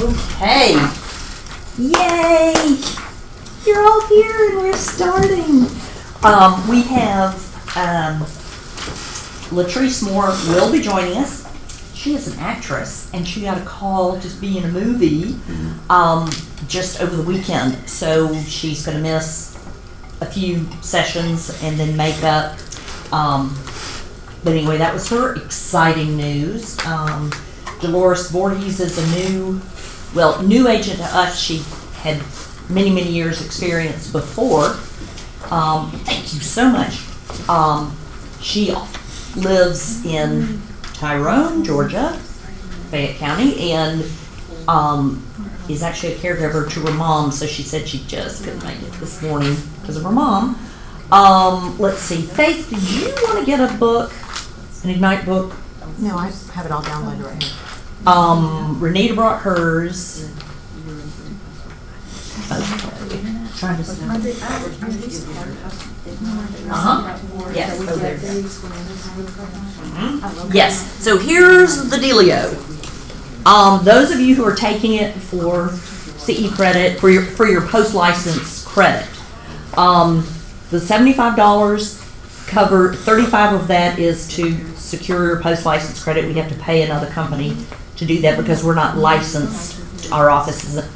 Okay. Yay! You're all here and we're starting. We have Latrice Moore will be joining us. She is an actress and she got a call to be in a movie just over the weekend. So she's going to miss a few sessions and then make up. But anyway, that was her exciting news. Dolores Voorhees is a new agent to us. She had many years experience before. Thank you so much. She lives in Tyrone, Georgia, Fayette County, and is actually a caregiver to her mom, so she said she just couldn't make it this morning because of her mom. Let's see, Faith, did you want to get a book, an Ignite book? No, I have it all downloaded right here. Renita brought hers. Trying to Yes. Oh, there. Yes. So here's the dealio. Those of you who are taking it for CE credit, for your post-license credit, the $75 cover, 35 of that is to secure your post-license credit. We have to pay another company to do that because we're not licensed. Our office isn't.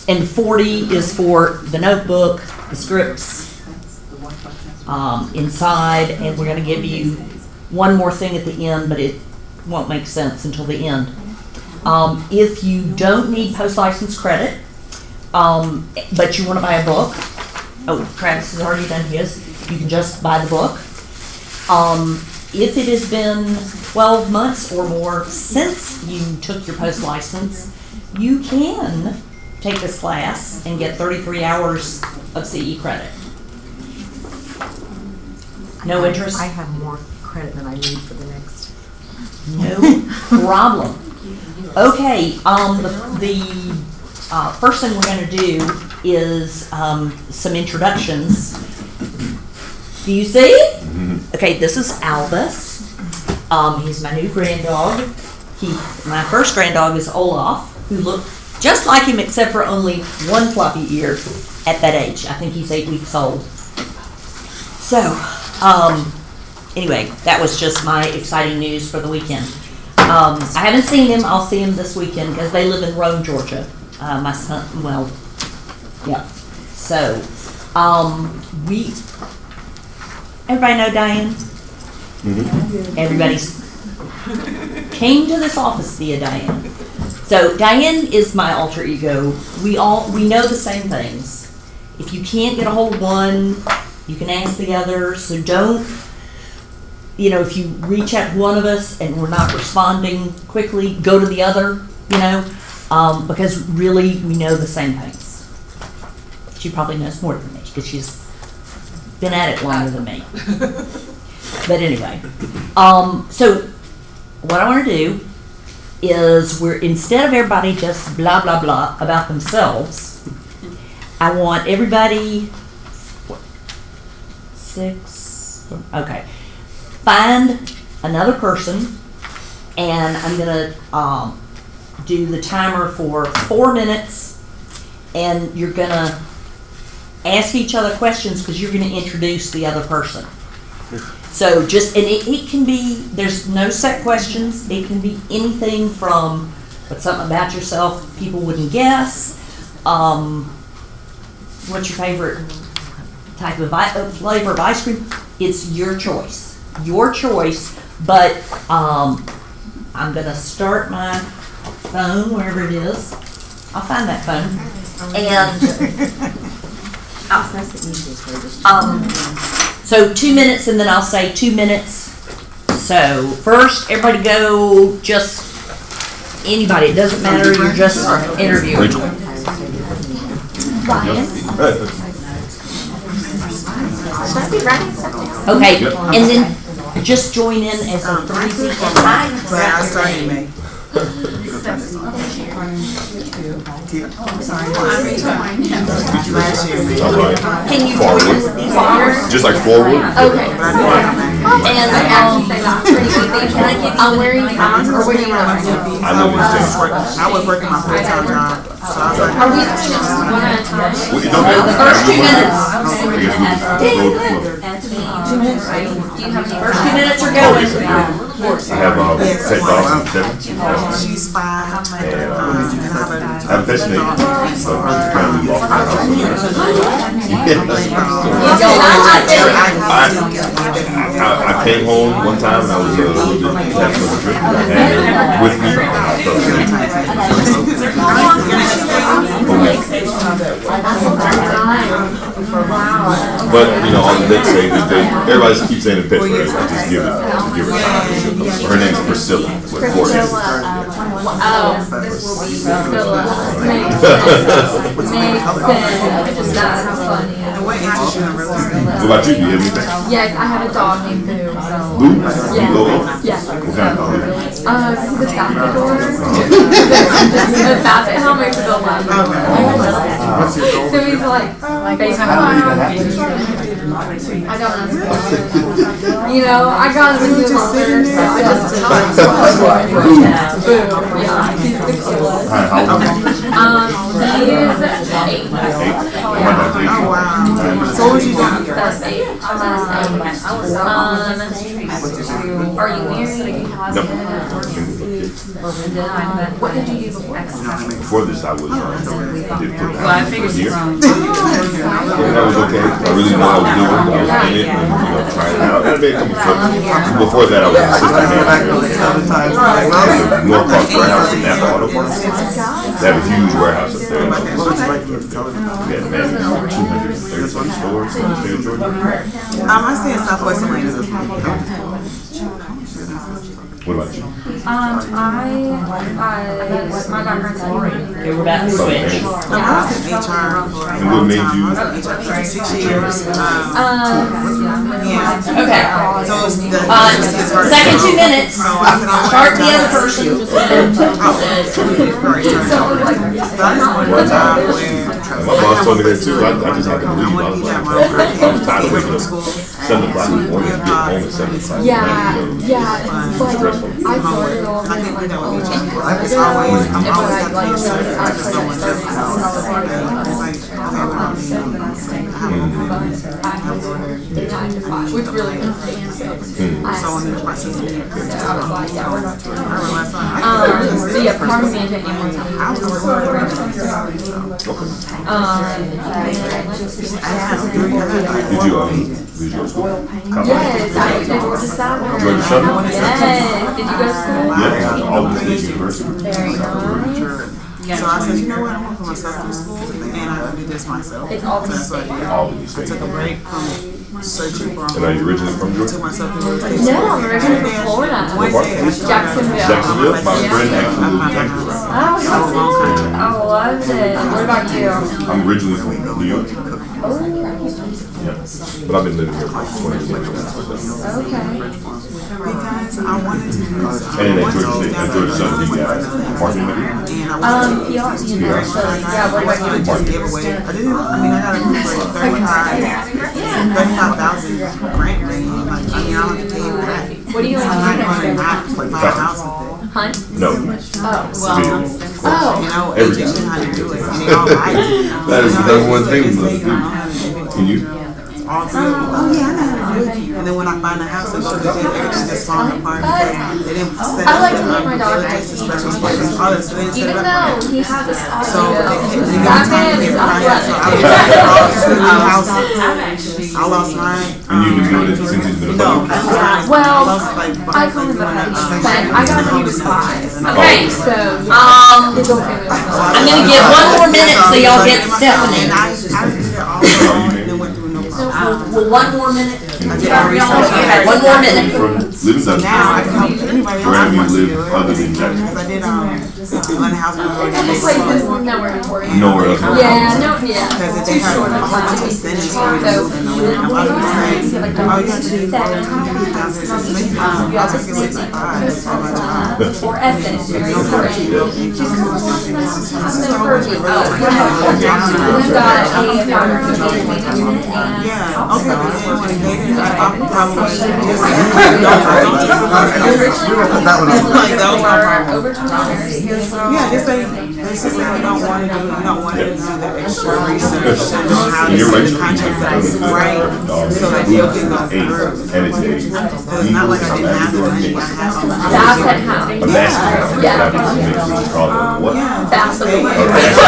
And 40 is for the notebook, the scripts inside, and we're going to give you one more thing at the end, but it won't make sense until the end. If you don't need post-license credit, but you want to buy a book, Travis has already done his, you can just buy the book. If it has been 12 months or more since you took your post-license, you can take this class and get 33 hours of CE credit. No interest? I have more credit than I need for the next. No problem. Okay, the first thing we're going to do is some introductions. Do you see? Okay, this is Albus. He's my new grand dog. My first grand dog is Olaf, who looked just like him except for only one floppy ear at that age. I think he's 8 weeks old. So, anyway, that was just my exciting news for the weekend. I haven't seen him. I'll see him this weekend because they live in Rome, Georgia. My son, well, yeah. So, everybody know Diane? Mm-hmm. Everybody's came to this office via Diane. So Diane is my alter ego. We know the same things. If you can't get a hold of one, you can ask the other. So don't, if you reach out to one of us and we're not responding quickly, go to the other, because really we know the same things. She probably knows more than me because she's been at it longer than me. But anyway, so what I want to do is instead of everybody just blah blah blah about themselves, I want everybody find another person, and I'm gonna do the timer for 4 minutes, and you're gonna ask each other questions because you're gonna introduce the other person. So it can be, there's no set questions. It can be anything from something about yourself people wouldn't guess. What's your favorite type of flavor of ice cream? It's your choice. Your choice, but I'm going to start my phone, wherever it is. I'll find that phone. And so 2 minutes, and then I'll say 2 minutes. So first, everybody go, just anybody. It doesn't matter. You're just interviewing. Ryan. Should I be writing something? Okay, and then just join in as a 3Z. And I started me. Can you join us with these honors? Just like forward? Okay. And I'm wearing pants or what do you want? I live in James. I was working my full-time job, so I was like, Are we just one at a time? Well, it don't matter. the first 2 minutes. I guess we just go Do you have any? First 2 minutes are going. I have pet dogs and Kevin. she's 5, and I have a pet snake, so apparently lost my house. I came home one time and I was a little bit having a trip. I had her with me. But you know, on the vet say that everybody keeps saying the pet forever. Just give it time. She'll come. Her name's Priscilla with 4 N's. Oh, this will be Priscilla. Makes sense. That's funny. What about you? Do you have anything? Yes, I have a dog named Boo. So. Boo? Yeah. Boo? Yeah. What kind of dog? He's a Labrador. A Basset Hound makes a good Labrador. So he's like, basically, I don't know. You know, I got him into longer, so I just Boo. Yeah, he's the coolest. How old? He is 8. 8? My dog's 8. oh wow. So what was you doing? That's 8. That's 8. Are you married? What did you do before? Before this, I was did football for a year. from And that was okay. I really knew what I was doing. I was in it and trying it out. I made a couple flips. Before that, I was an assistant manager. Norcross Warehouse in Napa Auto Parts. They have a huge warehouse up there. We had managed 230 stores in the state of Georgia. I stay in Southwest Atlanta. What about you? My background's in Okay, we're about to switch. I was in HR for And what made you? HR for 6 years. Yeah. Okay. So it's the Second 2 minutes. Start the other person. My boss told me that too. I just had to leave. I was tired of waking up 7 o'clock in the morning and getting home at 7 o'clock. Yeah, but I started off I think that would be cheaper. I'm always like service. I just don't want to service. It's like, which really is so in the process of it. I was like, yeah, we're not doing that. I realized I So yeah, part of me didn't want to. was Did you go to school? Yes, I went to Georgia Southern. Georgia Southern? Yes. Did you go to school? Yeah, Albany State University. Very nice. So I said, you know what, I want to put myself through school and I can do this myself. It's all So that's what I did. Albany I State. took a break from searching for And are you originally from took Georgia? myself through No, I'm originally from Florida. What part? Jacksonville. Jacksonville? My friend actually lives in Jacksonville. Oh, so fun. I loved it. What about you? I'm originally from New York. Yeah. But I've been living here for like 20 years now. Okay. because I wanted to use And at Georgia Southern, you got parking money? PR University. Yeah, what about you? just give away. I got a 35,000 grant money. Like, I don't have to pay that. What do you I'm like not to do? going to buy a house with it. Hunt? No. Oh. You know, Everything. teach them how to do it. And they all like it. That is the number one thing we must do. Can you? All three of them. Oh yeah, I know how to do it. And then when I find a house, they go to everything that's falling apart because they didn't set I up like to make my dog a special space. So they didn't set Even it up. though he has this So awesome they got time to get my house. So I was houses. I lost mine. And you've been doing it since he's been a No, puppy? Well, I lost like I call him a puppy, but I got him when he was 5. Okay. So, I'm his whole family was gonna give 1 more minute so y'all get Stephanie. And I did it all and then went through no problem. Well, 1 more minute. I did all research. Okay, 1 more minute. From Live in So now I can help Douglasville. anybody else Where have that you wants to do lived it. other than Because I Jacksonville? did Atlanta House Authority. This place is nowhere important. Nowhere else. Yeah, no, yeah. Because if they have a whole bunch of incentives for you to move in, I'm going to say, oh, you have to do down there. I'll take it with my eyes. That's my job. Or Essence, very important. She's Yeah, okay, but then when it gets in, I'll probably just, like, that was my problem. Over 20 years. Yeah, just say, let's just say you don't want to do, you don't want to do the extra research and know how to You're set right. the contract right, so that deal can go through. And it's a. So it's not like I didn't have the money, I have the money. That's how. A basket. Yeah. What? Yeah. That's the way. Okay, so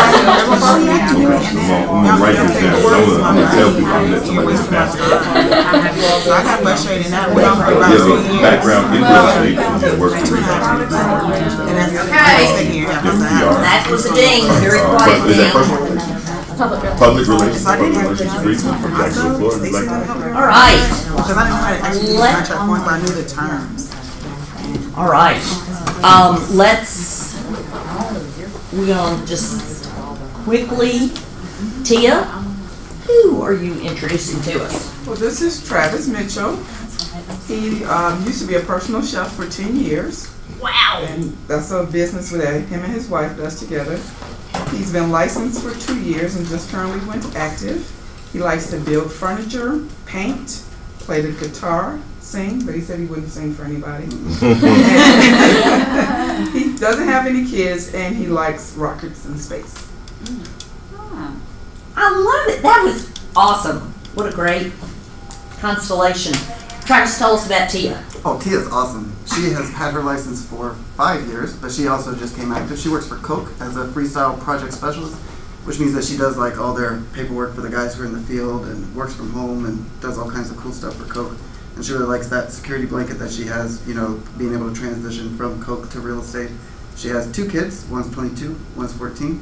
I'm gonna write this down. I'm gonna tell people I'm gonna let somebody else pass it. So I got frustrated now, we don't for about Yeah, 2 look, years. background in real estate, you just work for 3 And that's the second year, I have to That was a ding, very But quiet is that ding. personal relations? Public relations, public relations degree from Jacksonville, Florida, you like that? All right, Because I didn't know how to actually do the contract points, but I knew the terms. all right. We're gonna just quickly, Tia, who are you introducing to us? Well, this is Travis Mitchell. He used to be a personal chef for 10 years. Wow. And that's a business that him and his wife does together. He's been licensed for 2 years and just currently went active. He likes to build furniture, paint, play the guitar, sing, but he said he wouldn't sing for anybody. He doesn't have any kids and he likes rockets and space. I love it. That was awesome. What a great constellation. Travis, tell us about Tia. Oh, Tia's awesome. She has had her license for 5 years, but she also just came active. She works for Coke as a freestyle project specialist, which means that she does like all their paperwork for the guys who are in the field and works from home and does all kinds of cool stuff for Coke. And she really likes that security blanket that she has, you know, being able to transition from Coke to real estate. She has 2 kids, one's 22, one's 14.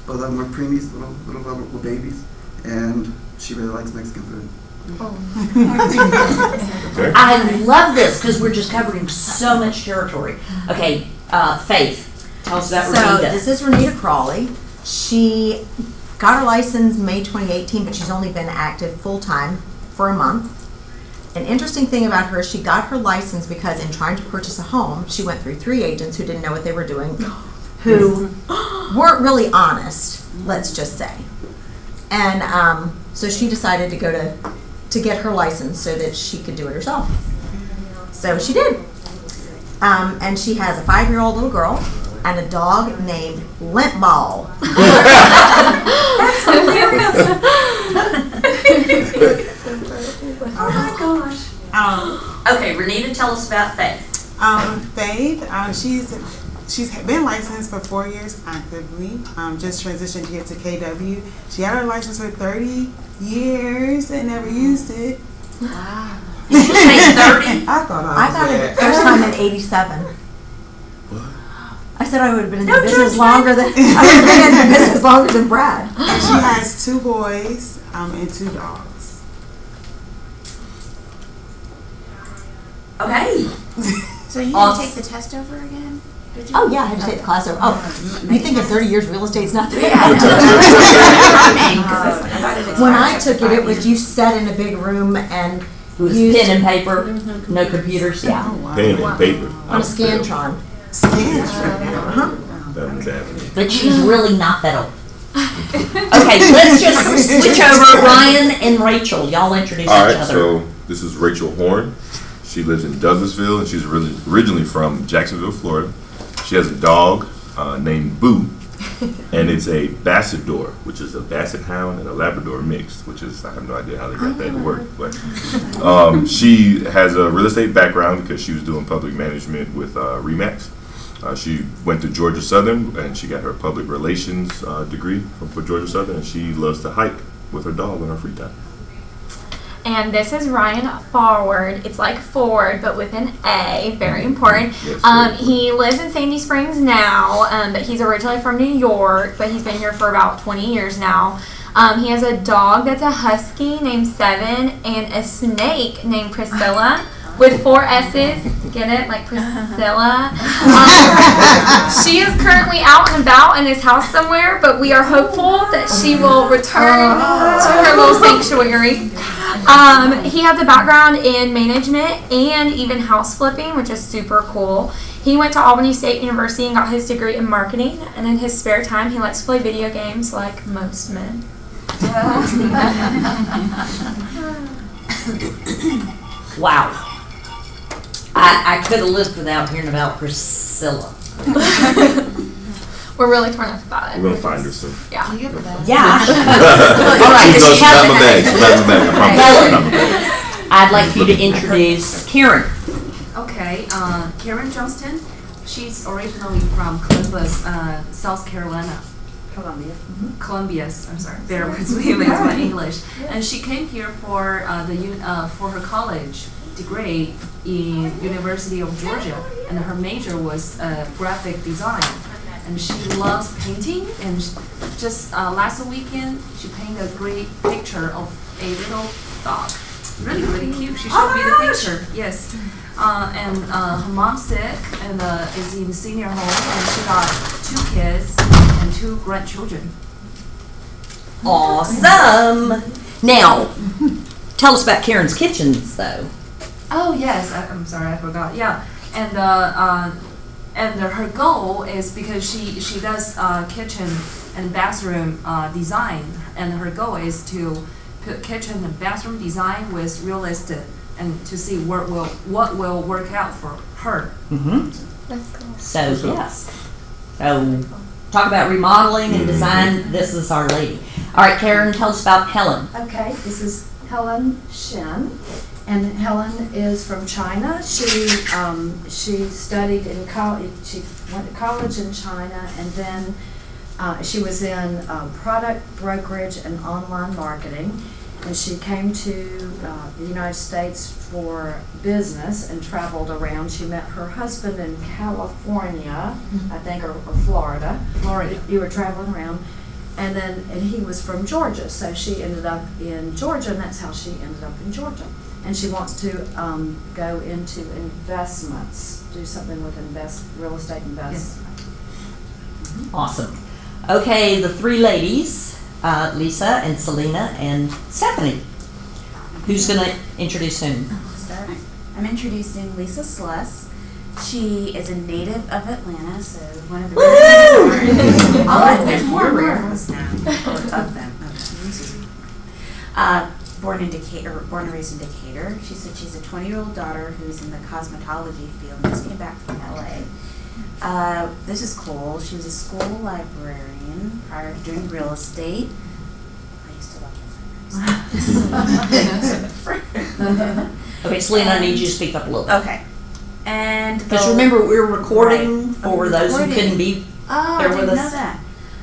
Both of them are preemies, little babies, and she really likes Mexican food. Okay. I love this because we're just covering so much territory. Okay, Faith, tell us about So Renita. this is Renita Crawley. She got her license May 2018, but she's only been active full-time for a month. An interesting thing about her, she got her license because in trying to purchase a home, she went through 3 agents who didn't know what they were doing, who weren't really honest, let's just say. And so she decided to go to get her license so that she could do it herself. So she did. And she has a 5-year-old little girl and a dog named Limp Ball. That's hilarious. Oh my gosh. Okay, Renita, tell us about Faith. Faith, she's been licensed for 4 years actively. Just transitioned here to KW. She had her license for 30 years and never used it. Wow. Did you say 30? I thought I got it the first time in '87. I said I would have been in the business longer than longer than Brad. And she has 2 boys and 2 dogs. Okay. So you Awesome. didn't take the test over again? Did you? Oh yeah, I had to take the class over. Oh, you think in 30 years real estate's not there? When I took it, it was you sat in a big room and It was used pen and paper, no computers. Yeah. Pen and paper. on a Scantron. That was happening. But she's really not that old. Okay, let's just switch over. Ryan and Rachel, y'all introduce All each right, other. so this is Rachel Horn. She lives in Douglasville, and she's originally from Jacksonville, Florida. She has a dog named Boo, and it's a Bassetdor, which is a Basset Hound and a Labrador mixed, which is, I have no idea how they got that to work. But she has a real estate background because she was doing public management with RE/MAX. She went to Georgia Southern, and she got her public relations degree from Georgia Southern, and she loves to hike with her dog on her free time. And this is Ryan Forward. It's like Ford, but with an A. Very important. Yes, He lives in Sandy Springs now, but he's originally from New York, but he's been here for about 20 years now. He has a dog that's a husky named Seven and a snake named Priscilla. with 4 S's. Get it? Like Priscilla. She is currently out and about in his house somewhere, but we are hopeful that she will return to her little sanctuary. He has a background in management and even house flipping, which is super cool. He went to Albany State University and got his degree in marketing, and in his spare time, he likes to play video games like most men. Wow. I could have lived without hearing about Priscilla. We're really torn up about it. We're gonna find her soon. Yeah. All right. She's she got has my bag. She's got my bag. I promise. Helen, I'd like you to introduce Karen. Okay, Karen Johnston. She's originally from Columbus, South Carolina. Columbia. I'm sorry. Bear with me with my English. And she came here for for her college degree in University of Georgia, and her major was graphic design. And she loves painting, and just last weekend she painted a great picture of a little dog. Really, really cute. She showed me the picture. Yes. And her mom's sick and is in senior home, and she got 2 kids and 2 grandchildren. Awesome. Now, tell us about Karen's Kitchens, though. Oh yes, I'm sorry, I forgot. Yeah, and her goal is because she does kitchen and bathroom design, and her goal is to put kitchen and bathroom design with real estate and to see what will work out for her. Mm-hmm. That's cool. So yes. So talk about remodeling and design. This is our lady. All right, Karen, tell us about Helen. Okay, this is Helen Shen, and Helen is from China. She studied in college. She went to college in China, and then she was in product brokerage and online marketing. And she came to the United States for business and traveled around. She met her husband in California, I think, or Florida. You were traveling around. And he was from Georgia, so she ended up in Georgia, and that's how she ended up in Georgia. And she wants to go into investments, do something with real estate investment. Yes. Awesome. Okay, the 3 ladies. Lisa and Selena and Stephanie. Who's going to introduce whom? I'm introducing Lisa Sluss. She is a native of Atlanta, so one of the there's more girls now of them. Born in Decatur, born and raised in Decatur. She said she's a 20-year-old daughter who's in the cosmetology field. Just came back from LA. This is cool. She was a school librarian prior to doing real estate. I used to love Okay, Selena, I need you to speak up a little bit. Okay. And because remember, we're recording for those who couldn't be there with us. Know that.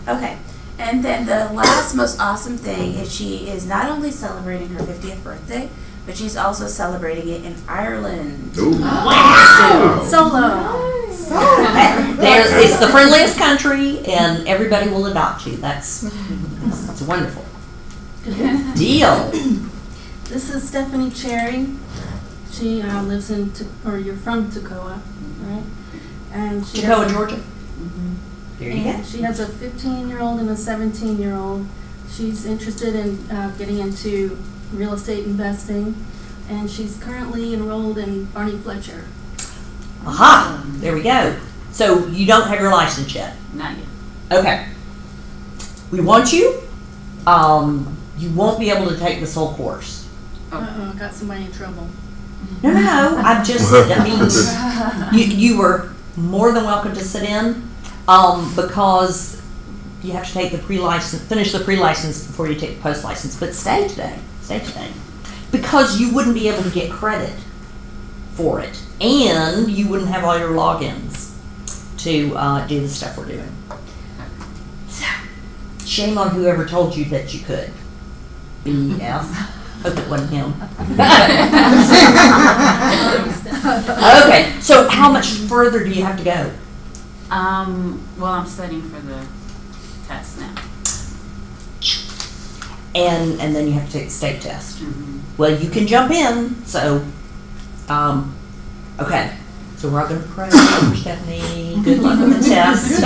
Okay. And then the last most awesome thing is she is not only celebrating her 50th birthday, but she's also celebrating it in Ireland. Ooh. Wow! Solo. It's the friendliest country, and everybody will adopt you. That's wonderful. Deal. This is Stephanie Cherry. She lives in, you're from Toccoa, right? And she Toccoa, Georgia. There you go. She has a 15-year-old and a 17-year-old. She's interested in getting into real estate investing, and she's currently enrolled in Barney Fletcher. Aha! There we go. So you don't have your license yet? Not yet. Okay. We want you. You won't be able to take this whole course. Uh-oh, got somebody in trouble. No. I mean, you were more than welcome to sit in, because you have to take the finish the pre-license before you take the post-license. But stay today, because you wouldn't be able to get credit for it, and you wouldn't have all your logins to do the stuff we're doing. So, shame on whoever told you that you could. BF. Hope it wasn't him. Okay, so how much further do you have to go? Well, I'm studying for the test now. And then you have to take the state test. Mm-hmm. Well, you can jump in, so Okay, so we're all gonna pray for Stephanie. Good luck with the test.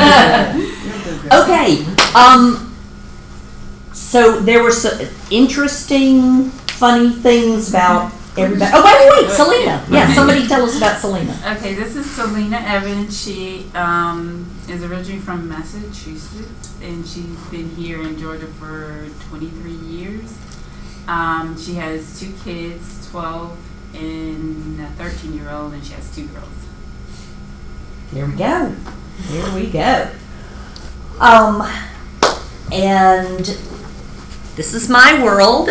Okay, so there were some interesting, funny things about everybody. Oh, wait, Selena. Yeah, somebody tell us about Selena. Okay, this is Selena Evans. She is originally from Massachusetts, and she's been here in Georgia for 23 years. She has 2 kids, 12 and a 13-year-old, and she has 2 girls. There we go. There we go. And this is my world.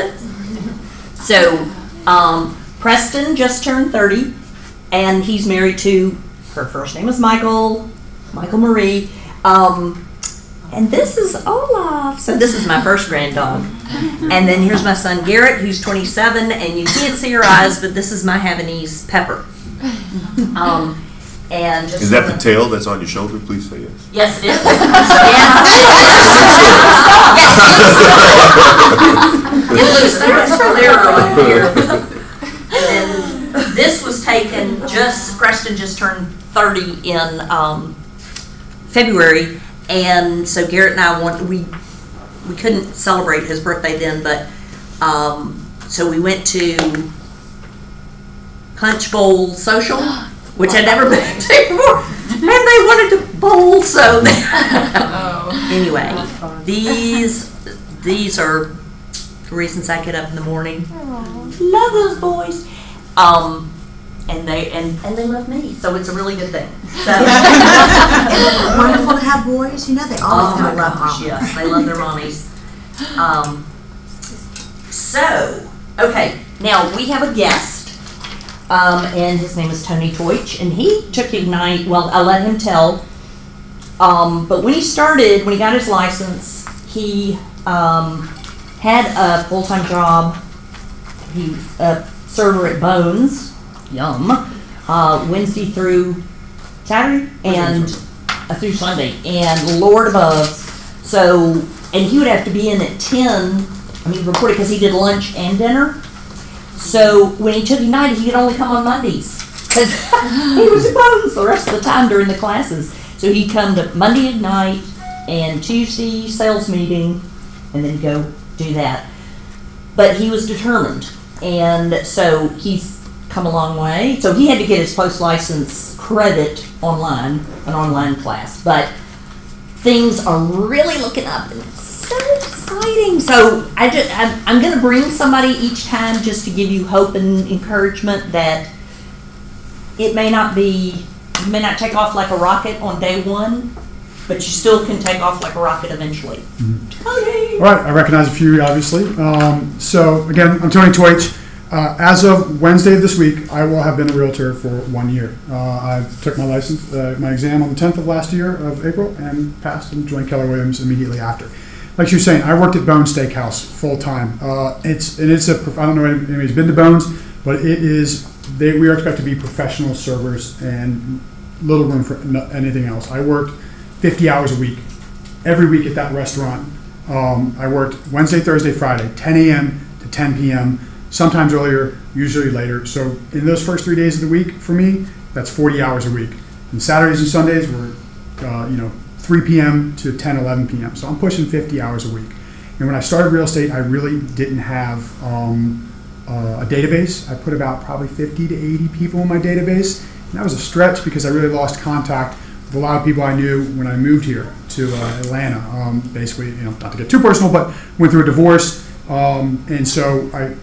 So, Preston just turned 30, and he's married to, her first name is Michael Marie. And this is Olaf. So this is my first granddog. And then here's my son Garrett, who's 27, and you can't see her eyes, but this is my Havanese Pepper. And just is that the tail that's on your shoulder? Please say yes. Yes, it is. Yes, it looks clearer on here. And this was taken Preston just turned 30 in February, and so Garrett and I we couldn't celebrate his birthday then, but so we went to Punch Bowl Social, which I'd never been to before, and they wanted to bowl, so anyway, these are the reasons I get up in the morning. Love those boys. And they love me, so it's a really good thing. So. Isn't it wonderful to have boys? You know they always gonna love mom. Yes, they love their mommies. So, okay, now we have a guest, and his name is Tony Teutsch, and he took Ignite. Well, I'll let him tell. But when he got his license, he had a full-time job. He a server at Bones. Yum. Wednesday through Saturday and through Sunday, and Lord above. So, and he would have to be in at 10. Reported because he did lunch and dinner. So when he took United, he could only come on Mondays because he was at Bones the rest of the time during the classes. So he'd come to Monday at night and Tuesday sales meeting, and then go do that. But he was determined, and so he's come a long way. So he had to get his post license credit online, an online class. But things are really looking up, and it's so exciting. So I'm going to bring somebody each time just to give you hope and encouragement that it may not take off like a rocket on day one, but you still can take off like a rocket eventually. Mm-hmm. Tony! All right, I recognize a few, obviously. So again, I'm Tony Teutsch. As of Wednesday of this week, I will have been a realtor for 1 year. I took my license, my exam on the 10th of last year of April, and passed and joined Keller Williams immediately after. Like she was saying, I worked at Bones Steakhouse full time. I don't know if anybody's been to Bones, but we are expected to be professional servers and little room for anything else. I worked 50 hours a week, every week at that restaurant. I worked Wednesday, Thursday, Friday, 10 a.m. to 10 p.m., sometimes earlier, usually later. So in those first 3 days of the week, for me, that's 40 hours a week. And Saturdays and Sundays were, 3 p.m. to 10, 11 p.m. So I'm pushing 50 hours a week. And when I started real estate, I really didn't have a database. I put about probably 50 to 80 people in my database. And that was a stretch because I really lost contact with a lot of people I knew when I moved here to Atlanta. Basically, not to get too personal, but went through a divorce. And so I,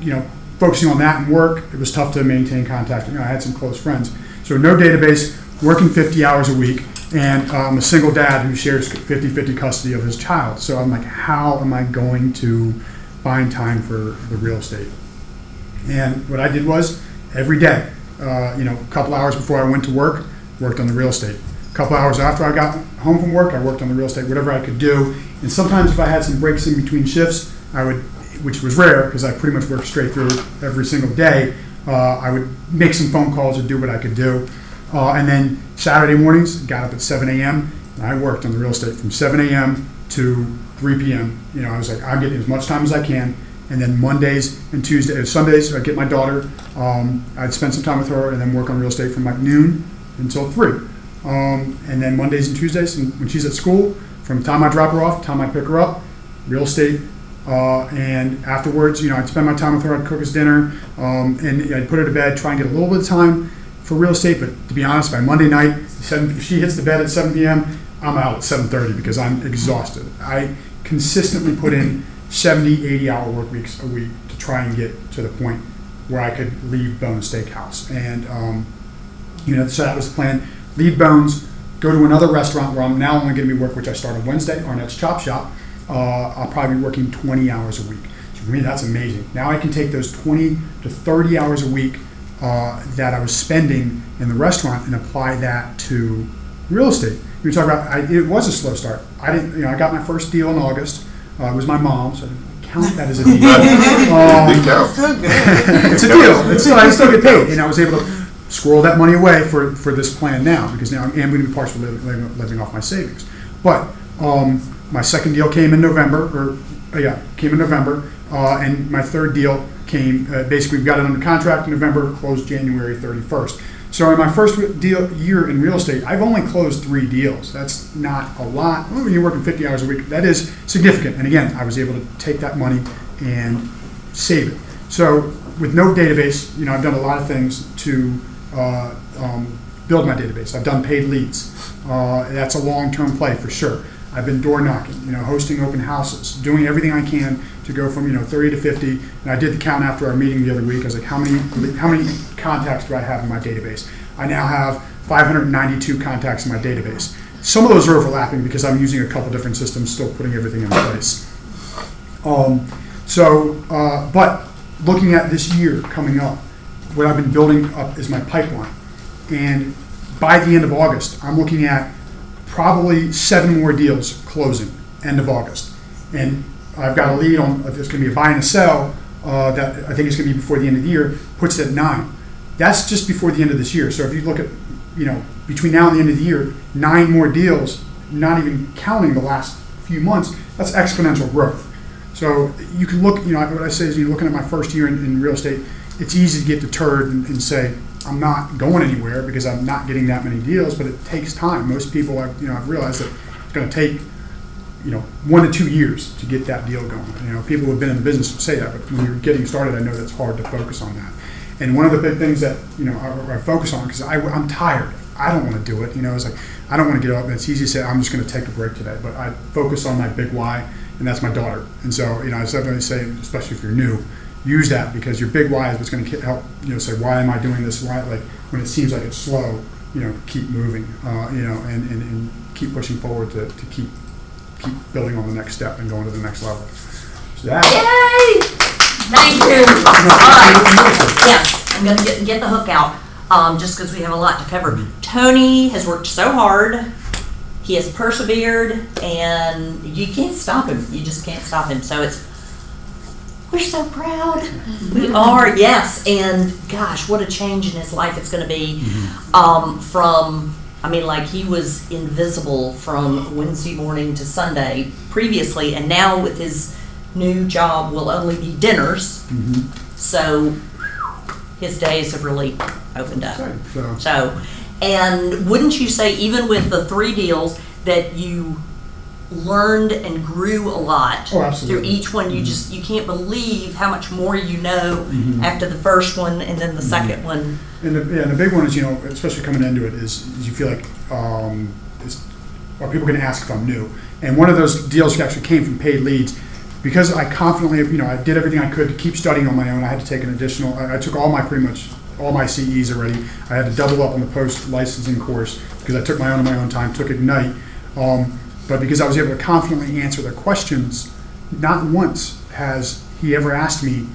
focusing on that and work, it was tough to maintain contact. I had some close friends. So no database, working 50 hours a week, and I'm a single dad who shares 50-50 custody of his child. So I'm like, how am I going to find time for the real estate? And what I did was every day, a couple hours before I went to work, worked on the real estate. A couple hours after I got home from work, I worked on the real estate, whatever I could do. And sometimes if I had some breaks in between shifts, I would, which was rare because I pretty much worked straight through every single day, I would make some phone calls or do what I could do. And then Saturday mornings, got up at 7 a.m. and I worked on the real estate from 7 a.m. to 3 p.m. I was like, I'm getting as much time as I can. And then Mondays and Tuesdays, Sundays, I'd get my daughter. I'd spend some time with her and then work on real estate from like noon until 3. And then Mondays and Tuesdays, and when she's at school, from the time I drop her off, the time I pick her up, real estate. And afterwards, I'd spend my time with her. I'd cook us dinner, and I'd put her to bed, try and get a little bit of time for real estate. But to be honest, by Monday night, if she hits the bed at 7 p.m., I'm out at 7:30 because I'm exhausted. I consistently put in 70, 80-hour work weeks a week to try and get to the point where I could leave Bones Steakhouse. And, so that was the plan. Leave Bones, go to another restaurant where I'm now only going to be working, which I start on Wednesday, Arnett's Chop Shop. I'll probably be working 20 hours a week. So for me, that's amazing. Now I can take those 20 to 30 hours a week that I was spending in the restaurant and apply that to real estate. You talk about, it was a slow start. I didn't, I got my first deal in August. It was my mom, so I didn't count that as a deal. It's a deal. I still get paid, and I was able to squirrel that money away for this plan now, because now I'm going to be partially living off my savings. But my second deal came in November, and my third deal came, basically we got it under contract in November, closed January 31st. So in my first year in real estate, I've only closed 3 deals. That's not a lot. When you're working 50 hours a week, that is significant. And again, I was able to take that money and save it. So with no database, I've done a lot of things to build my database. I've done paid leads. That's a long-term play for sure. I've been door knocking, hosting open houses, doing everything I can to go from 30 to 50. And I did the count after our meeting the other week. I was like, how many contacts do I have in my database? I now have 592 contacts in my database. Some of those are overlapping because I'm using a couple different systems, still putting everything in place. But looking at this year coming up, what I've been building up is my pipeline. And by the end of August, I'm looking at probably 7 more deals closing end of August. And I've got a lead on, there's going to be a buy and a sell that I think is going to be before the end of the year, puts it at 9. That's just before the end of this year. So if you look at, between now and the end of the year, 9 more deals, not even counting the last few months, that's exponential growth. So you can look, what I say is you're looking at my first year in real estate, it's easy to get deterred and say, I'm not going anywhere because I'm not getting that many deals, but it takes time. Most people, I've realized that it's going to take, 1 to 2 years to get that deal going. People who have been in the business will say that, but when you're getting started, I know that's hard to focus on that. And one of the big things that, I focus on, because I'm tired. I don't want to do it. It's like, I don't want to get up, and it's easy to say, I'm just going to take a break today. But I focus on my big why, and that's my daughter. And so, I sometimes say, especially if you're new, use that, because your big why is what's going to help, say, why am I doing this? Why, like, when it seems like it's slow, keep moving, and keep pushing forward to keep building on the next step and going to the next level. So that. Yay! Thank you. All right. Yes, I'm going to get the hook out, just because we have a lot to cover. Tony has worked so hard. He has persevered, and you can't stop him. You just can't stop him. So we're so proud. We are, yes. And gosh, what a change in his life it's going to be. He was invisible from Wednesday morning to Sunday previously, and now with his new job will only be dinners. So his days have really opened up. So, and wouldn't you say, even with the 3 deals, that you learned and grew a lot through each one? You you can't believe how much more after the first one and then the second one. And the big one is, especially coming into it, is you feel like, are people going to ask if I'm new? And one of those deals actually came from paid leads, because I confidently, I did everything I could to keep studying on my own. I had to take an additional, I took pretty much all my CEs already. I had to double up on the post-licensing course because I took my own on my own time, took Ignite. But because I was able to confidently answer their questions, not once has he ever asked me,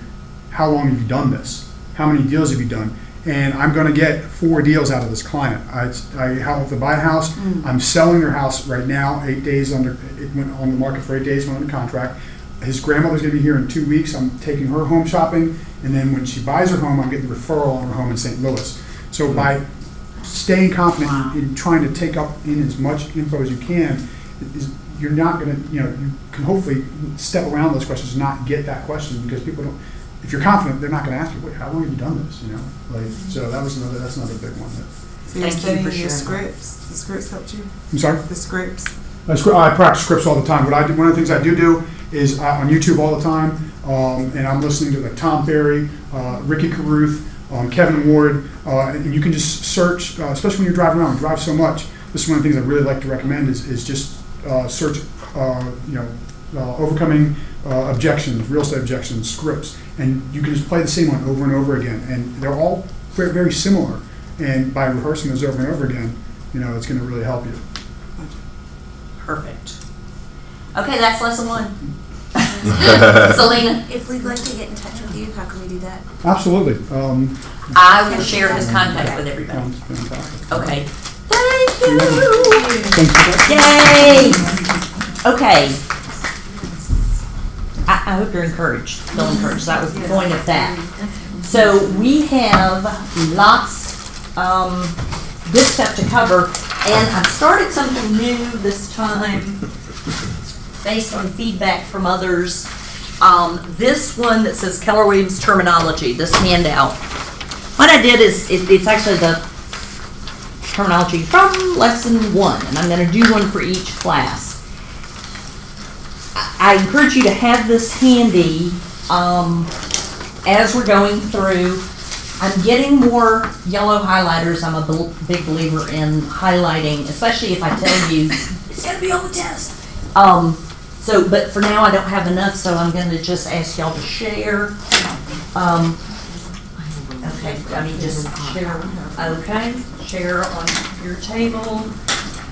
how long have you done this? How many deals have you done? And I'm going to get 4 deals out of this client. I helped to buy a house. I'm selling their house right now. 8 days it went on the market for 8 days, went under contract. His grandmother's going to be here in 2 weeks. I'm taking her home shopping, and then when she buys her home, I'm getting the referral on her home in St. Louis. So by staying confident in trying to take up in as much info as you can, you're not gonna, you can hopefully step around those questions and not get that question, because people don't, if you're confident, they're not gonna ask you, wait, how long have you done this, so that's another big one. So you're Thank you studying for your sharing. scripts. The scripts helped you? I'm sorry? The scripts. I practice scripts all the time. One of the things I do is on YouTube all the time, and I'm listening to like Tom Ferry, Ricky Carruth, Kevin Ward, and you can just search, especially when you're driving around. We drive so much. This is one of the things I really like to recommend is just search, overcoming objections, real estate objections, scripts, and you can just play the same one over and over again, and they're all very, very similar. And by rehearsing those over and over again, it's going to really help you. Perfect. Okay, that's lesson 1. Selena? If we'd like to get in touch with you, how can we do that? Absolutely. I will share his contact with everybody. Fantastic. Okay. Thank you. Thank you. Yay. Okay. I hope you're encouraged. Feel encouraged. That was the point of that. So we have lots good stuff to cover, and I've started something new this time based on feedback from others. This one that says Keller Williams terminology, this handout. What I did is, it's actually the terminology from lesson 1, and I'm going to do one for each class. I encourage you to have this handy as we're going through. I'm getting more yellow highlighters. I'm a big believer in highlighting, especially if I tell you it's going to be on the test. But for now I don't have enough, so I'm going to just ask y'all to share. Okay, just share. Okay, share on your table.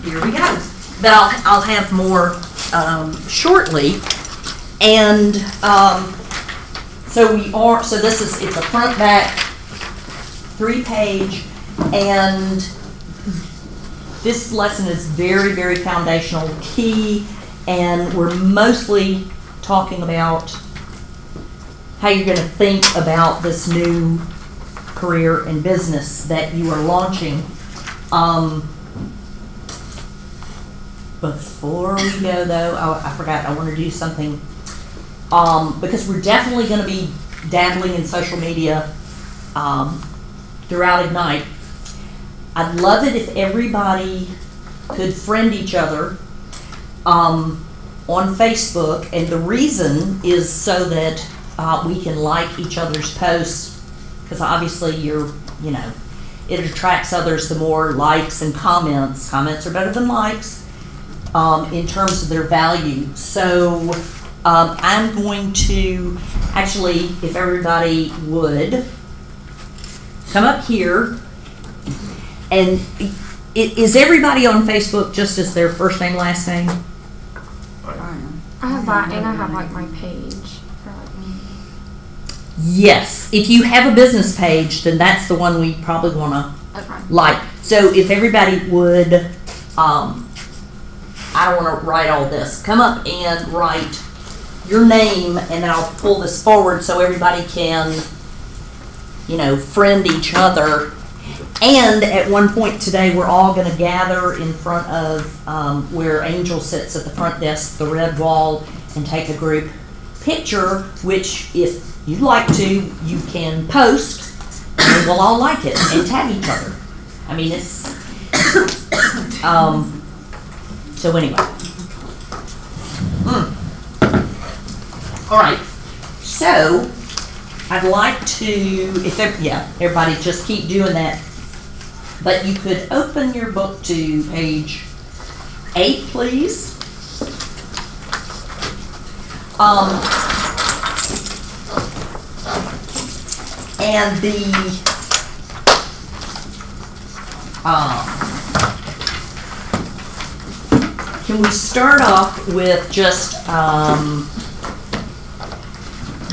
Here we go. But I'll have more shortly. And it's a front back 3-page, and this lesson is very, very foundational, key, and we're mostly talking about how you're going to think about this new career and business that you are launching. Before we go though, I forgot, I want to do something, because we're definitely going to be dabbling in social media throughout Ignite. I'd love it if everybody could friend each other on Facebook, and the reason is so that we can like each other's posts, because obviously it attracts others the more likes and comments. Comments are better than likes in terms of their value. So I'm going to actually, if everybody would come up here, and is everybody on Facebook just as their first name, last name? I have that, and I have like my page for like me. Yes. If you have a business page, then that's the one we probably want to like. So if everybody would, I don't want to write all this. Come up and write your name, and then I'll pull this forward so everybody can, friend each other. And at one point today, we're all going to gather in front of where Angel sits at the front desk, the red wall, and take a group picture, which if you'd like to, you can post, and we'll all like it and tag each other. I mean, it's, so anyway. All right, so I'd like to, everybody just keep doing that. But you could open your book to page 8, please. And can we start off with just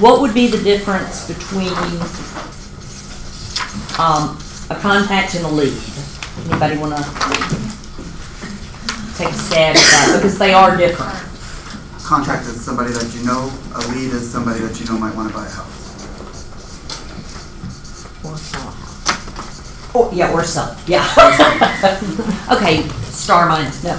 what would be the difference between a contact and a lead? Anybody want to take a stab at that? Because they are different. Contact is somebody that you know. A lead is somebody that you know might want to buy a house. Or sell a house. Or sell. Yeah. Okay, star minus, no.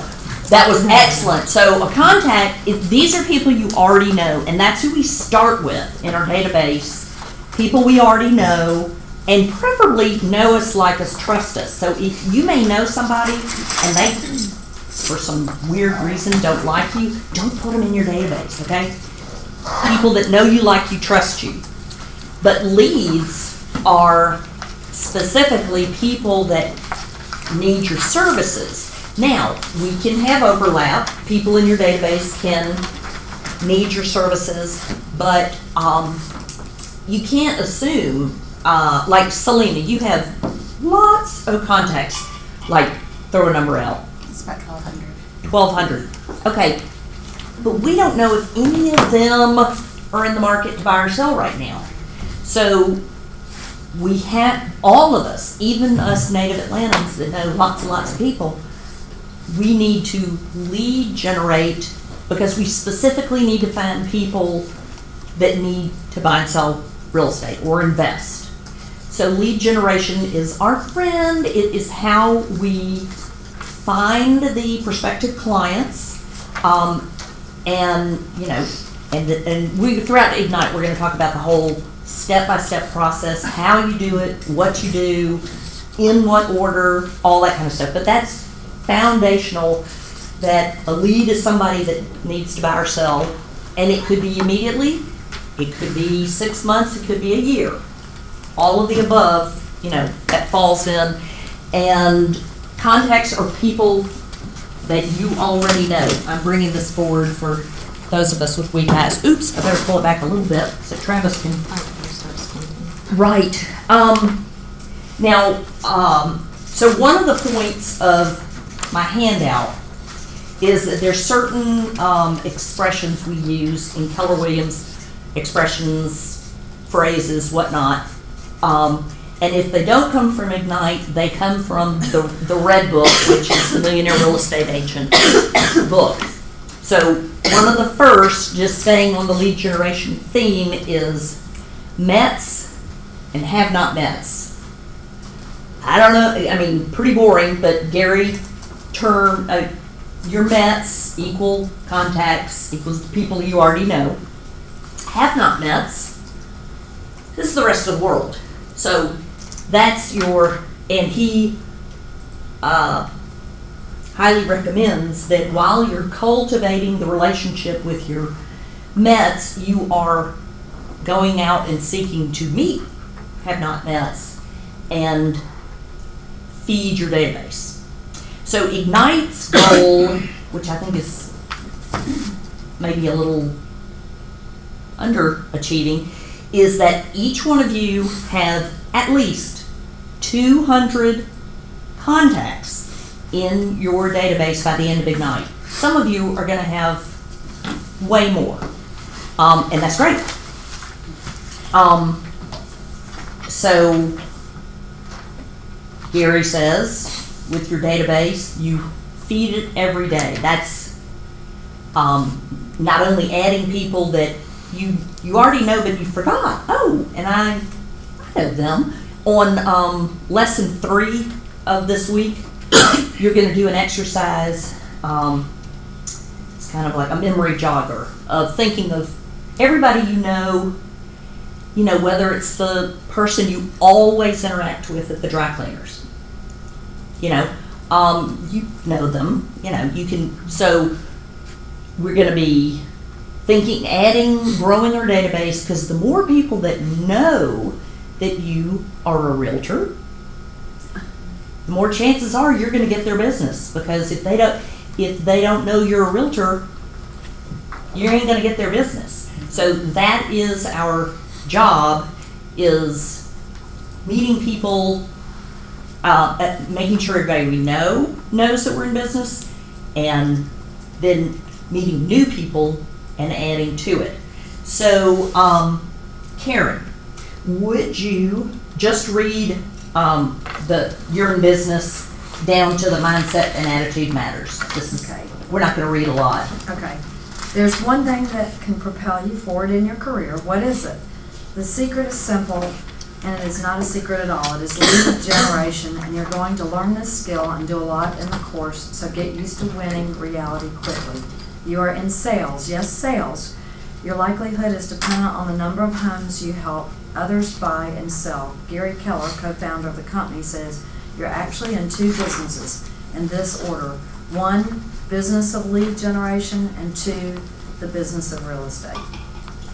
That was excellent. So a contact, these are people you already know, and that's who we start with in our database. People we already know, and preferably know us, like us, trust us. So if you may know somebody and they, for some weird reason, don't like you, don't put them in your database, okay? People that know you, like you, trust you. But leads are specifically people that need your services. Now, we can have overlap. People in your database can need your services, but you can't assume, like Selena, you have lots of contacts. Like, throw a number out. It's about 1,200. 1,200. Okay, but we don't know if any of them are in the market to buy or sell right now. So we have, all of us, even us native Atlantans that know lots and lots of people, we need to lead generate, because we specifically need to find people that need to buy and sell real estate or invest. So lead generation is our friend. It is how we find the prospective clients, and you know, and we throughout Ignite we're going to talk about the whole step-by-step process, how you do it, what you do, in what order, all that kind of stuff. But that's foundational, that a lead is somebody that needs to buy or sell, and it could be immediately, it could be 6 months, it could be a year. All of the above, you know, that falls in. And contacts are people that you already know. I'm bringing this forward for those of us with weak eyes. Oops, I better pull it back a little bit so Travis can. Right. Now, so one of the points of my handout is that there's certain expressions we use in Keller Williams, expressions, phrases, whatnot. And if they don't come from Ignite, they come from the Red Book, which is the Millionaire Real Estate Agent book. So one of the first, just staying on the lead generation theme, is Mets and have not Mets. I don't know, I mean, pretty boring, but Gary term, your Mets equal contacts equals people you already know. Have not Mets, this is the rest of the world. So that's your, and he highly recommends that while you're cultivating the relationship with your Mets, you are going out and seeking to meet have not Mets and feed your database. So Ignite's goal, which I think is maybe a little underachieving, is that each one of you have at least 200 contacts in your database by the end of Ignite. Some of you are going to have way more, and that's great. So Gary says, with your database, you feed it every day. That's not only adding people that you already know, but you forgot. Oh, and I know them. On lesson 3 of this week, you're going to do an exercise. It's kind of like a memory jogger of thinking of everybody you know, whether it's the person you always interact with at the dry cleaners. You know them, you can, so we're going to be thinking, adding, growing our database, because the more people that know that you are a realtor, the more chances are you're going to get their business, because if they don't know you're a realtor, you ain't going to get their business. So that is our job, is meeting people, making sure everybody we know knows that we're in business, and then meeting new people and adding to it. So, Karen, would you just read you're in business down to the mindset and attitude matters? This is, okay. We're not going to read a lot. Okay. There's one thing that can propel you forward in your career. What is it? The secret is simple. and it is not a secret at all. It is lead generation, and you're going to learn this skill and do a lot in the course, so get used to winning reality quickly. You are in sales, yes, sales. Your likelihood is dependent on the number of homes you help others buy and sell. Gary Keller, co-founder of the company, says you're actually in two businesses in this order. One, business of lead generation, and two, the business of real estate.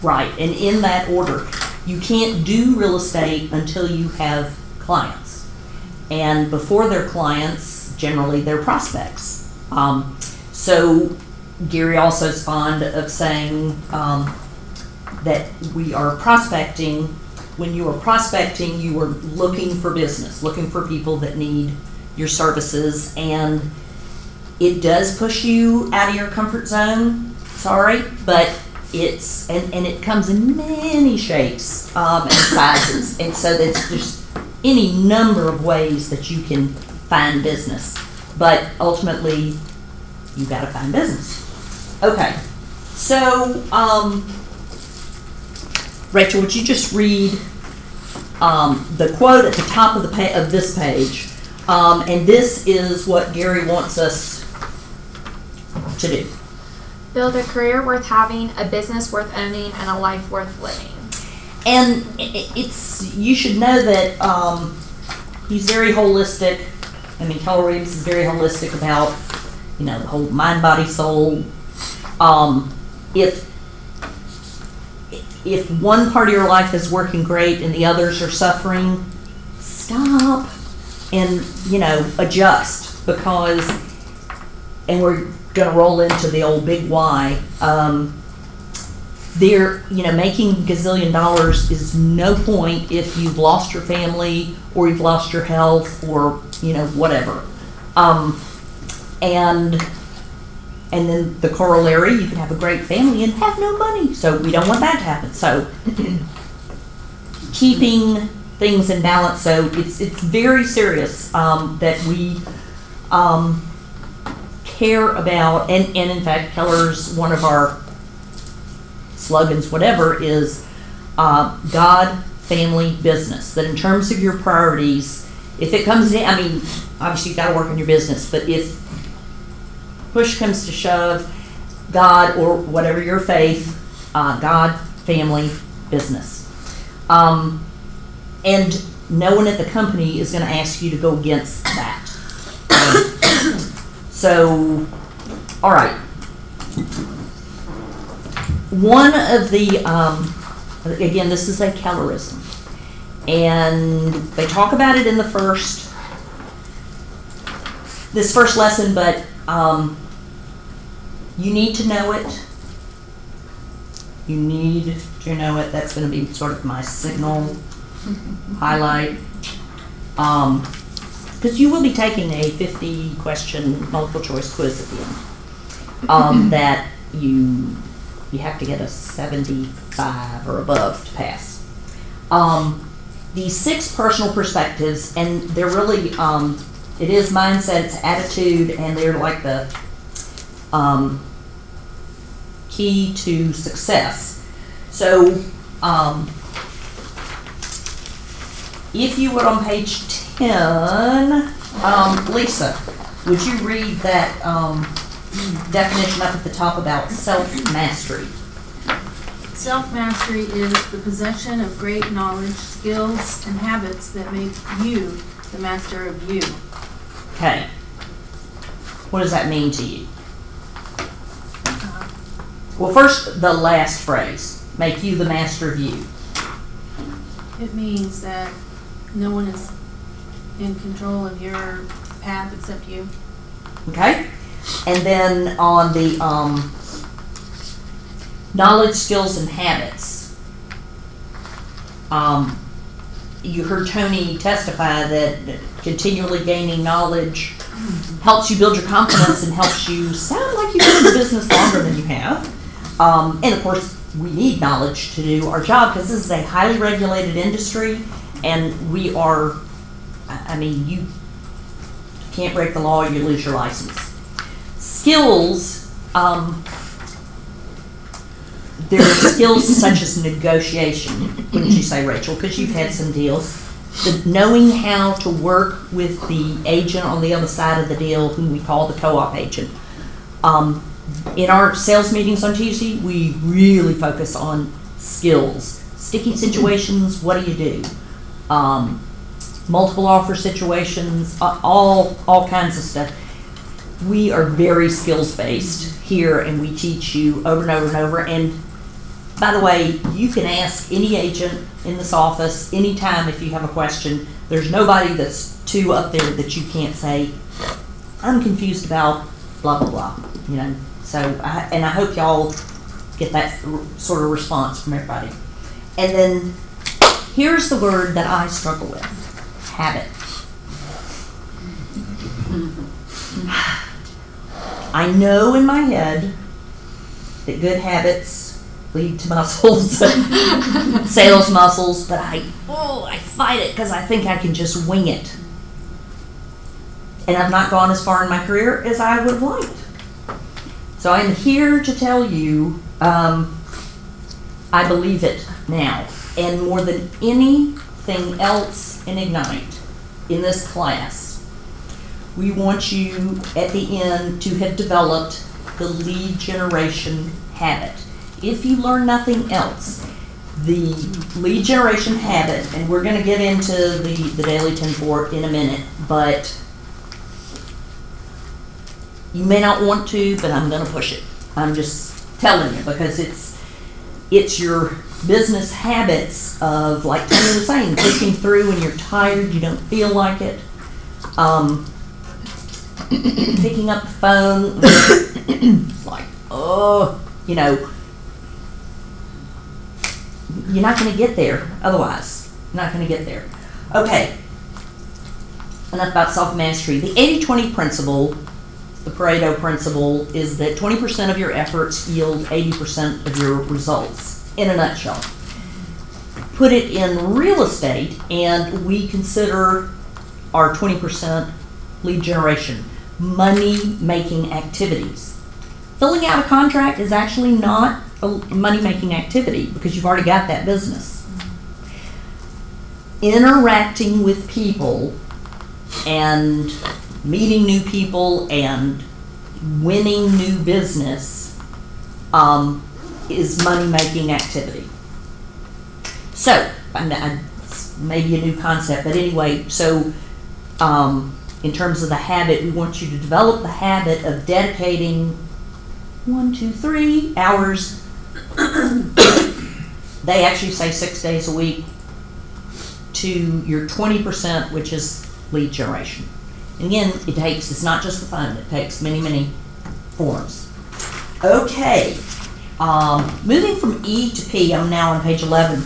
Right, and in that order. You can't do real estate until you have clients. And before they're clients, generally they're prospects. So Gary also is fond of saying that we are prospecting. When you are prospecting, you are looking for business, looking for people that need your services, and it does push you out of your comfort zone, sorry, but it's, and it comes in many shapes and sizes, and so there's just any number of ways that you can find business, but ultimately, you gotta find business. Okay, so, Rachel, would you just read the quote at the top of of this page, and this is what Gary wants us to do. Build a career worth having, a business worth owning, and a life worth living. And it's, you should know that he's very holistic. I mean, Keller Williams is very holistic about, you know, the whole mind, body, soul. If one part of your life is working great and the others are suffering, stop and, you know, adjust, because, and we're going to roll into the old big why. There, you know, making gazillion dollars is no point if you've lost your family or you've lost your health or, you know, whatever. And then the corollary, you can have a great family and have no money. So we don't want that to happen. So keeping things in balance. So it's very serious that we care about, and in fact, Keller's one of our slogans, whatever, is God, family, business. That in terms of your priorities, if it comes in, I mean, obviously you've got to work on your business, but if push comes to shove, God, or whatever your faith, God, family, business. And no one at the company is going to ask you to go against that. So, all right. One of the, again, this is a Kellerism. And they talk about it in the this first lesson, but you need to know it. You need to know it. That's going to be sort of my signal highlight. Because you will be taking a 50-question multiple choice quiz at the end. That you have to get a 75 or above to pass. These 6 personal perspectives, and they're really, it is mindset, it's attitude, and they're like the key to success. So, if you would, on page 10, Lisa, would you read that definition up at the top about self-mastery? Self-mastery is the possession of great knowledge, skills, and habits that make you the master of you. Okay. What does that mean to you? Well, first, the last phrase, make you the master of you. It means that no one is in control of your path except you. Okay. And then on the knowledge, skills, and habits, you heard Tony testify that continually gaining knowledge helps you build your confidence and helps you sound like you've been in the business longer than you have. And of course, we need knowledge to do our job because this is a highly regulated industry, and we are, I mean, you can't break the law, you lose your license. Skills, there are skills such as negotiation, wouldn't you say, Rachel? Because you've had some deals. Knowing how to work with the agent on the other side of the deal, whom we call the co-op agent. In our sales meetings on Tuesday, we really focus on skills. Sticky situations, what do you do? Multiple offer situations, all kinds of stuff. We are very skills-based here, and we teach you over and over and over. And by the way, you can ask any agent in this office anytime if you have a question. There's nobody that's too up there that you can't say, I'm confused about blah, blah, blah, you know. So, I hope y'all get that sort of response from everybody. And then here's the word that I struggle with, habit. I know in my head that good habits lead to muscles, sales muscles, but I fight it because I think I can just wing it. And I've not gone as far in my career as I would have liked. So I'm here to tell you, I believe it now. And more than anything else in Ignite, in this class, we want you at the end to have developed the lead generation habit. If you learn nothing else, the lead generation habit, and we're going to get into the Daily 10-4 in a minute, but you may not want to, but I'm going to push it. I'm just telling you because it's your business habits of, like Tony was saying, clicking through when you're tired, you don't feel like it. Picking up the phone, it's like, oh, you know, you're not going to get there otherwise. You're not going to get there. Okay, enough about self-mastery. The 80-20 principle, the Pareto principle, is that 20% of your efforts yield 80% of your results, in a nutshell. Put it in real estate, and we consider our 20% lead generation, money-making activities. Filling out a contract is actually not a money-making activity because you've already got that business. Interacting with people and meeting new people and winning new business is money-making activity. So, maybe a new concept, but anyway, so in terms of the habit, we want you to develop the habit of dedicating 1, 2, 3 hours. They actually say 6 days a week to your 20%, which is lead generation. And again, it's not just the phone, it takes many, many forms. Okay, moving from E to P, I'm now on page 11.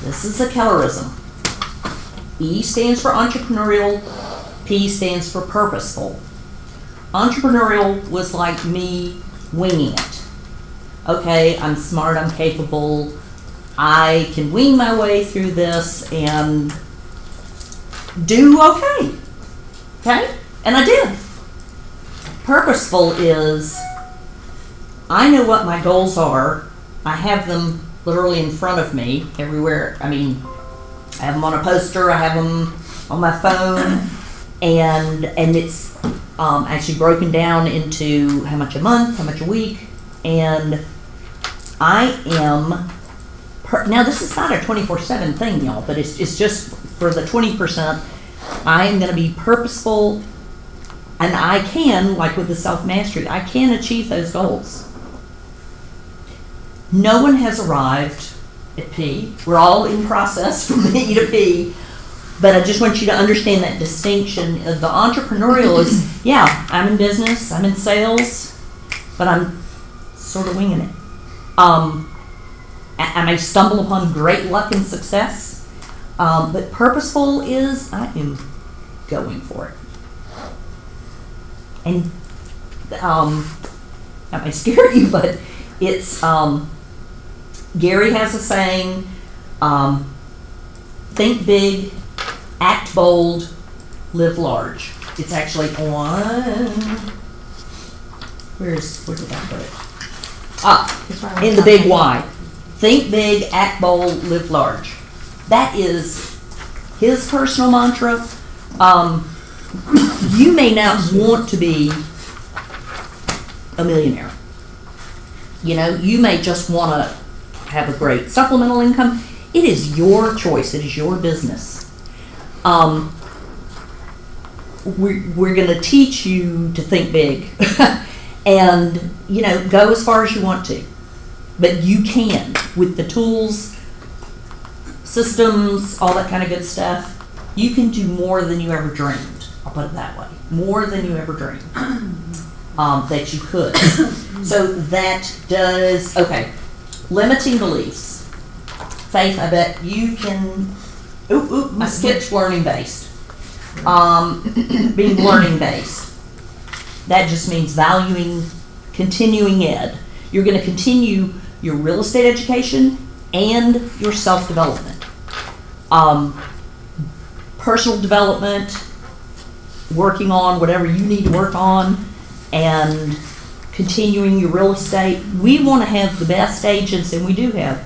This is a Kellerism. E stands for entrepreneurial, P stands for purposeful. Entrepreneurial was like me winging it. Okay, I'm smart, I'm capable, I can wing my way through this and do okay. Okay? And I did. Purposeful is, I know what my goals are. I have them literally in front of me everywhere. I mean, I have them on a poster, I have them on my phone, and it's actually broken down into how much a month, how much a week, and I am, now this is not a 24/7 thing, y'all, but it's just for the 20%, I am going to be purposeful, and I can, like with the self-mastery, I can achieve those goals. No one has arrived at P. We're all in process from E to P, but I just want you to understand that distinction. The entrepreneurial is, yeah, I'm in business, I'm in sales, but I'm sort of winging it. I may stumble upon great luck and success, but purposeful is I am going for it. And that may scare you, but it's, Gary has a saying, think big, act bold, live large. It's actually on, where did I put it? In the big why. Think big, act bold, live large. That is his personal mantra. You may not want to be a millionaire. You know, you may just want to have a great supplemental income. It is your choice. It is your business. We're going to teach you to think big and, you know, go as far as you want to. But you can, with the tools, systems, all that kind of good stuff, you can do more than you ever dreamed. I'll put it that way. More than you ever dreamed that you could. So that does, okay, limiting beliefs. Faith, I bet you can, I skipped learning based. Being learning based. That just means valuing, continuing ed. You're going to continue your real estate education and your self-development. Personal development, working on whatever you need to work on, and continuing your real estate. We want to have the best agents, and we do have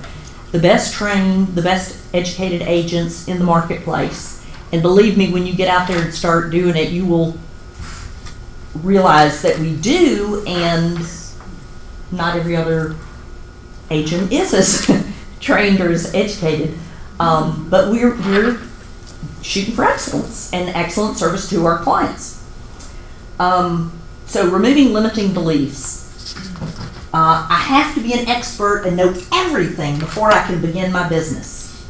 the best trained, the best educated agents in the marketplace. And believe me, when you get out there and start doing it, you will realize that we do, and not every other agent is as trained or as educated. But we're shooting for excellence and excellent service to our clients. So removing limiting beliefs. I have to be an expert and know everything before I can begin my business.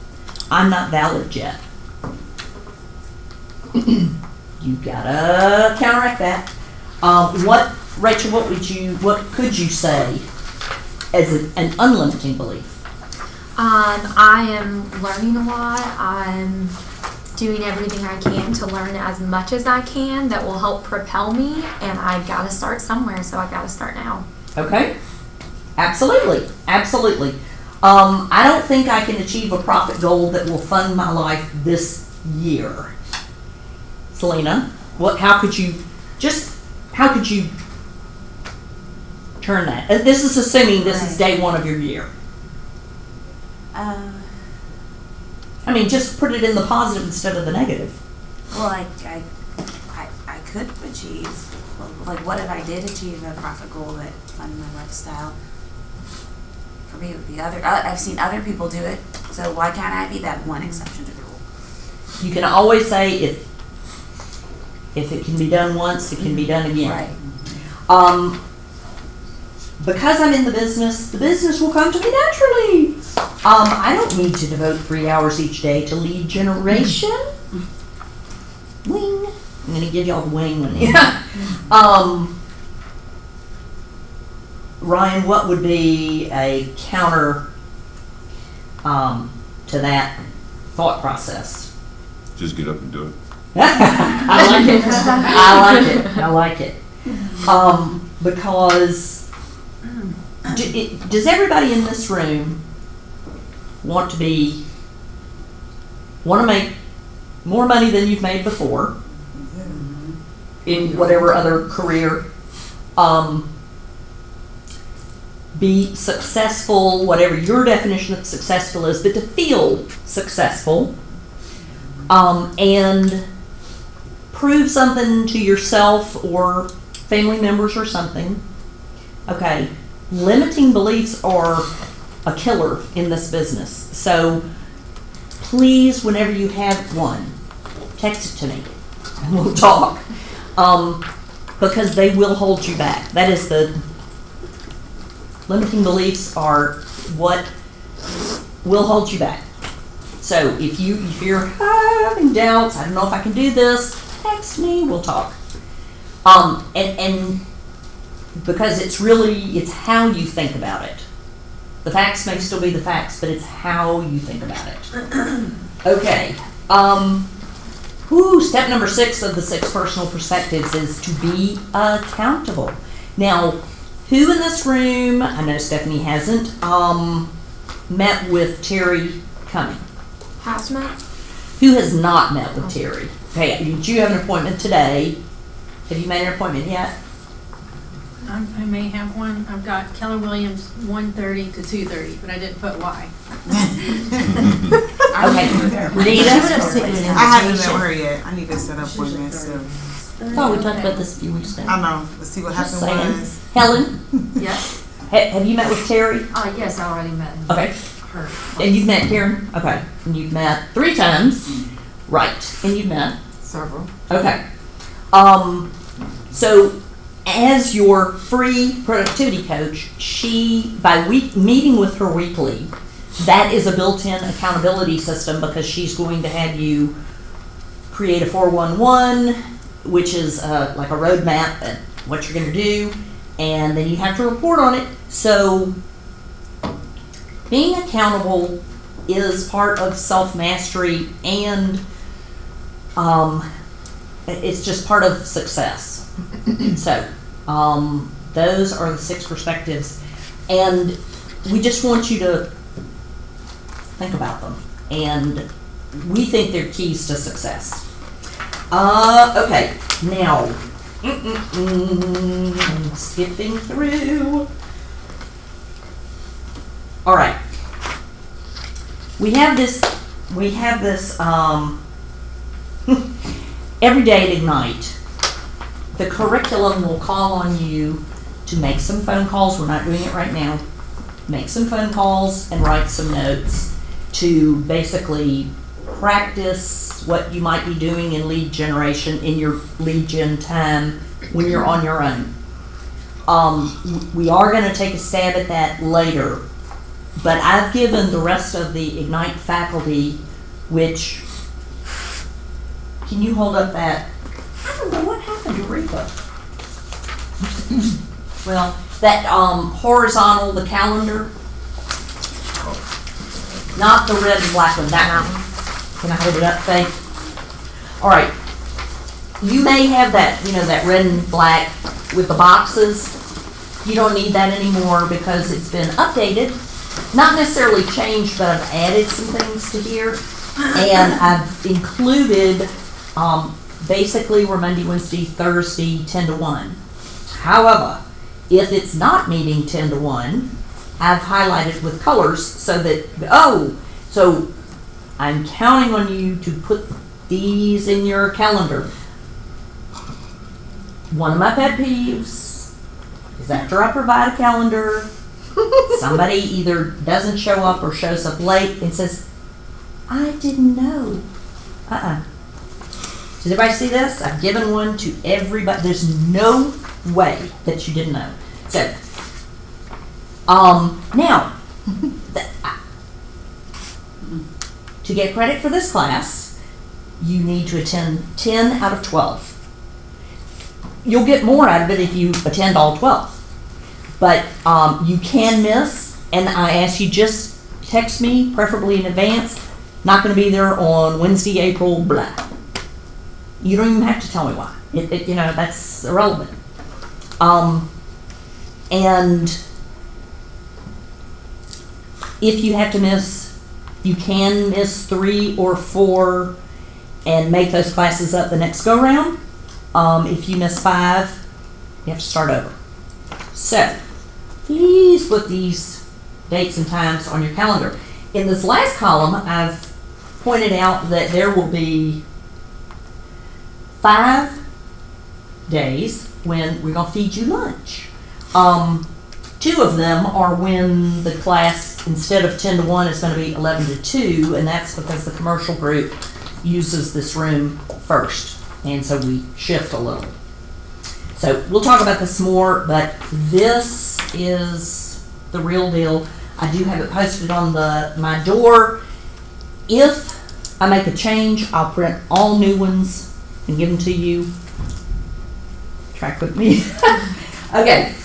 I'm not valid yet. You gotta counteract that. Rachel, what could you say as an unlimiting belief? I am learning a lot. I'm doing everything I can to learn as much as I can that will help propel me, and I gotta start somewhere, so I gotta start now. Okay. Absolutely. Absolutely. I don't think I can achieve a profit goal that will fund my life this year. Selena, how could you turn that? This is assuming this is day one of your year. I mean, just put it in the positive instead of the negative. Well, I could achieve, like, what if I did achieve a profit goal that funded my lifestyle? For me, it would be I've seen other people do it, so why can't I be that one exception to the rule? You can always say if it can be done once, it can be done again. Right. Because I'm in the business will come to me naturally. I don't need to devote 3 hours each day to lead generation. Wing. I'm going to give y'all the wing one. Yeah. Ryan, what would be a counter to that thought process? Just get up and do it. I like it. Because does everybody in this room want to make more money than you've made before in whatever other career? Be successful, whatever your definition of successful is, but to feel successful, and prove something to yourself or family members or something. Okay, limiting beliefs are a killer in this business. So please, whenever you have one, text it to me and we'll talk. Because they will hold you back. That is limiting beliefs are what will hold you back. So if you're having doubts, I don't know if I can do this, text me, we'll talk. And because it's how you think about it. The facts may still be the facts, but it's how you think about it. Okay. Step number 6 of the 6 personal perspectives is to be accountable. Now, who in this room, I know Stephanie hasn't, met with Terry Cumming? Has met? Who has not met with Terry? Okay, did you have an appointment today? Have you made an appointment yet? I may have one. I've got Keller Williams 1:30 to 2:30, but I didn't put why. Okay. Rita? I haven't met her yet. I need to set up appointments soon. Oh, we talked about this a few weeks ago. I know. Let's see what Just happened saying. was. Helen, Yes. have you met with Terry? Yes, I already met Okay. her. And you've met Karen? Okay. And you've met 3 times? Right. And you've met? Several. Okay. So as your free productivity coach, by meeting with her weekly, that is a built-in accountability system because she's going to have you create a 411, which is like a roadmap at what you're going to do, and then you have to report on it. So being accountable is part of self-mastery, and it's just part of success. So those are the 6 perspectives, and we just want you to think about them, and we think they're keys to success. Okay, now, skipping through. All right, we have this every day at Ignite. The curriculum will call on you to make some phone calls. We're not doing it right now. Make some phone calls and write some notes to basically practice what you might be doing in lead generation in your lead gen time when you're on your own. We are going to take a stab at that later, but I've given the rest of the Ignite faculty, which, can you hold up that? I don't know what happened to Reba. Well, that horizontal, the calendar, not the red and black one, that one. Can I hold it up, Faith? All right. You may have that, that red and black with the boxes. You don't need that anymore because it's been updated. Not necessarily changed, but I've added some things to here. And I've included basically we're Monday, Wednesday, Thursday, 10 to 1. However, if it's not meeting 10 to 1, I've highlighted with colors so that, so I'm counting on you to put these in your calendar. One of my pet peeves is after I provide a calendar, somebody either doesn't show up or shows up late and says, I didn't know. Does everybody see this? I've given one to everybody. There's no way that you didn't know. So, now, to get credit for this class, you need to attend 10 out of 12. You'll get more out of it if you attend all 12. But you can miss, and I ask you just text me, preferably in advance. Not going to be there on Wednesday, April, blah. You don't even have to tell me why. That's irrelevant. And if you have to miss, you can miss 3 or 4 and make those classes up the next go round. If you miss 5, you have to start over. So please put these dates and times on your calendar. In this last column, I've pointed out that there will be 5 days when we're going to feed you lunch. 2 of them are when the class, instead of 10 to 1, is going to be 11 to 2, and that's because the commercial group uses this room first, and so we shift a little. So we'll talk about this more, but this is the real deal. I do have it posted on my door. If I make a change, I'll print all new ones and give them to you. Track with me. Okay.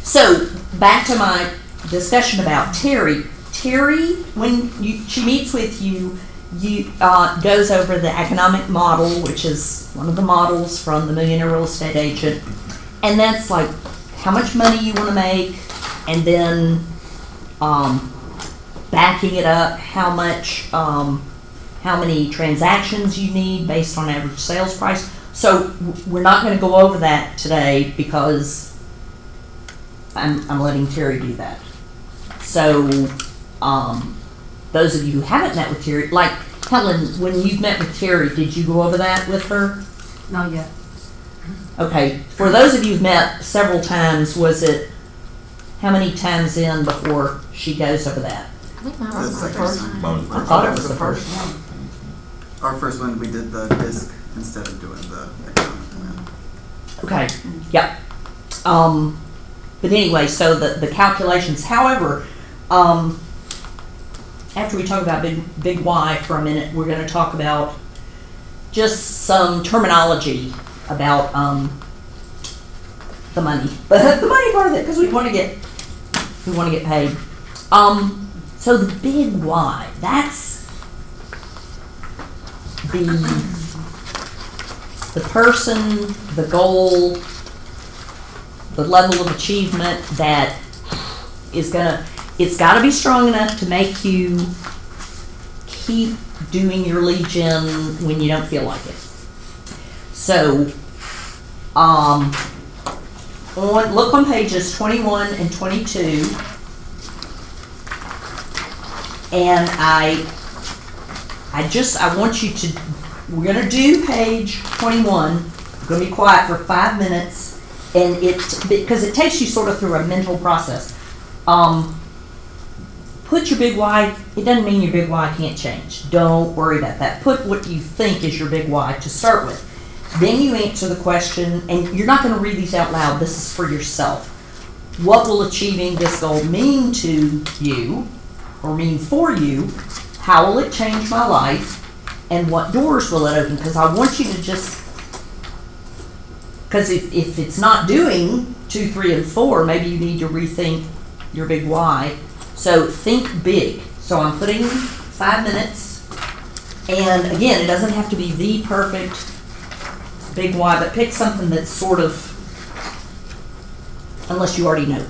So back to my discussion about Terry. Terry, when she meets with you, goes over the economic model, which is one of the models from the Millionaire Real Estate Agent, and that's like how much money you want to make, and then backing it up, how many transactions you need based on average sales price. So we're not going to go over that today because I'm letting Terry do that. So those of you who haven't met with Terry, like Helen, when you've met with Terry, did you go over that with her? Not yet. Okay. For those of you who've met several times, was it how many times in before she goes over that? I think mine The was the second first time. one. I thought it was the first one. Our first one, we did the disc instead of doing the economic plan. Okay, yep. But anyway, so the calculations, however, after we talk about big Y for a minute, we're gonna talk about just some terminology about, the money. But the money part of it, because we wanna get paid. So the big Y, that's the person, the goal, the level of achievement that is it's gotta be strong enough to make you keep doing your lead gen when you don't feel like it. So, look on pages 21 and 22, and I want you to, we're gonna do page 21, we're gonna be quiet for 5 minutes, and because it takes you sort of through a mental process. Put your big Y, it doesn't mean your big Y can't change. Don't worry about that. Put what you think is your big Y to start with. Then you answer the question, and you're not gonna read these out loud, this is for yourself. What will achieving this goal mean to you, or mean for you? How will it change my life? And what doors will it open? Because I want you to just, because if it's not doing 2, 3, and 4, maybe you need to rethink your big Y. So think big. So I'm putting 5 minutes, and again, it doesn't have to be the perfect big Y, but pick something that's sort of, unless you already know.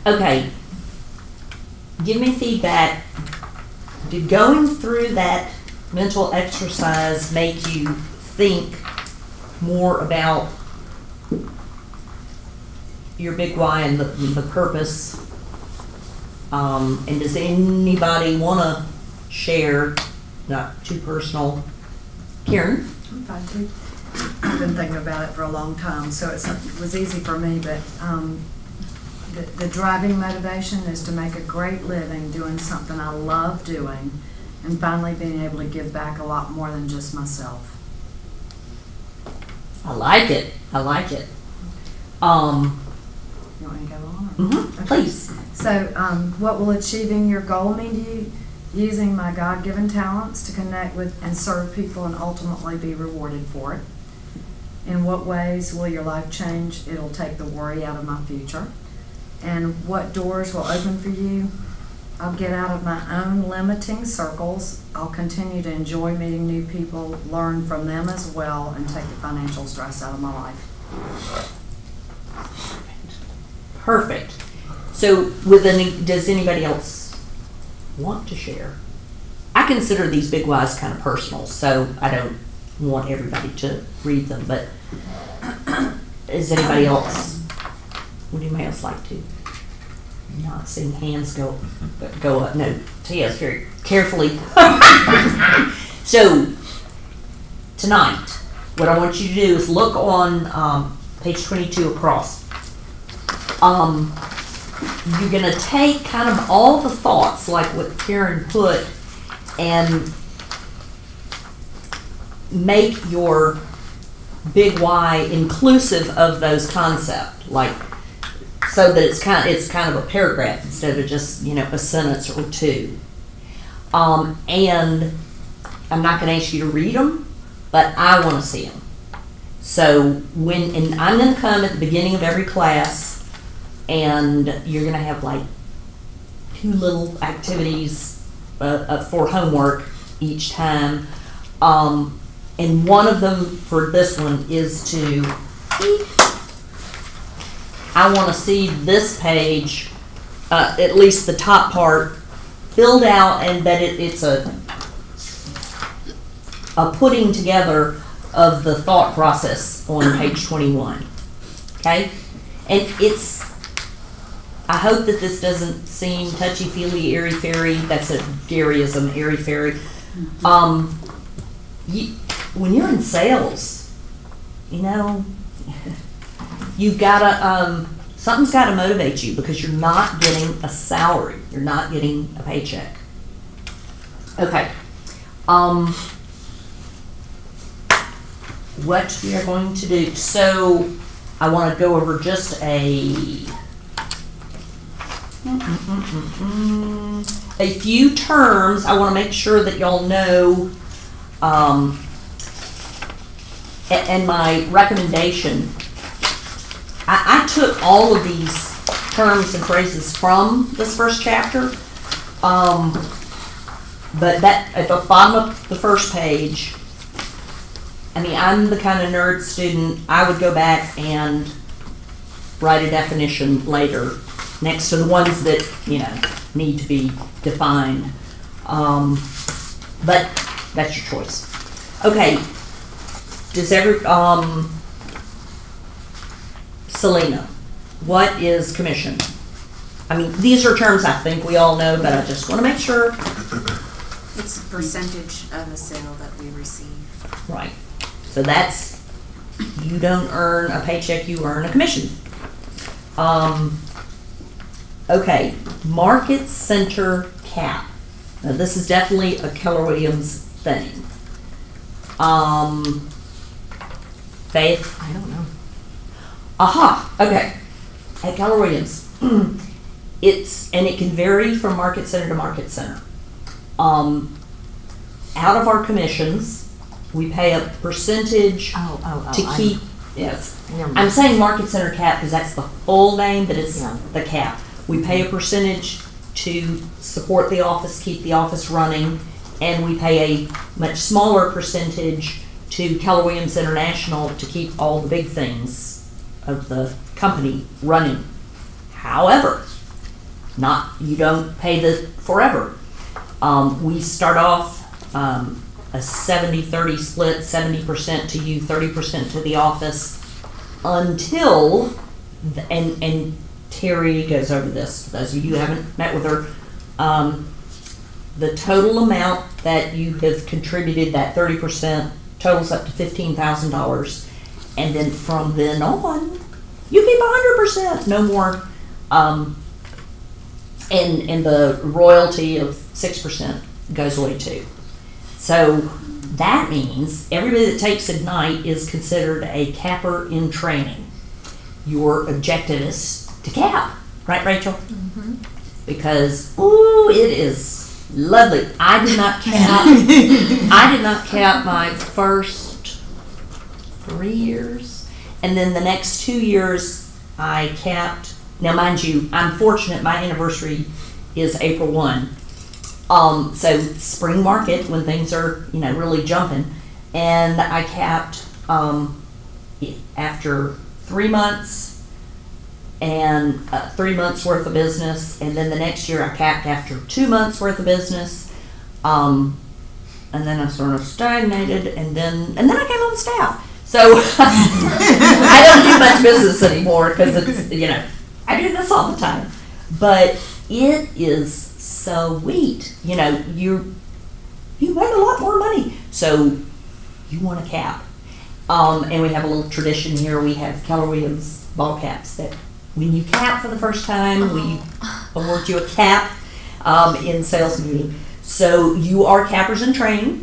Okay. Give me feedback. Did going through that mental exercise make you think more about your big why and the purpose? And does anybody want to share, not too personal? Karen? I'm fine too. I've been thinking about it for a long time, so it was easy for me, but the driving motivation is to make a great living doing something I love doing and finally being able to give back a lot more than just myself. I like it. I like it. You want me to go on? Mm-hmm. Okay. Please. So, what will achieving your goal mean to you? Using my God-given talents to connect with and serve people and ultimately be rewarded for it. In what ways will your life change? It'll take the worry out of my future. And what doors will open for you? I'll get out of my own limiting circles. I'll continue to enjoy meeting new people, learn from them as well, and take the financial stress out of my life. Perfect. So, does anybody else want to share? I consider these big whys kind of personal, so I don't want everybody to read them, but is anybody else, would anybody else like to? Not seeing hands go up. No, Tia's very carefully. So, tonight, what I want you to do is look on page 22 across. You're going to take kind of all the thoughts, like what Karen put, and make your big why inclusive of those concepts, like so that it's kind of a paragraph instead of just a sentence or two. And I'm not going to ask you to read them, but I want to see them. So and I'm going to come at the beginning of every class. And you're going to have like 2 little activities for homework each time. And one of them for this one is I want to see this page, at least the top part, filled out, and that it's a putting together of the thought process on page 21. Okay? And I hope that this doesn't seem touchy-feely, airy-fairy. That's a Garyism, airy-fairy. When you're in sales, you've gotta, something's gotta motivate you because you're not getting a salary. You're not getting a paycheck. Okay. What we are going to do. So, I want to go over just a few terms. I want to make sure that y'all know, and my recommendation, I took all of these terms and phrases from this first chapter, but that at the bottom of the first page, I'm the kind of nerd student, I would go back and write a definition later next to the ones that, need to be defined. But that's your choice. Okay. Does Selena, what is commission? These are terms I think we all know, but I just want to make sure. It's a percentage of a sale that we receive. Right. So that's, you don't earn a paycheck, you earn a commission. Okay, market center cap. Now this is definitely a Keller Williams thing. Faith? I don't know. Aha, okay. At Keller Williams, and it can vary from market center to market center. Out of our commissions, we pay a percentage to keep, yes. I'm saying market center cap because that's the full name, but it's the cap. We pay a percentage to support the office, keep the office running, and we pay a much smaller percentage to Keller Williams International to keep all the big things of the company running. However, you don't pay the forever. We start off a 70-30 split, 70% to you, 30% to the office, until, and Terry goes over this, for those of you who haven't met with her, the total amount that you have contributed, that 30%, totals up to $15,000. And then from then on, you keep 100%, no more. And the royalty of 6% goes away too. So that means everybody that takes Ignite is considered a capper in training. Your objective is to cap, right, Rachel? Mm-hmm. Because, ooh, it is lovely. I did not cap my first 3 years. And then the next 2 years I capped. Now, mind you, I'm fortunate my anniversary is April 1. So spring market, when things are, really jumping. And I capped after 3 months and 3 months worth of business. And then the next year I capped after 2 months worth of business. And then I sort of stagnated, and then I came on staff. So I don't do much business anymore because it's, I do this all the time. But it is sweet. You make a lot more money. So you want a cap. And we have a little tradition here. We have Keller Williams ball caps that when you cap for the first time, we award you a cap in sales meeting. So you are cappers in training.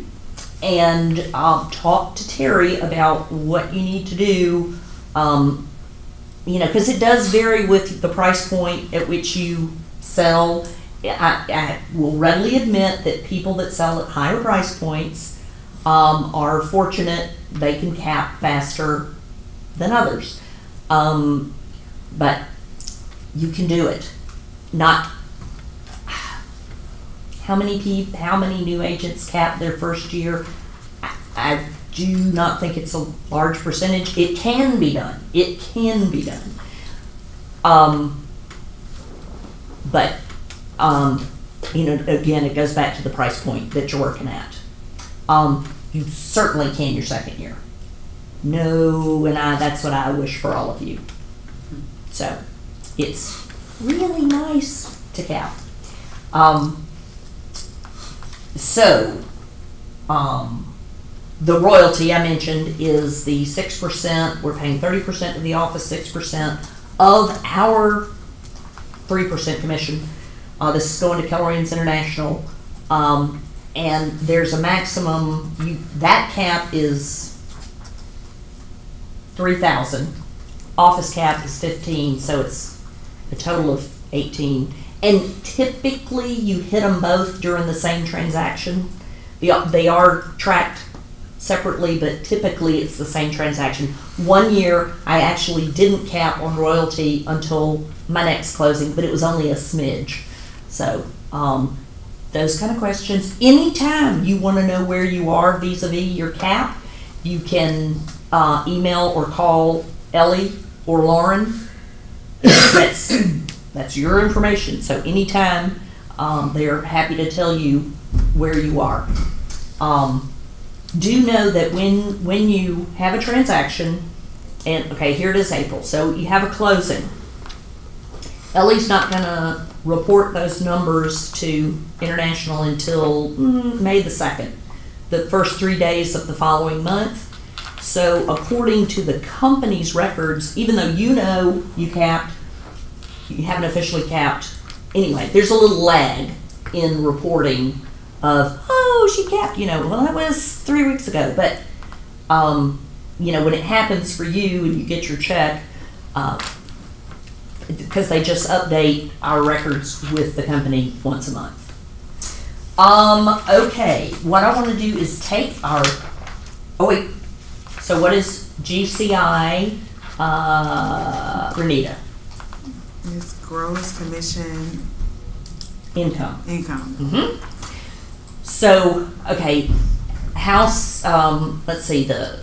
And talk to Terry about what you need to do, because it does vary with the price point at which you sell. I will readily admit that people that sell at higher price points are fortunate. They can cap faster than others. But you can do it. Not how many new agents cap their first year? I do not think it's a large percentage. It can be done. It can be done. But again, it goes back to the price point that you're working at. You certainly can your second year. No, and that's what I wish for all of you. So it's really nice to cap. The royalty I mentioned is the 6%. We're paying 30% to the office, 6% of our 3% commission. This is going to Keller Williams International. And there's a maximum, that cap is $3,000. Office cap is $15,000, so it's a total of $18,000. And typically you hit them both during the same transaction. They are tracked separately, but typically it's the same transaction. 1 year I actually didn't cap on royalty until my next closing, but it was only a smidge. So those kind of questions. Anytime you want to know where you are vis-a-vis your cap, you can email or call Ellie or Lauren. That's your information. So anytime, they're happy to tell you where you are. Do know that when you have a transaction, and okay, here it is April, so you have a closing. Ellie's not going to report those numbers to International until May the 2nd, the first 3 days of the following month. So according to the company's records, even though you capped, you haven't officially capped. Anyway, there's a little lag in reporting of, oh, she capped, well, that was 3 weeks ago. But, when it happens for you and you get your check, because they just update our records with the company once a month. Okay, what I want to do is take our, so what is GCI, Renita? It's gross commission income. Mm-hmm. So, okay, house, let's see, the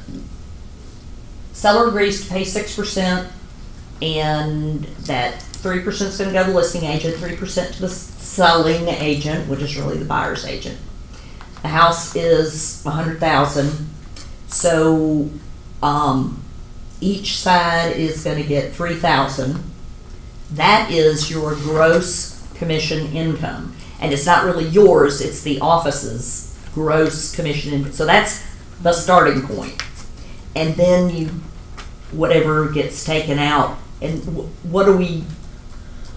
seller agrees to pay 6%, and that 3% is going to go to the listing agent, 3% to the selling agent, which is really the buyer's agent. The house is $100,000, so each side is going to get $3,000. That is your gross commission income, and it's not really yours; it's the office's gross commission income. So that's the starting point, and then whatever gets taken out. And what do we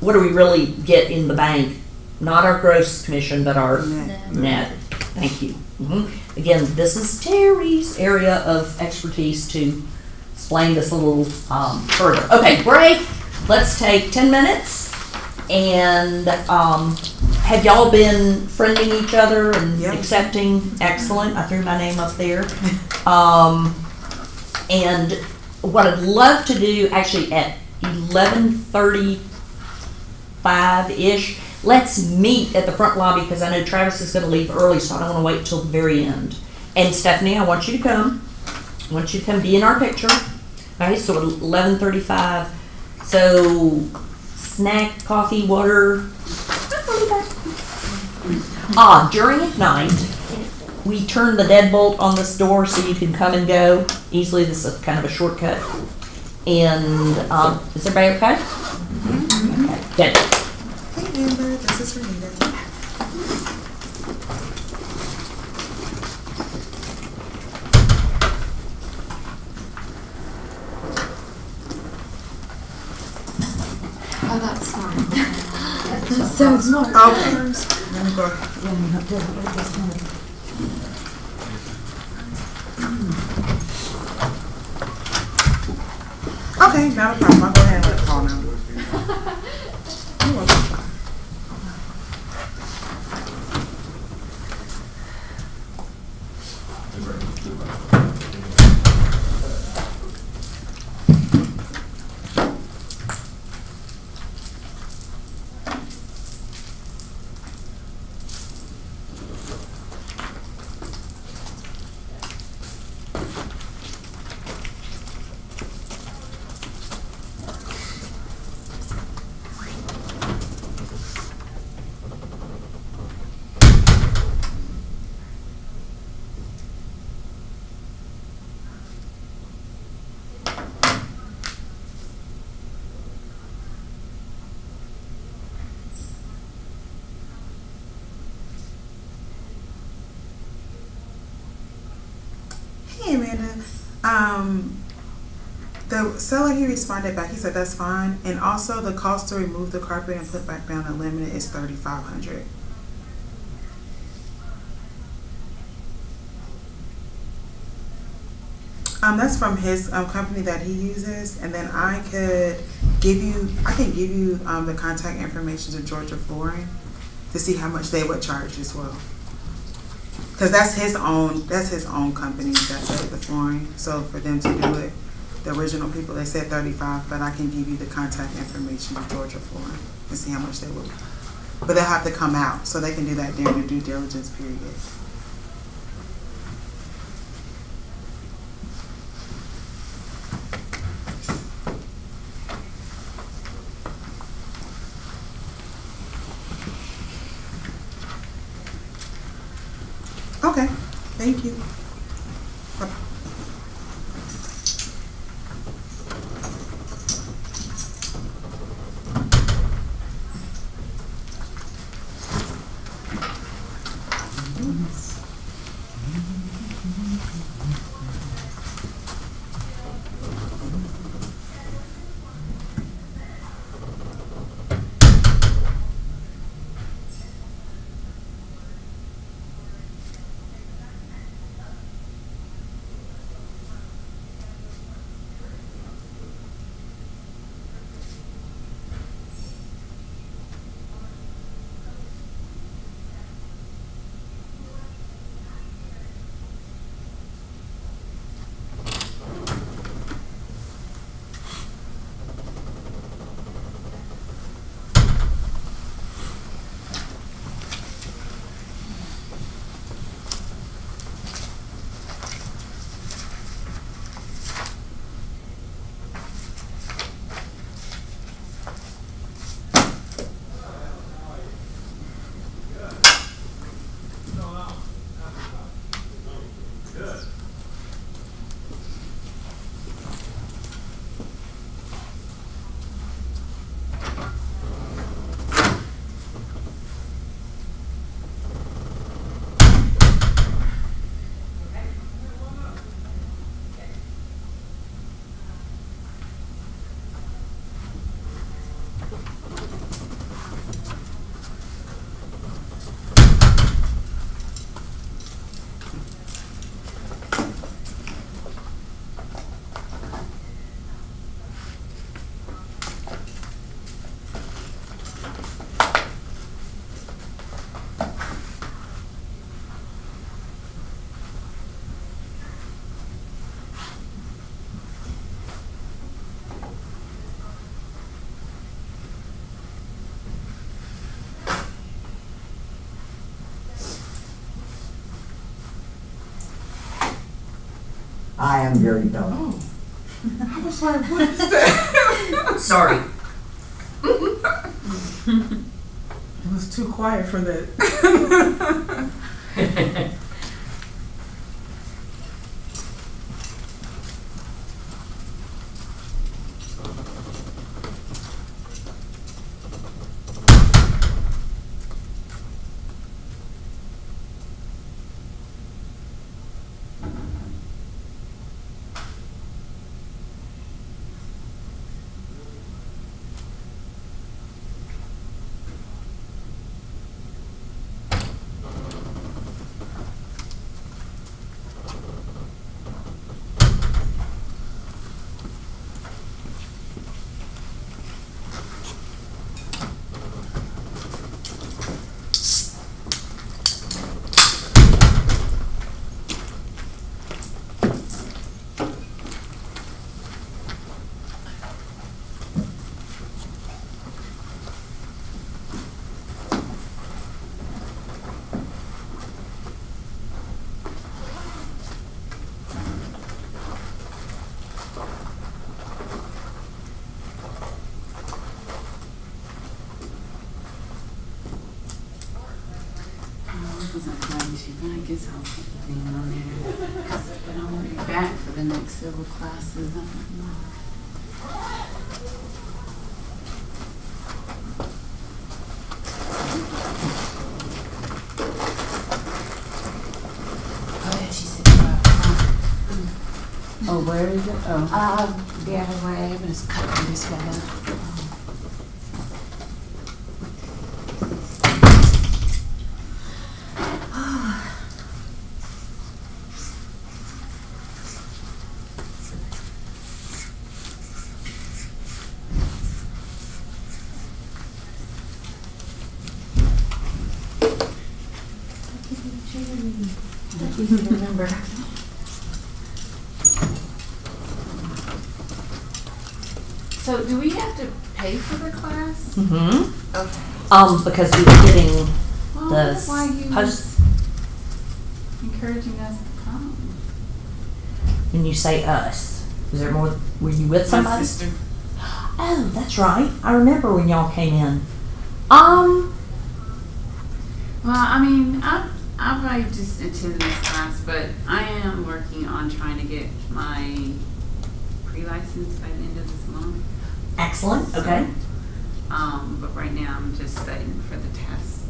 really get in the bank? Not our gross commission, but our net. Thank you. Again, this is Terry's area of expertise to explain this a little further. Okay, break. Let's take 10 minutes. And have y'all been friending each other and accepting? Excellent. I threw my name up there. And what I'd love to do, actually at 11:35-ish, let's meet at the front lobby, because I know Travis is going to leave early, so I don't want to wait till the very end. And Stephanie, I want you to come. I want you to come be in our picture. All right, so at 11:35. So snack, coffee, water. During at night, we turn the deadbolt on this door so you can come and go easily. This is kind of a shortcut. And is everybody okay? Okay, good. Hey Amber, this is Renita. Oh, that's smart. That's so smart. Okay. Let me go. Okay, not a problem. I'll go ahead and let Paul know. You're welcome. Hey Amanda, the seller, he responded back. He said that's fine, and also the cost to remove the carpet and put back down the laminate is $3,500. That's from his company that he uses, and then I can give you the contact information to Georgia Flooring to see how much they would charge as well. Because that's his own company that did the flooring. So for them to do it, the original people, they said $35, but I can give you the contact information of Georgia Flooring and see how much they would. But they'll have to come out, so they can do that during the due diligence period. Okay, thank you. Bye-bye. I am Gary Bell. Oh. I was like, what is that? Sorry. It was too quiet for that. I guess I'll put the thing on there. But I won't be back for the next civil classes. I don't know. Oh, where is it? Oh. Yeah, where I am is cutting this one out. Remember. So do we have to pay for the class? Mm-hmm. Okay. Because we were getting Well, the that's why you post. encouraging us to come. When you say us, is there more? Were you with My somebody? sister. Oh, that's right. I remember when y'all came in. Well, I mean, I probably just attend this class, but I am working on trying to get my pre-license by the end of this month. Excellent. Okay. But right now I'm just studying for the test.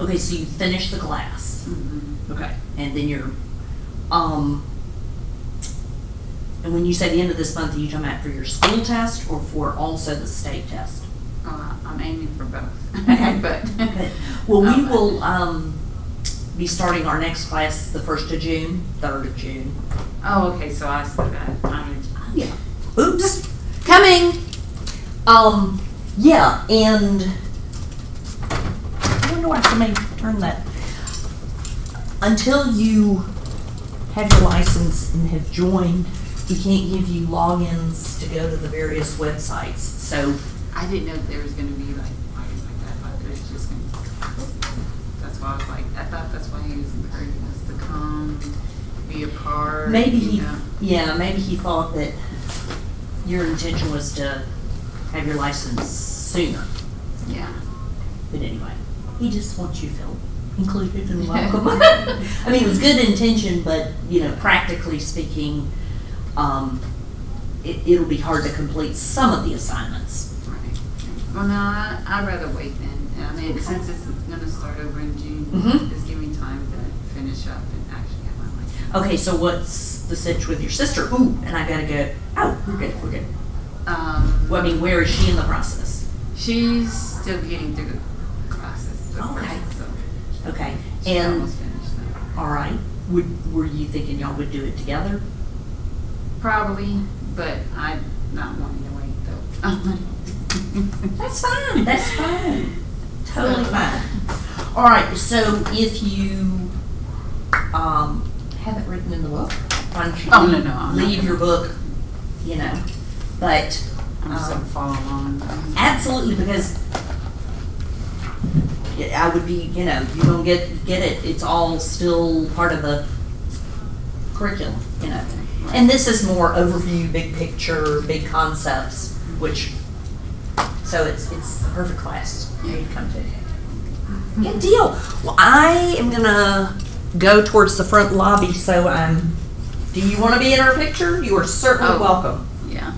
Okay, so you finished the class. Mm-hmm. Okay, and then you're, and when you say the end of this month, are you talking about for your school test or for also the state test? I'm aiming for both. Okay. But okay. Well, we will be starting our next class the 1st of June, 3rd of June. Oh, okay. So I still got time. Yeah. Oops. Coming. Yeah, and I wonder why somebody turned that. Until you have your license and have joined, we can't give you logins to go to the various websites. So I didn't know that there was going to be like parties like that. I thought there was just going to. That's why I was like, I thought that's why he was encouraging us to come, be a part. maybe you know. maybe he thought that your intention was to have your license sooner. Yeah. But anyway, he just wants you to feel included and welcome. I mean, it was good intention, but practically speaking, it'll be hard to complete some of the assignments. Right. Well, no, I'd rather wait then. I mean, since it's going to start over in June, just give me time to finish up and actually have my license. Okay, so what's the sitch with your sister? Ooh, and I gotta go. Oh, we're good. Well, I mean, where is she in the process? She's still getting through the classes. Okay. So Okay, she's and almost finished now. all right. Were you thinking y'all would do it together? Probably, but I'm not wanting to wait though. That's fine. That's fine. Totally fine. All right. So if you have it written in the book, why don't you I'm not leave gonna. your book? But I'm just gonna follow along. absolutely, because I would be, you don't get it. It's all still part of the curriculum, you know. And this is more overview, big picture, big concepts, which, so it's the perfect class for you to come to. Good deal. Well, I am gonna go towards the front lobby, so do you want to be in our picture? You are certainly welcome. Yeah.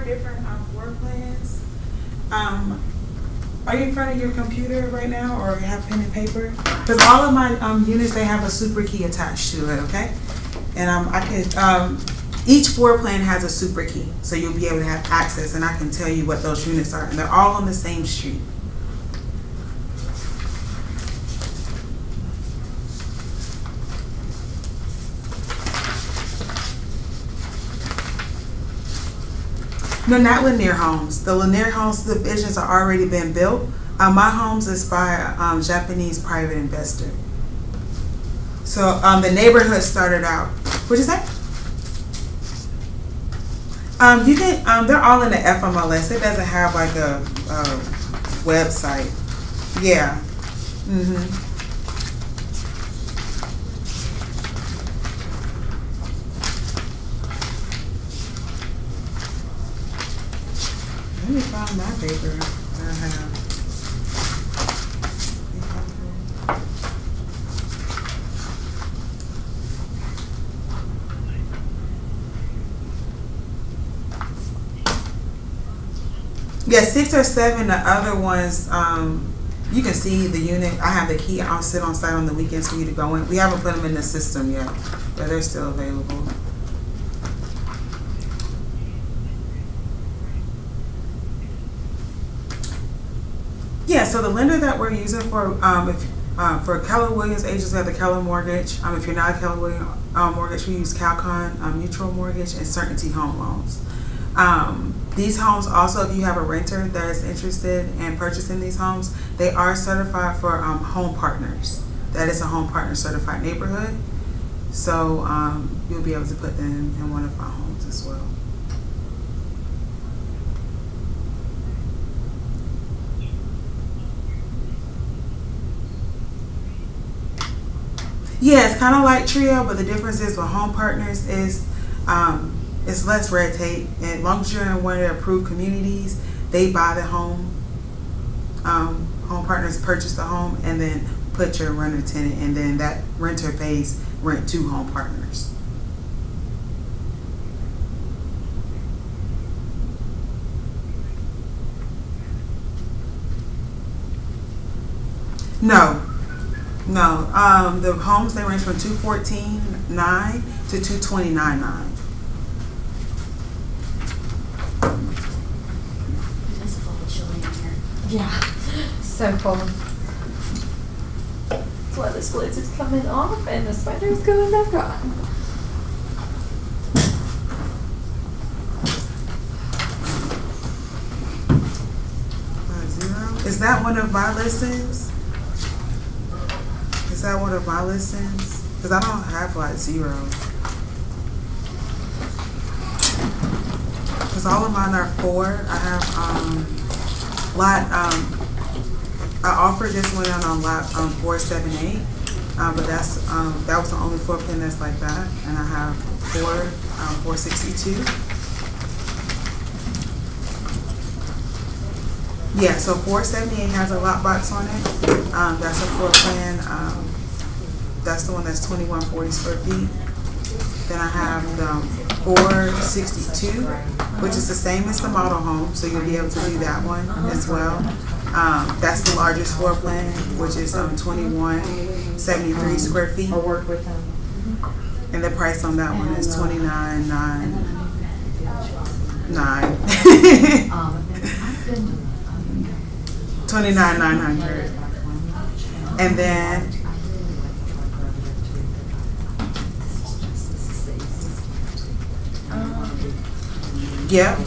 Different floor plans. Are you in front of your computer right now, or have pen and paper? Because all of my units, they have a super key attached to it. Okay, and I can. Each floor plan has a super key, so you'll be able to have access, and I can tell you what those units are, and they're all on the same street. No, not Lanier Homes. The Lanier Homes divisions are already been built. My homes is by a Japanese private investor. So the neighborhood started out. What'd you say? You can. They're all in the FMLS. It doesn't have like a website. Yeah. Mhm. Let me find my paper that I have. Yeah, 6 or 7. The other ones, you can see the unit. I have the key. I'll sit on site on the weekends for you to go in. We haven't put them in the system yet, but they're still available. Yeah, so the lender that we're using for Keller Williams agents, we have the Keller Mortgage. If you're not a Keller Williams Mortgage, we use Calcon Mutual Mortgage and Certainty Home Loans. These homes also, if you have a renter that is interested in purchasing these homes, they are certified for Home Partners. That is a Home Partner certified neighborhood. So you'll be able to put them in one of our homes as well. Yeah, it's kind of like Trio, but the difference is with Home Partners is it's less red tape. And as long as you're in one of the approved communities, they buy the home. Home Partners purchase the home and then put your renter tenant, and then that renter pays rent to Home Partners. No. No, the homes, they range from $214,900 to $229,900. It's a little chilly in here. Yeah, so cold. That's why this blizzard's coming off and the sweater's going back on. Is that one of my listings? Is that one of my listings? Because I don't have like 0. Because all of mine are 4. I have I offered this one on lot 478, but that's that was the only floor plan that's like that, and I have 462. Yeah, so 478 has a lot box on it. That's a floor plan. That's the one that's 2140 square feet. Then I have the 462, which is the same as the model home, so you'll be able to do that one as well. That's the largest floor plan, which is 2173 square feet. Or work with them. And the price on that one is $29,999. $29,900. And then yep.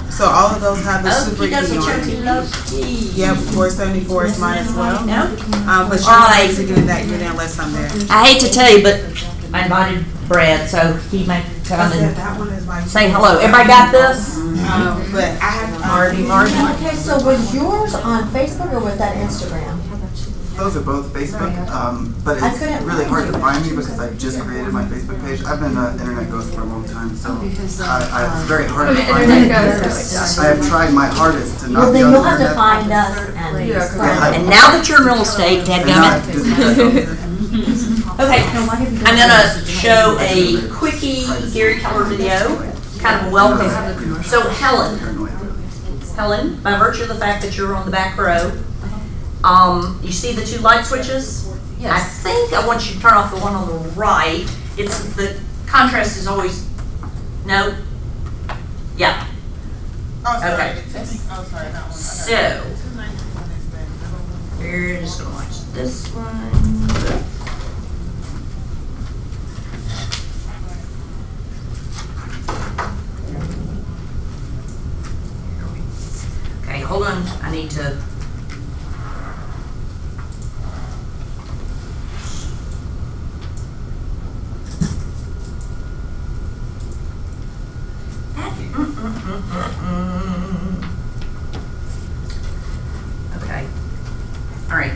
So all of those have the super key on it. Yep, 474 is mine as well. But you're not able to get that unit unless I'm there. I hate to tell you, but I invited Brad, so he may come and say hello. Everybody got this? But I have Marty. Okay, so was yours on Facebook or was that Instagram? Those are both Facebook, but it's really hard to find me because I just created my Facebook page. I've been an internet ghost for a long time, so it's very hard to find me. I have tried my hardest to not be on the Well, then you'll have to find us And now that you're in real estate, dadgummit. Okay, I'm gonna show a quickie Gary Keller video, kind of a welcome. So Helen, by virtue of the fact that you're on the back row, you see the two light switches? Yes. I think I want you to turn off the one on the right. It's the contrast is always no. Yeah. Oh, sorry. Okay. Oh, sorry. That one. So we're just gonna watch this one. Okay, hold on. I need to. Okay. All right.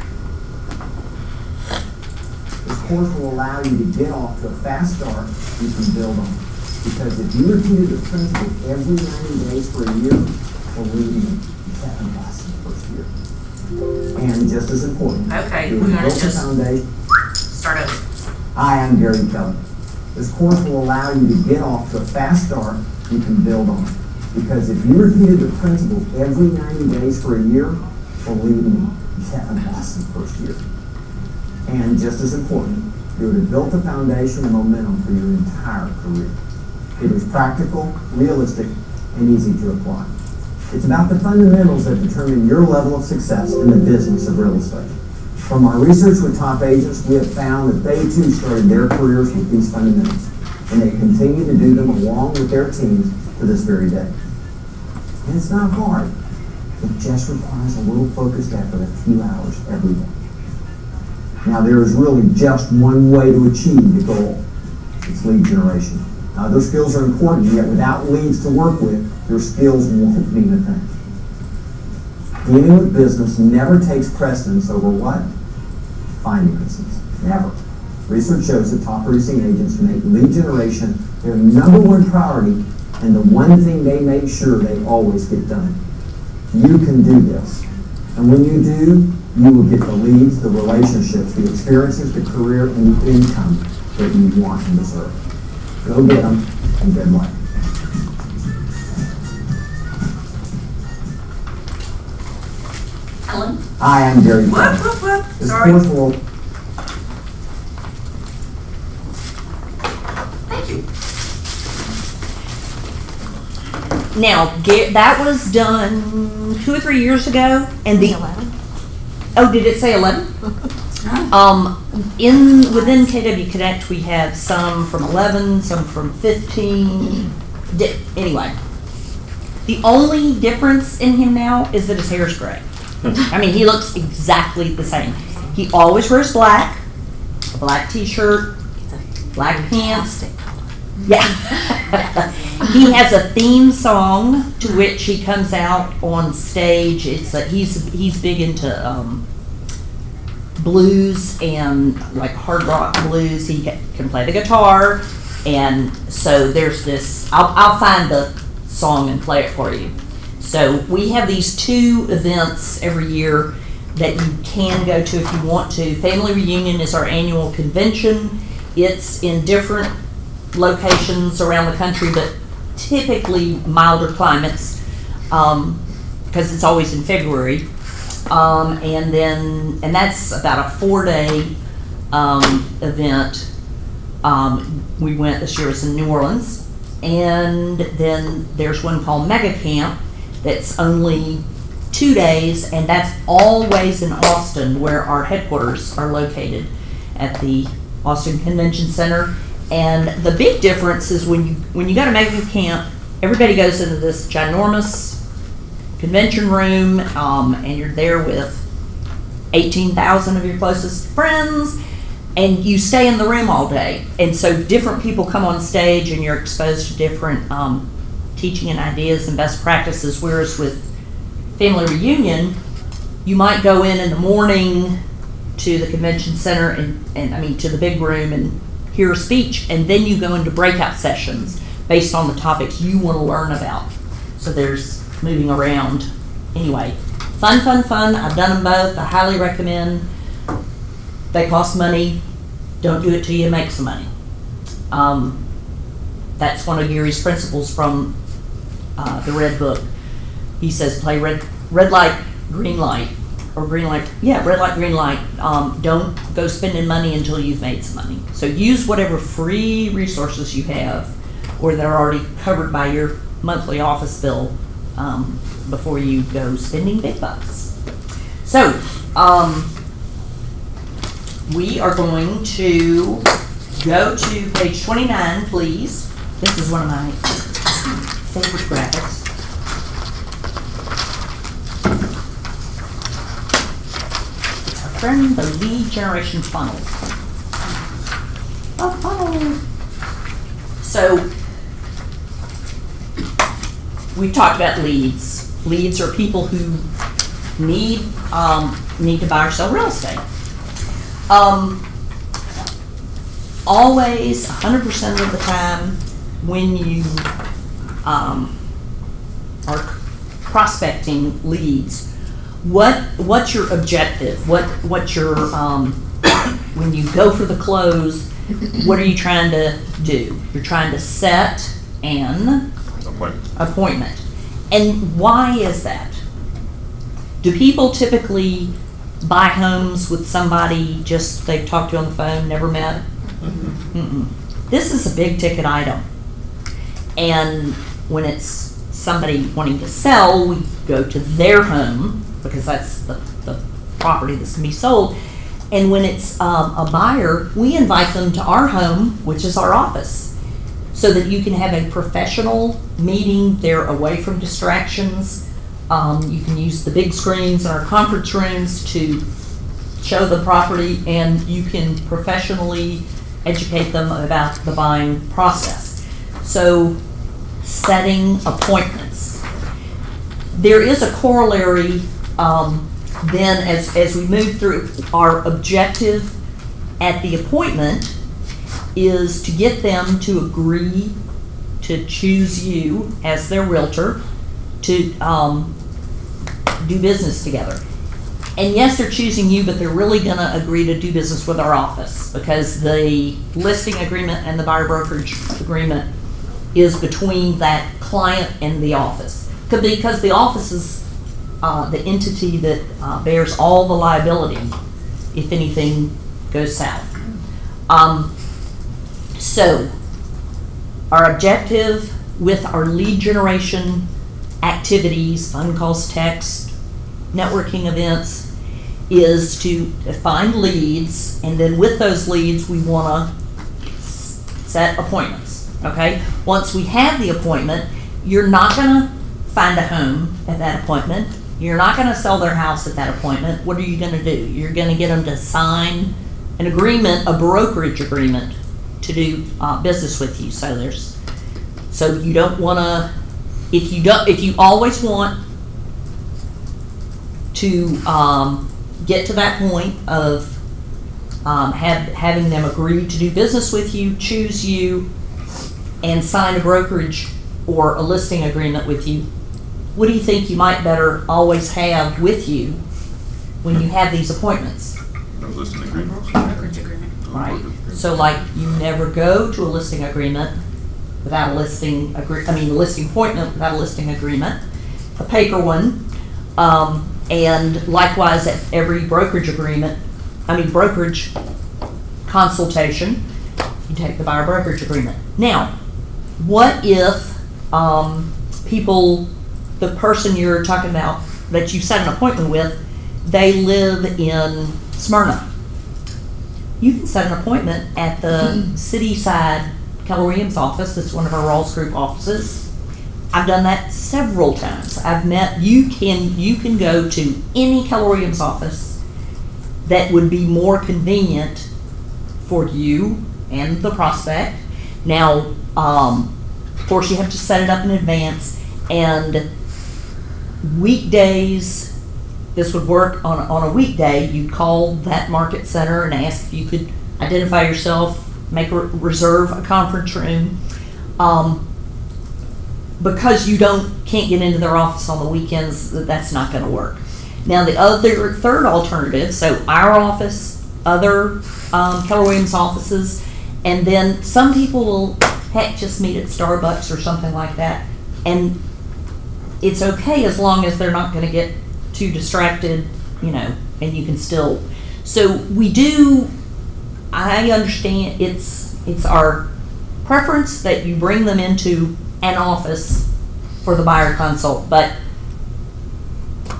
This course will allow you to get off to a fast start you can build on. Because if you repeated the principle every 90 days for a year, believe me, you haven't passed in the first year. And just as important, Okay, you we're gonna built the just foundation. start over. Hi, I'm Gary Keller. This course will allow you to get off to a fast start you can build on. Because if you repeated the principles every 90 days for a year, believe me, you haven't passed in the first year. And just as important, you would have built the foundation and momentum for your entire career. It is practical, realistic, and easy to apply. It's about the fundamentals that determine your level of success in the business of real estate. From our research with top agents, we have found that they too started their careers with these fundamentals, and they continue to do them along with their teams to this very day. And it's not hard. It just requires a little focused effort a few hours every day. Now, there is really just one way to achieve the goal. It's lead generation. Other skills are important, yet without leads to work with, your skills won't mean a thing. Dealing with business never takes precedence over what? Finding business. Never. Research shows that top producing agents make lead generation their #1 priority and the one thing they make sure they always get done. You can do this. And when you do, you will get the leads, the relationships, the experiences, the career, and the income that you want and deserve. Go get them, and good luck. Helen? Hi, I'm Gary Keller. This course will... Thank you. Now, that was done 2 or 3 years ago, and the 11. Oh, did it say 11? Within KW Connect, we have some from 11, some from 15. Anyway, the only difference in him now is that his hair is gray. I mean, he looks exactly the same. He always wears black, a black T-shirt, black pants. Yeah. He has a theme song to which he comes out on stage. He's big into blues and like hard rock blues. He can play the guitar, and so there's this. I'll find the song and play it for you. So we have these 2 events every year that you can go to if you want to. Family Reunion is our annual convention. It's in different locations around the country, but typically milder climates because it's always in February. And that's about a 4-day event. We went this year, it was in New Orleans. And then there's one called Mega Camp that's only 2 days, and that's always in Austin, where our headquarters are located at the Austin Convention Center. And the big difference is when you go to Mega Camp, everybody goes into this ginormous convention room, and you're there with 18,000 of your closest friends, and you stay in the room all day. And so different people come on stage, and you're exposed to different teaching and ideas and best practices. Whereas with Family Reunion, you might go in the morning to the convention center and to the big room and hear a speech, and then you go into breakout sessions based on the topics you want to learn about. So there's moving around. Anyway, fun. I've done them both. I highly recommend. They cost money. Don't do it till you make some money. That's one of Gary's principles from the Red Book. He says play red light, green light, or green light. Yeah, red light, green light. Don't go spending money until you've made some money. So use whatever free resources you have, or that are already covered by your monthly office bill, before you go spending big bucks. So we are going to go to page 29, please. This is one of my favorite graphics. The lead generation funnel. A funnel. So we've talked about leads. Leads are people who need to buy or sell real estate. Always, 100% of the time, when you are prospecting leads, what's your objective? What's your when you go for the close, what are you trying to do? You're trying to set an appointment. And why is that? Do people typically buy homes with somebody just they've talked to on the phone, never met? Mm-mm. This is a big ticket item. And when it's somebody wanting to sell, we go to their home, because that's the property that's going to be sold. And when it's a buyer, we invite them to our home, which is our office, so that you can have a professional meeting. They're away from distractions. You can use the big screens in our conference rooms to show the property, and you can professionally educate them about the buying process. So, setting appointments. There is a corollary then as we move through. Our objective at the appointment is to get them to agree to choose you as their realtor to do business together. And yes, they're choosing you, but they're really going to agree to do business with our office, because the listing agreement and the buyer brokerage agreement is between that client and the office. Because the office is the entity that bears all the liability if anything goes south. So our objective with our lead generation activities, phone calls, text, networking events, is to find leads, and then with those leads we want to set appointments. Okay? Once we have the appointment, you're not going to find a home at that appointment. You're not going to sell their house at that appointment. What are you going to do? You're going to get them to sign an agreement, a brokerage agreement, to do business with you. So you don't want to. If you always want to get to that point of having them agree to do business with you, choose you, and sign a brokerage or a listing agreement with you, what do you think you might better always have with you when you have these appointments? A listing agreement. Brokerage agreement. Right. So like you never go to a listing agreement without a listing listing appointment without a listing agreement, a paper one. And likewise, at every brokerage consultation, you take the buyer brokerage agreement. Now, what if the person you're talking about that you set an appointment with, they live in Smyrna? You can set an appointment at the Cityside Keller Williams office. That's one of our Rawls Group offices. I've done that several times. You can go to any Keller Williams office that would be more convenient for you and the prospect. Now, of course, you have to set it up in advance, and weekdays, this would work on a weekday. You'd call that market center and ask if you could identify yourself, reserve a conference room. Because you can't get into their office on the weekends, that's not going to work. Now, the third alternative, so our office, other Keller Williams offices, and then some people will, just meet at Starbucks or something like that. And it's okay as long as they're not going to get too distracted, and you can still. So I understand it's our preference that you bring them into an office for the buyer consult, but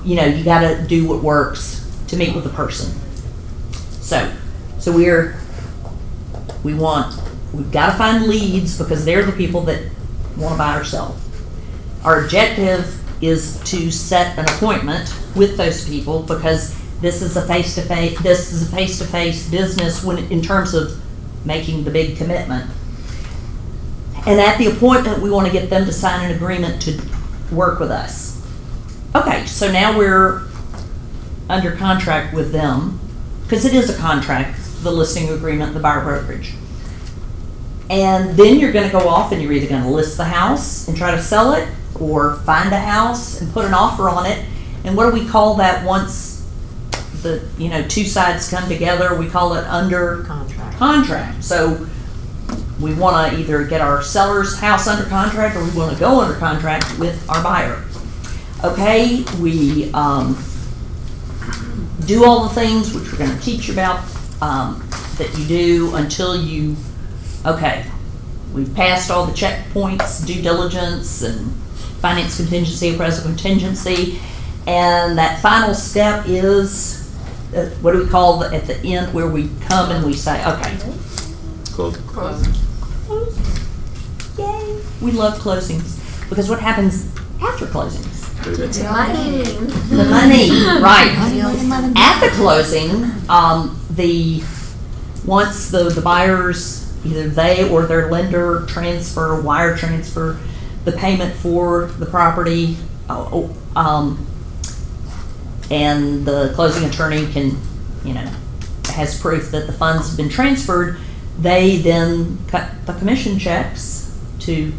you got to do what works to meet with the person. So we've got to find leads because they're the people that want to buy or sell. Our objective is to set an appointment with those people because this is a face-to-face business in terms of making the big commitment. And at the appointment, we want to get them to sign an agreement to work with us. Okay, so now we're under contract with them, because it is a contract, the listing agreement, the buyer brokerage. And then you're going to go off and you're either going to list the house and try to sell it, or find a house and put an offer on it. And what do we call that once the two sides come together? We call it under contract. So we want to either get our seller's house under contract, or we want to go under contract with our buyer. Okay, we do all the things which we're going to teach you about that you do until we've passed all the checkpoints, due diligence, and finance contingency, appraisal contingency, and that final step is what do we call at the end where we come and we say, okay, closing. Yay! We love closings because what happens after closings? The money. The money, right? At the closing, once the buyers, either they or their lender wire transfer the payment for the property, and the closing attorney has proof that the funds have been transferred, they then cut the commission checks to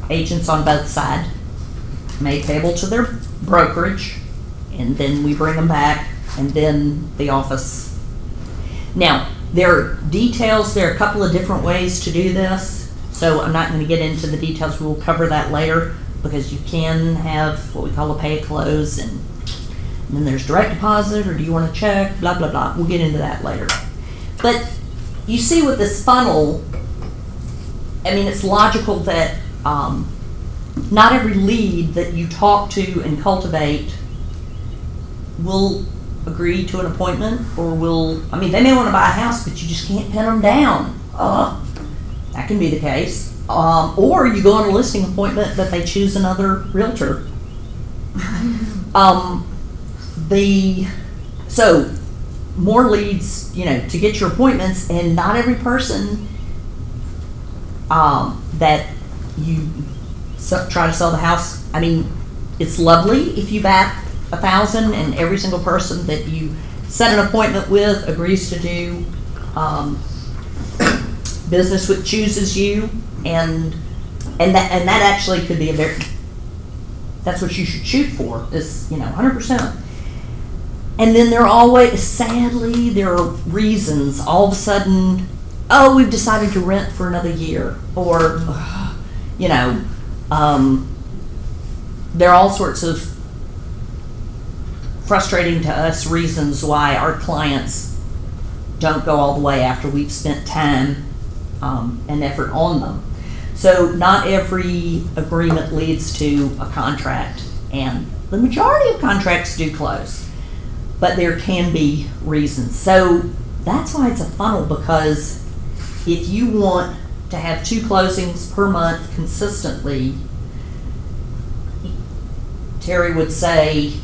agents on both sides, made payable to their brokerage, and then we bring them back, and then the office. Now, there are details, there are a couple of different ways to do this, so I'm not going to get into the details. We'll cover that later, because you can have what we call a pay at close, and then there's direct deposit, or do you want a check, blah, blah, blah. We'll get into that later. But you see with this funnel, it's logical that not every lead that you talk to and cultivate will agree to an appointment, or they may want to buy a house, but you just can't pin them down. That can be the case. Or you go on a listing appointment, but they choose another realtor. So more leads, to get your appointments, and not every person that you try to sell the house. It's lovely if you bat 1,000 and every single person that you set an appointment with agrees to do business with, chooses you, and that actually could be that's what you should shoot for, is 100%. And then there are reasons. All of a sudden, we've decided to rent for another year, or there are all sorts of frustrating to us reasons why our clients don't go all the way after we've spent time and effort on them. So not every agreement leads to a contract, and the majority of contracts do close, but there can be reasons. So that's why it's a funnel, because if you want to have 2 closings per month consistently, Terry would say,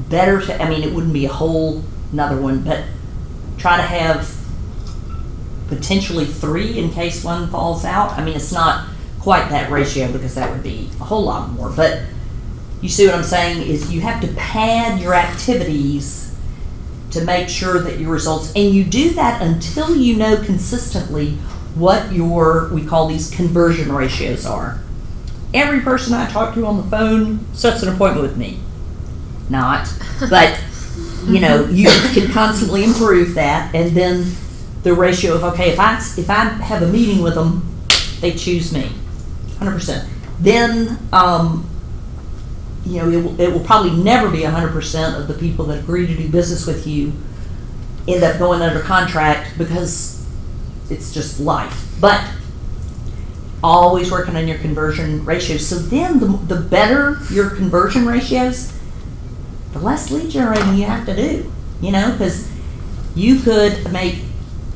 better to, I mean, it wouldn't be a whole another one, but try to have potentially 3 in case one falls out. I mean, it's not quite that ratio, because that would be a whole lot more, but you see what I'm saying is you have to pad your activities to make sure that your results, and you do that until you know consistently what your, we call these conversion ratios are. Every person I talk to on the phone sets an appointment with me. Not, but you know, you can constantly improve that, and then the ratio of, okay, if I have a meeting with them, they choose me, 100%. Then, you know, it will probably never be 100% of the people that agree to do business with you end up going under contract, because it's just life. But always working on your conversion ratios. So then the better your conversion ratios, the less lead generating you have to do, you know, because you could make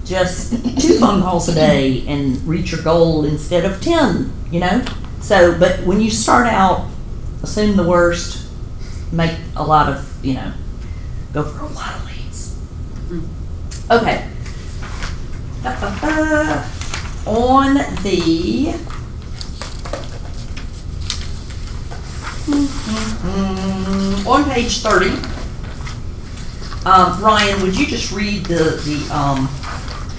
just 2 phone calls a day and reach your goal instead of 10, you know. So, but when you start out, assume the worst, make a lot of, you know, go for a lot of leads. Okay. On the on page 30, Ryan, would you just read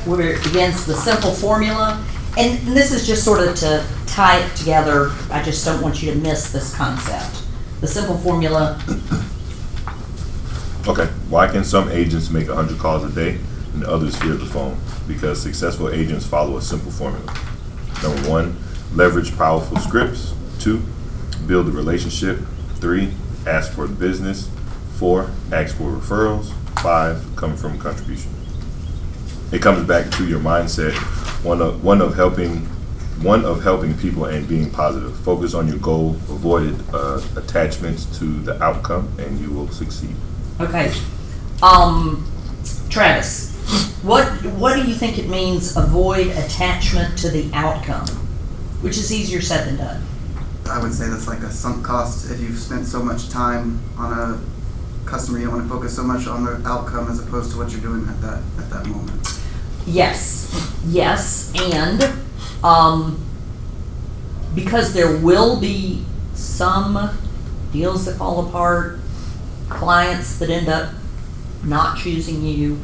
where it begins, the simple formula? And this is just sort of to tie it together. I just don't want you to miss this concept. The simple formula. Okay. Why can some agents make 100 calls a day and others fear the phone? Because successful agents follow a simple formula. Number 1, leverage powerful scripts. 2, build a relationship. 3, ask for the business. 4, ask for referrals. 5, come from contribution. It comes back to your mindset, one of helping people and being positive. Focus on your goal, avoid attachments to the outcome, and you will succeed. Okay. Travis, what do you think it means, avoid attachment to the outcome? Which is easier said than done. I would say that's like a sunk cost. If you've spent so much time on a customer, you don't want to focus so much on the outcome as opposed to what you're doing at that moment. Yes, and because there will be some deals that fall apart, clients that end up not choosing you,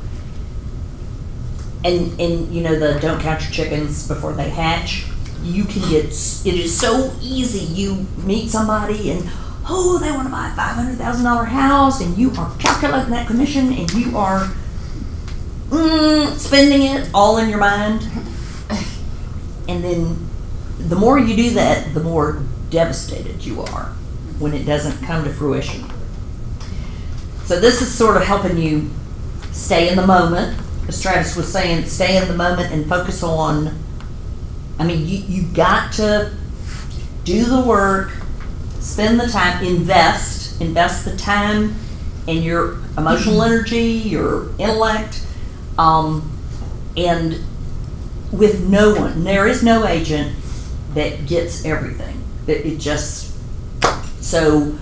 and you know, the don't count your chickens before they hatch. You can get, it is so easy. You meet somebody and, oh, they want to buy a $500,000 house, and you are calculating that commission, and you are spending it all in your mind. And then the more you do that, the more devastated you are when it doesn't come to fruition. So this is sort of helping you stay in the moment. As Travis was saying, stay in the moment and focus on, I mean, you got to do the work, spend the time, invest the time and your emotional energy, your intellect, and with no one, there is no agent that gets everything. It just, so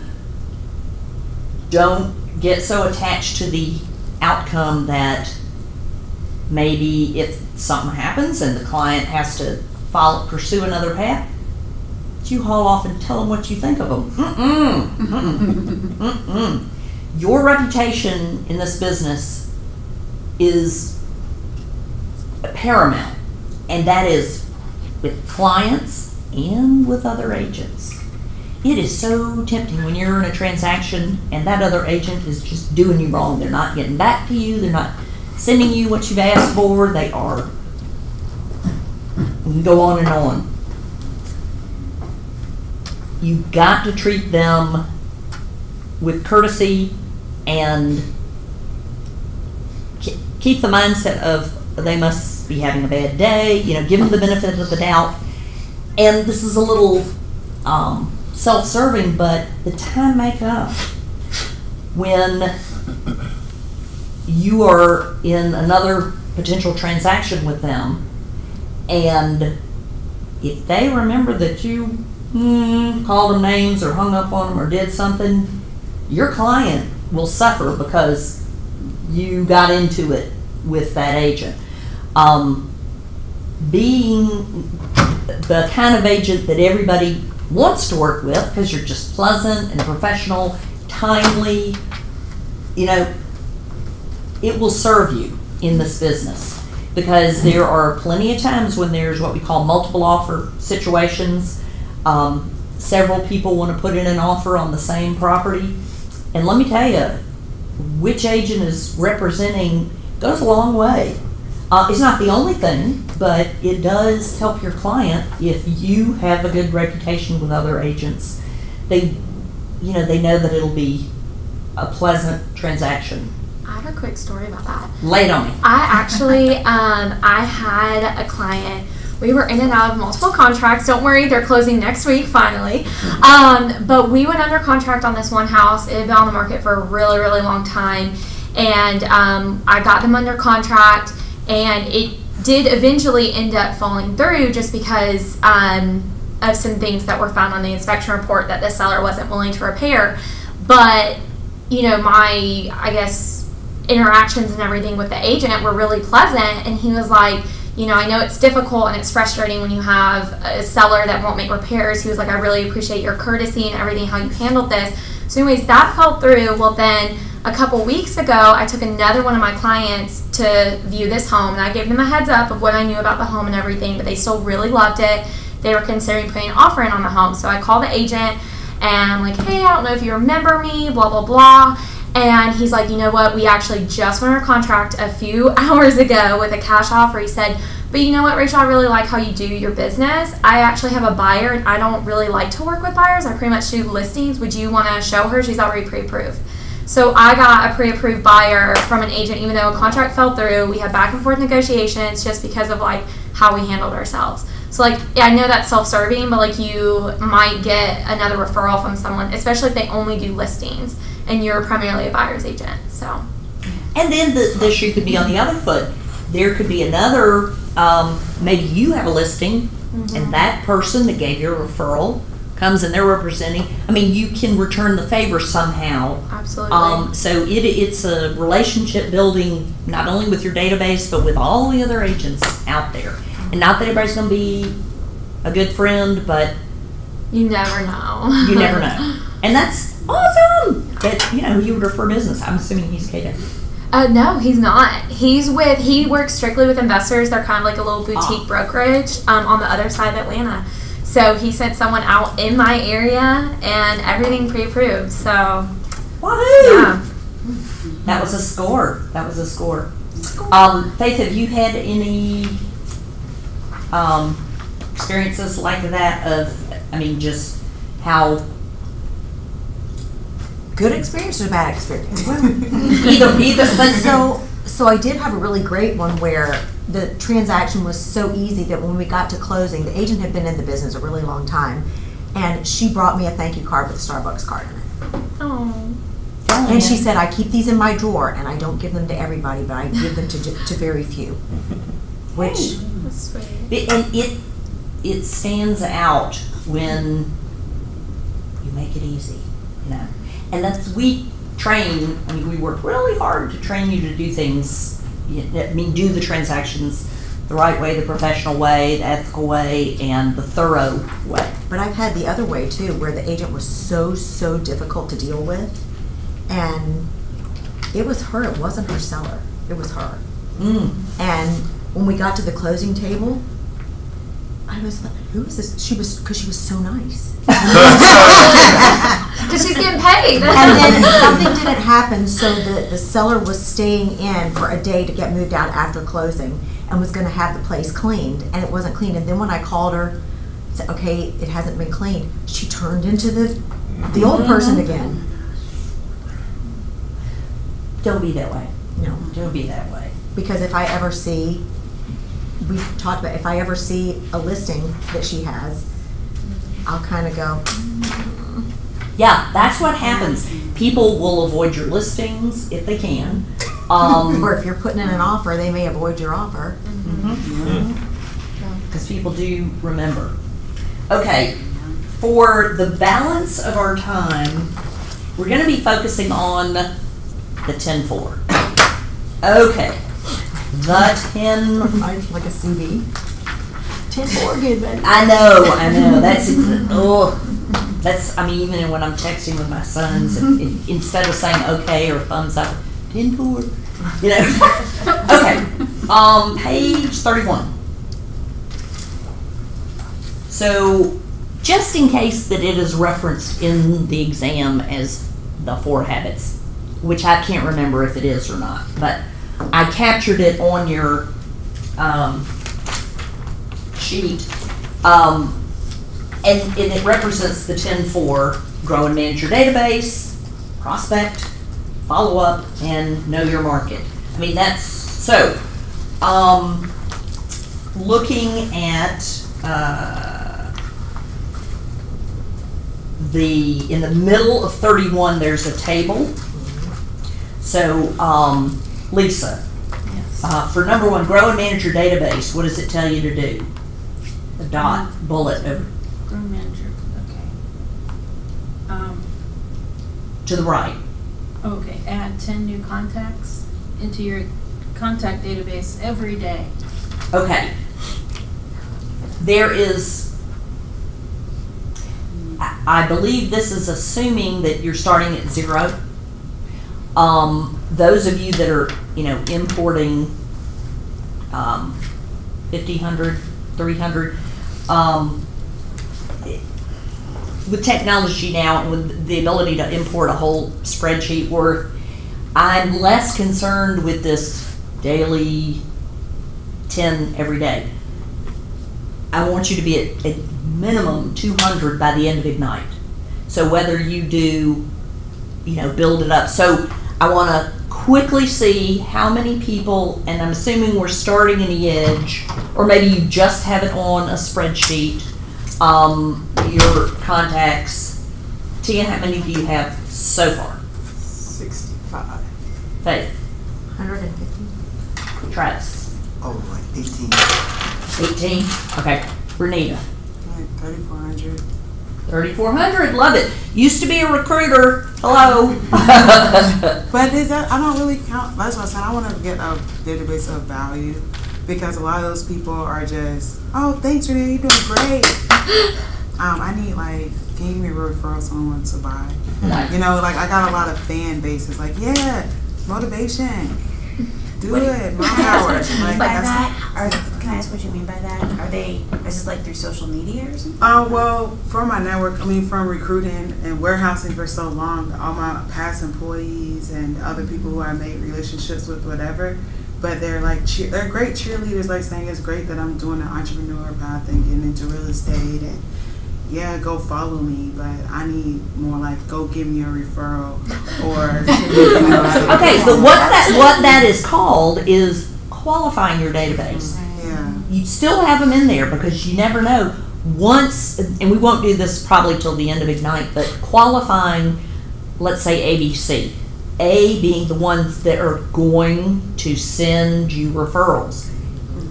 don't get so attached to the outcome that maybe if something happens and the client has to pursue another path, you haul off and tell them what you think of them. Your reputation in this business is paramount, and that is with clients and with other agents. It is so tempting when you're in a transaction and that other agent is just doing you wrong. They're not getting back to you. They're not sending you what you've asked for. They are, we can go on and on. You've got to treat them with courtesy and keep the mindset of they must be having a bad day, give them the benefit of the doubt. And this is a little self-serving, but the time may come when you are in another potential transaction with them, and if they remember that you called them names or hung up on them or did something, your client will suffer because you got into it with that agent. Being the kind of agent that everybody wants to work with because you're just pleasant and professional, timely, it will serve you in this business, because there are plenty of times when there's what we call multiple offer situations. Several people want to put in an offer on the same property, and let me tell you, which agent is representing goes a long way. It's not the only thing, but it does help your client if you have a good reputation with other agents. They know that it'll be a pleasant transaction. I have a quick story about that. Lay it on me. I actually, I had a client. We were in and out of multiple contracts. Don't worry, they're closing next week, finally. But we went under contract on this one house. It had been on the market for a really, really long time. And I got them under contract, and it did eventually end up falling through just because of some things that were found on the inspection report that the seller wasn't willing to repair. But, my, I guess, interactions and everything with the agent were really pleasant, and he was like, I know it's difficult and it's frustrating when you have a seller that won't make repairs. He was like, I really appreciate your courtesy and everything, how you handled this. So anyways, that fell through. Well, then a couple weeks ago, I took another one of my clients to view this home, and I gave them a heads up of what I knew about the home and everything, but they still really loved it. They were considering putting an offer in on the home. So I called the agent, and I'm like, hey, I don't know if you remember me, blah, blah, blah. And he's like, you know what, we actually just went under contract a few hours ago with a cash offer. He said, but you know what, Rachel, I really like how you do your business. I actually have a buyer, and I don't really like to work with buyers. I pretty much do listings. Would you want to show her? She's already pre-approved. So I got a pre-approved buyer from an agent, even though a contract fell through. We had back and forth negotiations just because of how we handled ourselves. So I know that's self-serving, but you might get another referral from someone, especially if they only do listings and you're primarily a buyer's agent. So, and then the shoe could be on the other foot. There could be another, maybe you have a listing, and that person that gave you a referral comes and they're representing. I mean, you can return the favor somehow. Absolutely. So it's a relationship building, not only with your database, but with all the other agents out there. And not that everybody's going to be a good friend, but you never know. You never know. And that's awesome that, you would refer business. I'm assuming he's KW. No, he's not. He works strictly with investors. They're kind of like a little boutique brokerage on the other side of Atlanta. So he sent someone out in my area, and everything pre-approved. So, woohoo! Yeah. That was a score. Faith, have you had any experiences like that just how good experience or bad experience? either. But so I did have a really great one where the transaction was so easy that when we got to closing, the agent had been in the business a really long time, and she brought me a thank you card with a Starbucks card in it. Oh. And she said, I keep these in my drawer, and I don't give them to everybody, but I give them to very few. Which, that's sweet. And it stands out when you make it easy, And we work really hard to train you to do things. Do the transactions the right way, the professional way, the ethical way, and the thorough way. But I've had the other way too, where the agent was so difficult to deal with, and it was her. It wasn't her seller. It was her. And when we got to the closing table, I was like, who is this? Because she was so nice. Because she's getting paid. And then something didn't happen, so the seller was staying in for a day to get moved out after closing and was going to have the place cleaned, and it wasn't cleaned. And then when I called her, said, okay, it hasn't been cleaned, she turned into the old person again. Don't be that way. No. Don't be that way. Because if I ever see, we talked about, if I ever see a listing that she has, I'll kind of go, Yeah, that's what happens. People will avoid your listings if they can. or if you're putting in an offer, they may avoid your offer. Because people do remember. Okay, for the balance of our time, we're going to be focusing on the 10-4. Okay, the 10. Like a CV. 10-4, good, baby. I know. That's, I mean, even when I'm texting with my sons, if instead of saying okay or thumbs up, 10-4, you know. Okay, page 31. So, just in case that it is referenced in the exam as the 4 habits, which I can't remember if it is or not, but I captured it on your sheet, and it represents the 10-4: grow and manage your database, prospect, follow up, and know your market. I mean, that's so. Looking at in the middle of 31, there's a table. So, Lisa, for number 1, grow and manage your database, what does it tell you to do? A dot, bullet over. Grow manager, okay. To the right. Okay, add 10 new contacts into your contact database every day. Okay. There is, I believe this is assuming that you're starting at 0. Those of you that are, importing 50, 100, 300, with technology now and with the ability to import a whole spreadsheet worth, I'm less concerned with this daily 10 every day. I want you to be at minimum 200 by the end of Ignite. So whether you do, build it up. So I want to quickly see how many people, and I'm assuming we're starting in the edge, or maybe you just have it on a spreadsheet, your contacts. Tia, how many do you have so far? 65. Faith? 150. Travis? Oh, like 18. 18? Okay. Renita? Like 3,400. 3,400, love it. Used to be a recruiter. Hello. But is that, I don't really count, that's what I said, I want to get a database of value, because a lot of those people are just, oh, thanks Renee, you're doing great. I need can you give me a referral someone wants to buy? I got a lot of fan bases, yeah, motivation. Do it, more hours. Can I ask what you mean by that? Is this through social media or something? Well, from my network, from recruiting and warehousing for so long, all my past employees and other people who I made relationships with, whatever, but they're they're great cheerleaders, saying it's great that I'm doing the entrepreneur path and getting into real estate, and yeah, go follow me, but I need more go give me a referral or. Okay, so what that is called is qualifying your database. Yeah. You still have them in there because you never know. Once, and we won't do this probably till the end of Ignite, but qualifying, let's say ABC. A being the ones that are going to send you referrals.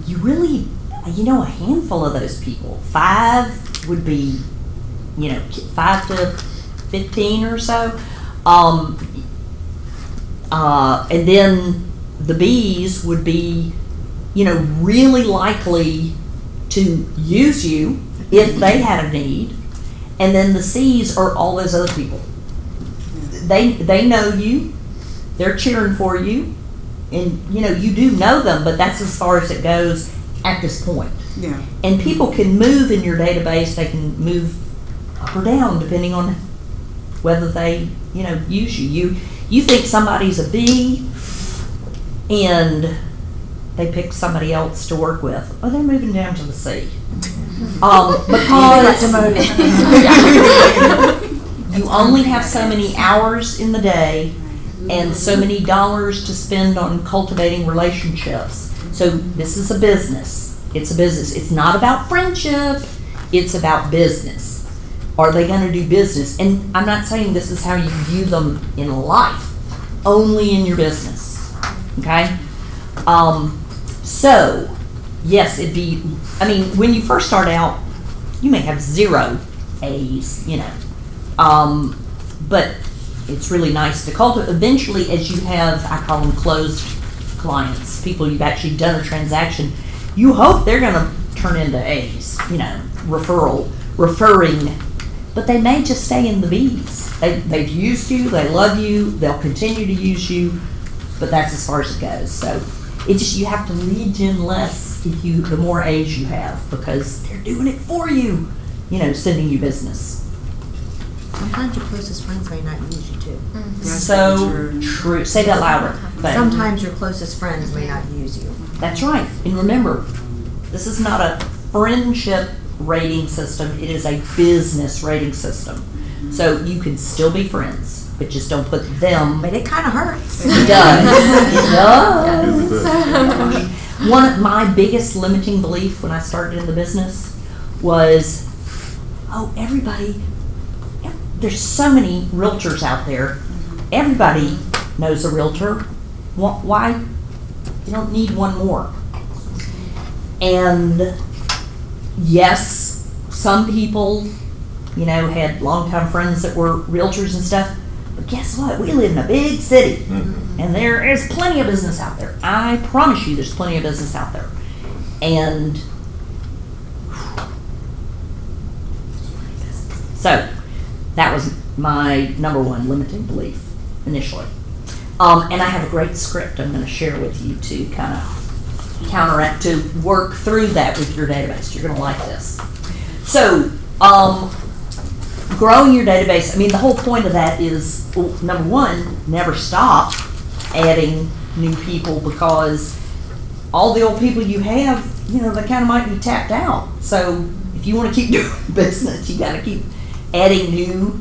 You really, a handful of those people. 5 would be, 5 to 15 or so. And then the B's would be, really likely to use you if they had a need. And then the C's are all those other people. They know you. They're cheering for you. And, you do know them, but that's as far as it goes at this point. Yeah. And people can move in your database. They can move up or down depending on whether they, use you. You think somebody's a B and they pick somebody else to work with. Oh, they're moving down to the C. Because you only have so many hours in the day, and so many dollars to spend on cultivating relationships. So this is a business. It's a business. It's not about friendship. It's about business. Are they going to do business? And I'm not saying this is how you view them in life. Only in your business. Okay? So, yes, it'd be, I mean, when you first start out, you may have 0 A's, you know. But it's really nice to cultivate. Eventually, as you have, I call them closed clients, people you've actually done a transaction, you hope they're going to turn into A's, you know, referring. But they may just stay in the B's. They've used you, they love you, they'll continue to use you, but that's as far as it goes. So it just, you have to lead gen less the more A's you have, because they're doing it for you, you know, sending you business. Sometimes your closest friends may not use you too. Mm-hmm. So true. Say that louder. Sometimes your closest friends may not use you. That's right. And remember, this is not a friendship rating system. It is a business rating system. So you can still be friends, but just don't put them. But it kind of hurts. It does. It does. One of my biggest limiting belief when I started in the business was, oh, everybody, there's so many realtors out there. Everybody knows a realtor. Why? You don't need one more. And yes, some people, you know, had longtime friends that were realtors and stuff. But guess what? We live in a big city. And there is plenty of business out there. I promise you there's plenty of business out there. And so that was my number one limiting belief initially. And I have a great script I'm going to share with you to kind of counteract, to work through that with your database. You're going to like this. So, growing your database, I mean, the whole point of that is, well, number one, never stop adding new people, because all the old people you have, you know, they kind of might be tapped out. So if you want to keep doing business, you got to keep adding new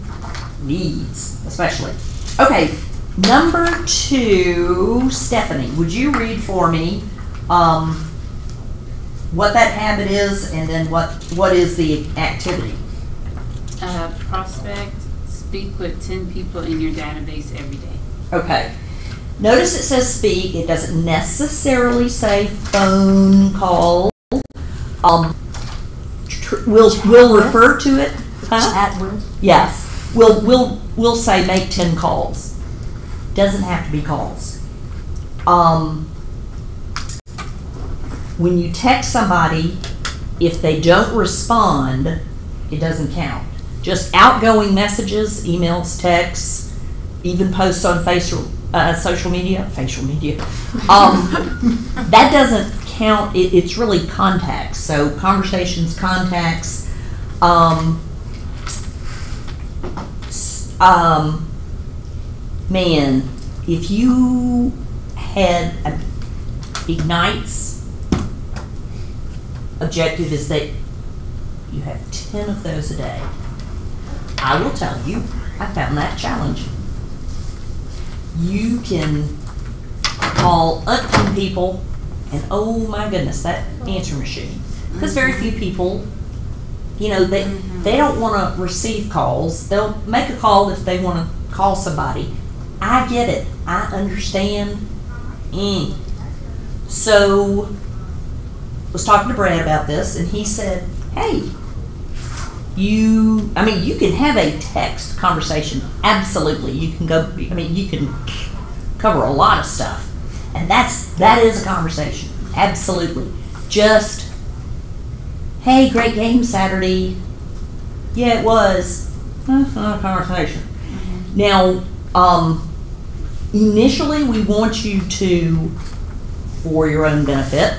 leads, especially. Okay, number 2, Stephanie, would you read for me what that habit is, and then what is the activity? Prospect, speak with 10 people in your database every day. Okay. Notice it says speak. It doesn't necessarily say phone call. We'll refer to it. Huh? Chat with. Yes. We'll say make 10 calls. Doesn't have to be calls. When you text somebody, if they don't respond, it doesn't count. Just outgoing messages, emails, texts, even posts on social media, that doesn't count. It's really contacts. So conversations, contacts, man, if you had Ignite's objective is that you have 10 of those a day. I will tell you, I found that challenging. You can call umpteen people, and oh my goodness, that answer machine. Because very few people, you know, they don't want to receive calls. They'll make a call if they want to call somebody. I get it. I understand. So, I was talking to Brad about this, and he said, hey, you can have a text conversation. Absolutely. You can cover a lot of stuff. And that is a conversation. Absolutely. Just, hey, great game Saturday. Yeah, it was. That's not a conversation. Now, initially we want you to, for your own benefit,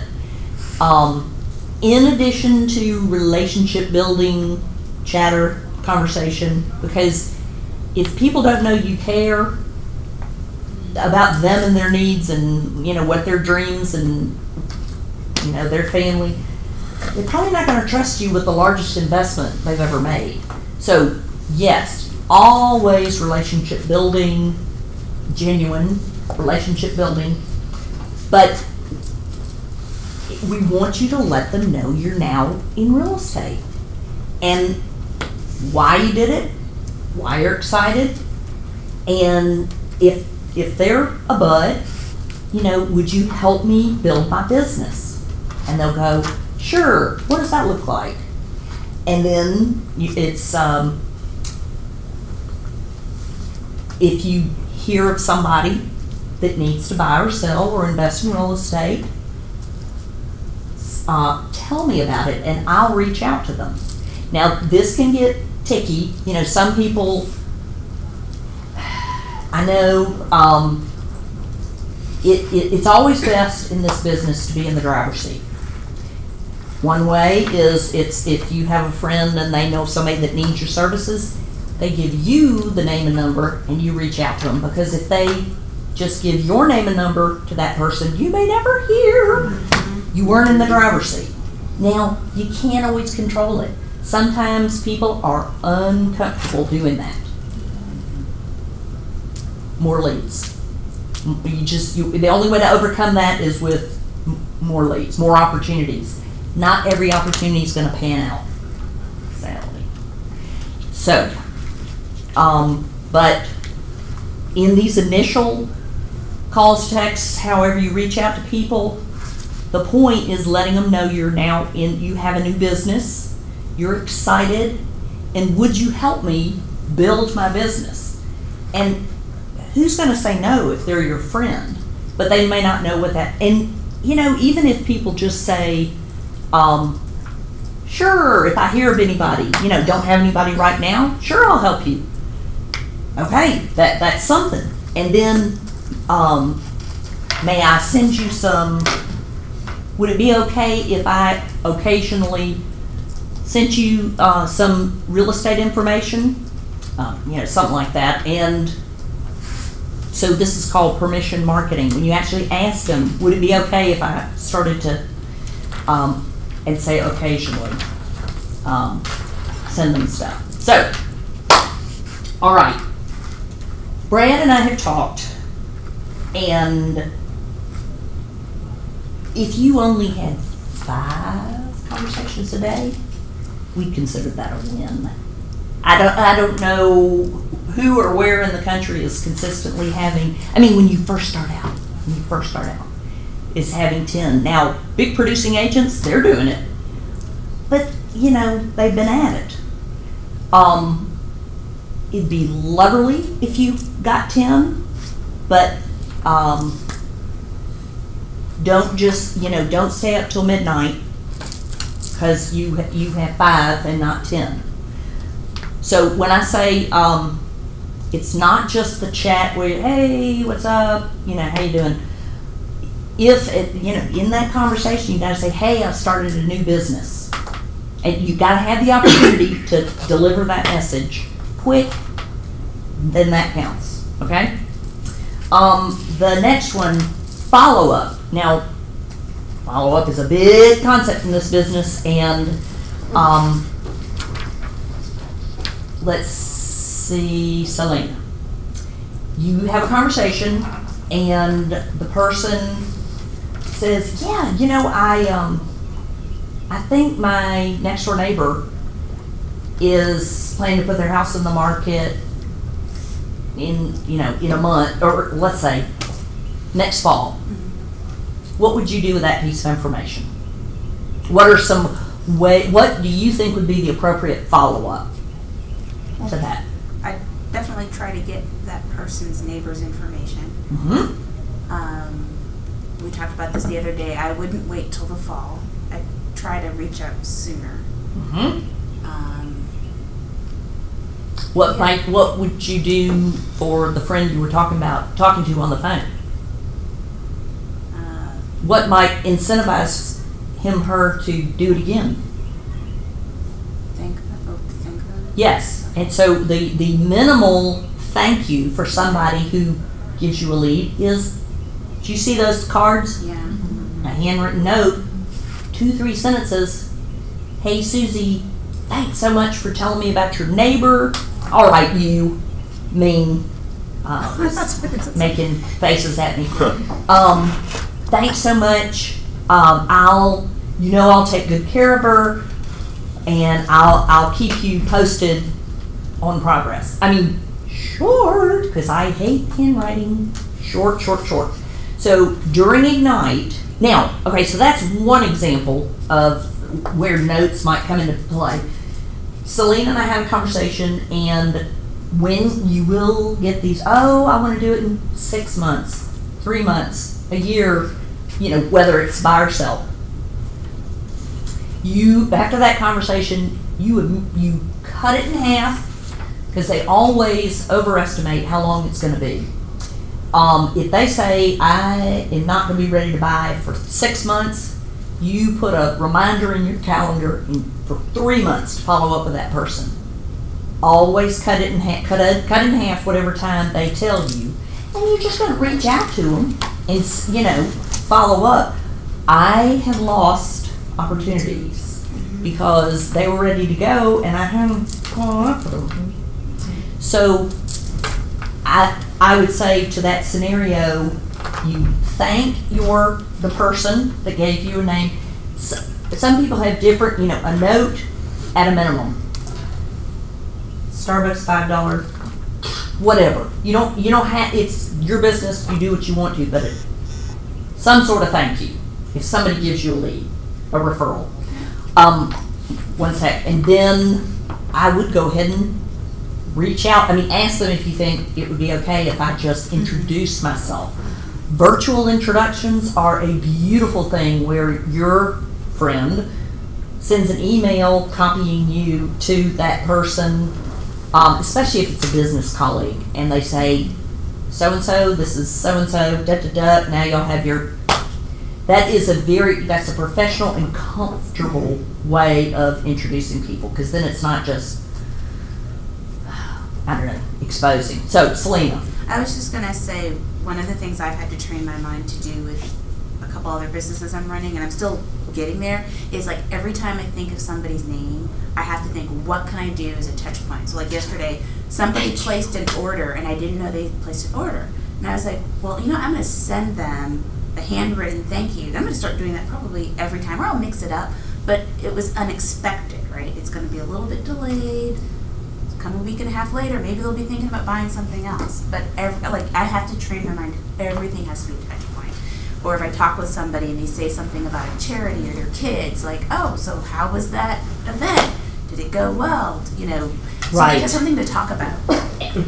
in addition to relationship building, chatter, conversation, because if people don't know you care about them and their needs and, you know, what their dreams and, you know, their family, they're probably not going to trust you with the largest investment they've ever made. So, yes, always relationship building, genuine relationship building, but we want you to let them know you're now in real estate and why you did it, why you're excited, and if they're a bud, you know, would you help me build my business? And they'll go, sure, what does that look like? And then it's, if you hear of somebody that needs to buy or sell or invest in real estate, tell me about it and I'll reach out to them. Now, this can get ticky. You know, some people, I know, it's always best in this business to be in the driver's seat. One way is if you have a friend and they know somebody that needs your services, they give you the name and number and you reach out to them, because if they just give your name and number to that person, you may never hear. You weren't in the driver's seat. Now, you can't always control it. Sometimes people are uncomfortable doing that. More leads. The only way to overcome that is with more leads, more opportunities. Not every opportunity is going to pan out, sadly. So, but in these initial calls, texts, however you reach out to people, the point is letting them know you're now you have a new business, you're excited, and would you help me build my business? And who's going to say no if they're your friend? But they may not know what that, and you know, even if people just say, sure, if I hear of anybody, you know, don't have anybody right now, sure, I'll help you. Okay, that's something. And then, may I send you some, would it be okay if I occasionally sent you some real estate information? You know, something like that. And so this is called permission marketing. When you actually ask them, would it be okay if I started to, and say occasionally, send them stuff. So, all right. Brad and I have talked, and if you only had 5 conversations a day, we'd consider that a win. I don't know who or where in the country is consistently having, I mean, when you first start out, is having 10. Now, big producing agents, they're doing it. But, you know, they've been at it. It'd be lovely if you got 10, but don't just, you know, don't stay up till midnight because you have 5 and not 10. So when I say it's not just the chat where, hey, what's up, you know, how you doing? If it, you know, in that conversation, you got to say, hey, I started a new business. And you got to have the opportunity to deliver that message quick, then that counts, okay? The next one, follow-up. Now, follow-up is a big concept in this business, and let's see, Selena. You have a conversation, and the person says, yeah, you know, I think my next door neighbor is planning to put their house on the market in, you know, in a month, or let's say next fall. What would you do with that piece of information? What are some what do you think would be the appropriate follow-up to that? I definitely try to get that person's neighbor's information. Mm-hmm. We talked about this the other day. I wouldn't wait till the fall. I'd try to reach out sooner. Mm-hmm. What would you do for the friend you were talking to on the phone? What might incentivize her to do it again? Thank them. Yes, and so the minimal thank you for somebody who gives you a lead is, do you see those cards? Yeah. A handwritten note, 2-3 sentences. Hey Susie, thanks so much for telling me about your neighbor. All right, you mean was making faces at me. Thanks so much. I'll take good care of her, and I'll keep you posted on progress. I mean, short, because I hate handwriting. Short. So during Ignite, now, okay, so that's one example of where notes might come into play. Selena and I had a conversation, and when you will get these, I want to do it in 6 months, 3 months, a year, whether it's buy or sell. After that conversation, you cut it in half, because they always overestimate how long it's going to be. If they say, I am not going to be ready to buy for 6 months, you put a reminder in your calendar for 3 months to follow up with that person. Always cut it in half, cut in half whatever time they tell you, and you're just going to reach out to them and follow up. I have lost opportunities because they were ready to go and I haven't followed up with them. So I would say to that scenario, you thank the person that gave you a name. Some people have different, a note at a minimum. Starbucks, $5, whatever. You don't have, it's your business, you do what you want to, but some sort of thank you. If somebody gives you a lead, a referral. One sec, and then I would go ahead and reach out. Ask them if you think it would be okay if I just introduce myself. Virtual introductions are a beautiful thing where your friend sends an email copying you to that person, especially if it's a business colleague, and they say, so-and-so, this is so-and-so, da-da-da, now y'all have your... That's a professional and comfortable way of introducing people, because then it's not just, exposing. So, Selena. I was just going to say, one of the things I've had to train my mind to do with a couple other businesses I'm running, and I'm still getting there, is like every time I think of somebody's name, I have to think, what can I do as a touch point? So like yesterday, somebody placed an order, and I didn't know they placed an order. And I was like, well, I'm going to send them a handwritten thank you. I'm going to start doing that probably every time, or I'll mix it up. But it was unexpected, right? It's going to be a little bit delayed. Come a week and a half later, maybe they'll be thinking about buying something else. But I have to train my mind. Everything has to be a touch point. Or if I talk with somebody and they say something about a charity or their kids, like, oh, so how was that event? Did it go well? So right. They have something to talk about.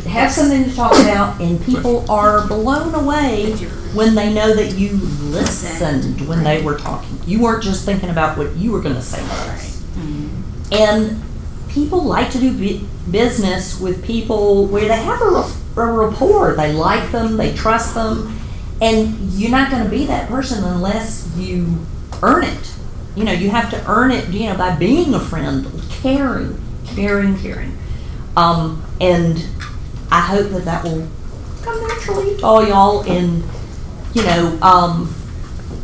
Have something to talk about, and people are blown away when they know that you listened when they were talking. You weren't just thinking about what you were going to say first. Mm-hmm. And people like to do business with people where they have a rapport. They like them, they trust them, and you're not going to be that person unless you earn it. You have to earn it, by being a friend, caring. And I hope that will come naturally to all y'all, and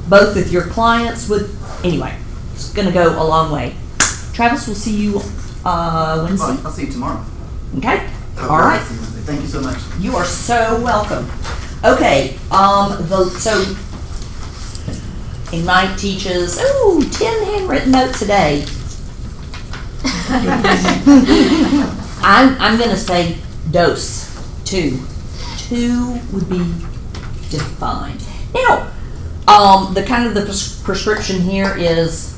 both with your clients. Anyway, it's going to go a long way. Travis, we'll see you Wednesday. I'll see you tomorrow. Okay. All right. Thank you so much. You are so welcome. Okay. So Ignite teaches 10 handwritten notes a day. I'm going to say dose 2. 2 would be defined. Now, the kind of the prescription here is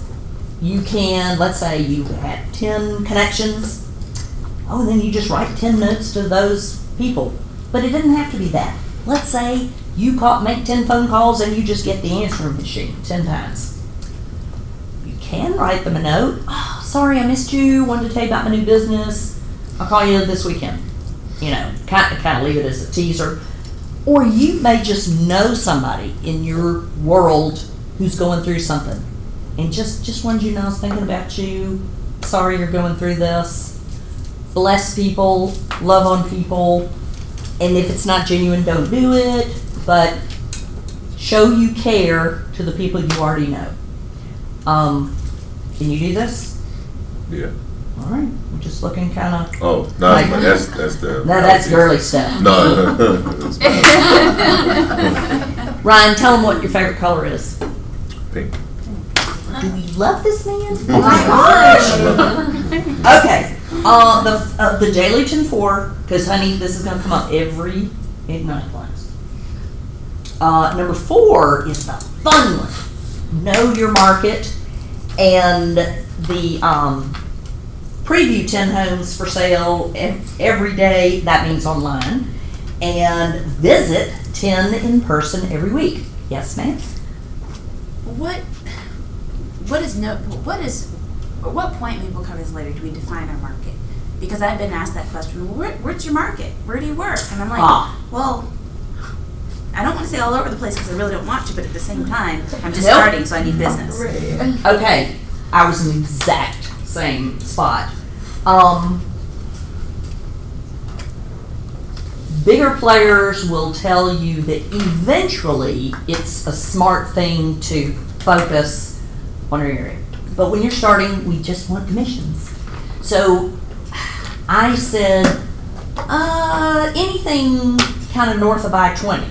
you can, let's say you had 10 connections. And then you just write 10 notes to those people. But it doesn't have to be that. Let's say you make 10 phone calls and you just get the answering machine 10 times. You can write them a note. Oh, sorry, I missed you. Wanted to tell you about my new business. I'll call you this weekend. Kind of leave it as a teaser. Or you may just know somebody in your world who's going through something. And just wanted you to know I was thinking about you. Sorry you're going through this. Bless people, love on people. And if it's not genuine, don't do it. But show you care to the people you already know. Can you do this? Yeah. All right, I'm just looking kind of. Oh, no, Like- that's the. No, that's girly stuff. No. Ryan, tell them what your favorite color is. Pink. Do we love this man? Oh my gosh! Okay, the Daily 10-4, because honey, this is gonna come up every Ignite class. Number 4 is the fun one. Know your market, and the preview 10 homes for sale every day. That means online, and visit 10 in person every week. Yes, ma'am. At what point, maybe we'll cover this later, do we define our market? Because I've been asked that question, well, where's your market? Where do you work? And I'm like, well, I don't want to say all over the place because I really don't want to, but at the same time, I'm just starting, so I need business. Okay, I was in the exact same spot. Bigger players will tell you that eventually it's a smart thing to focus on your area. But when you're starting, we just want commissions. So I said, anything kind of north of I-20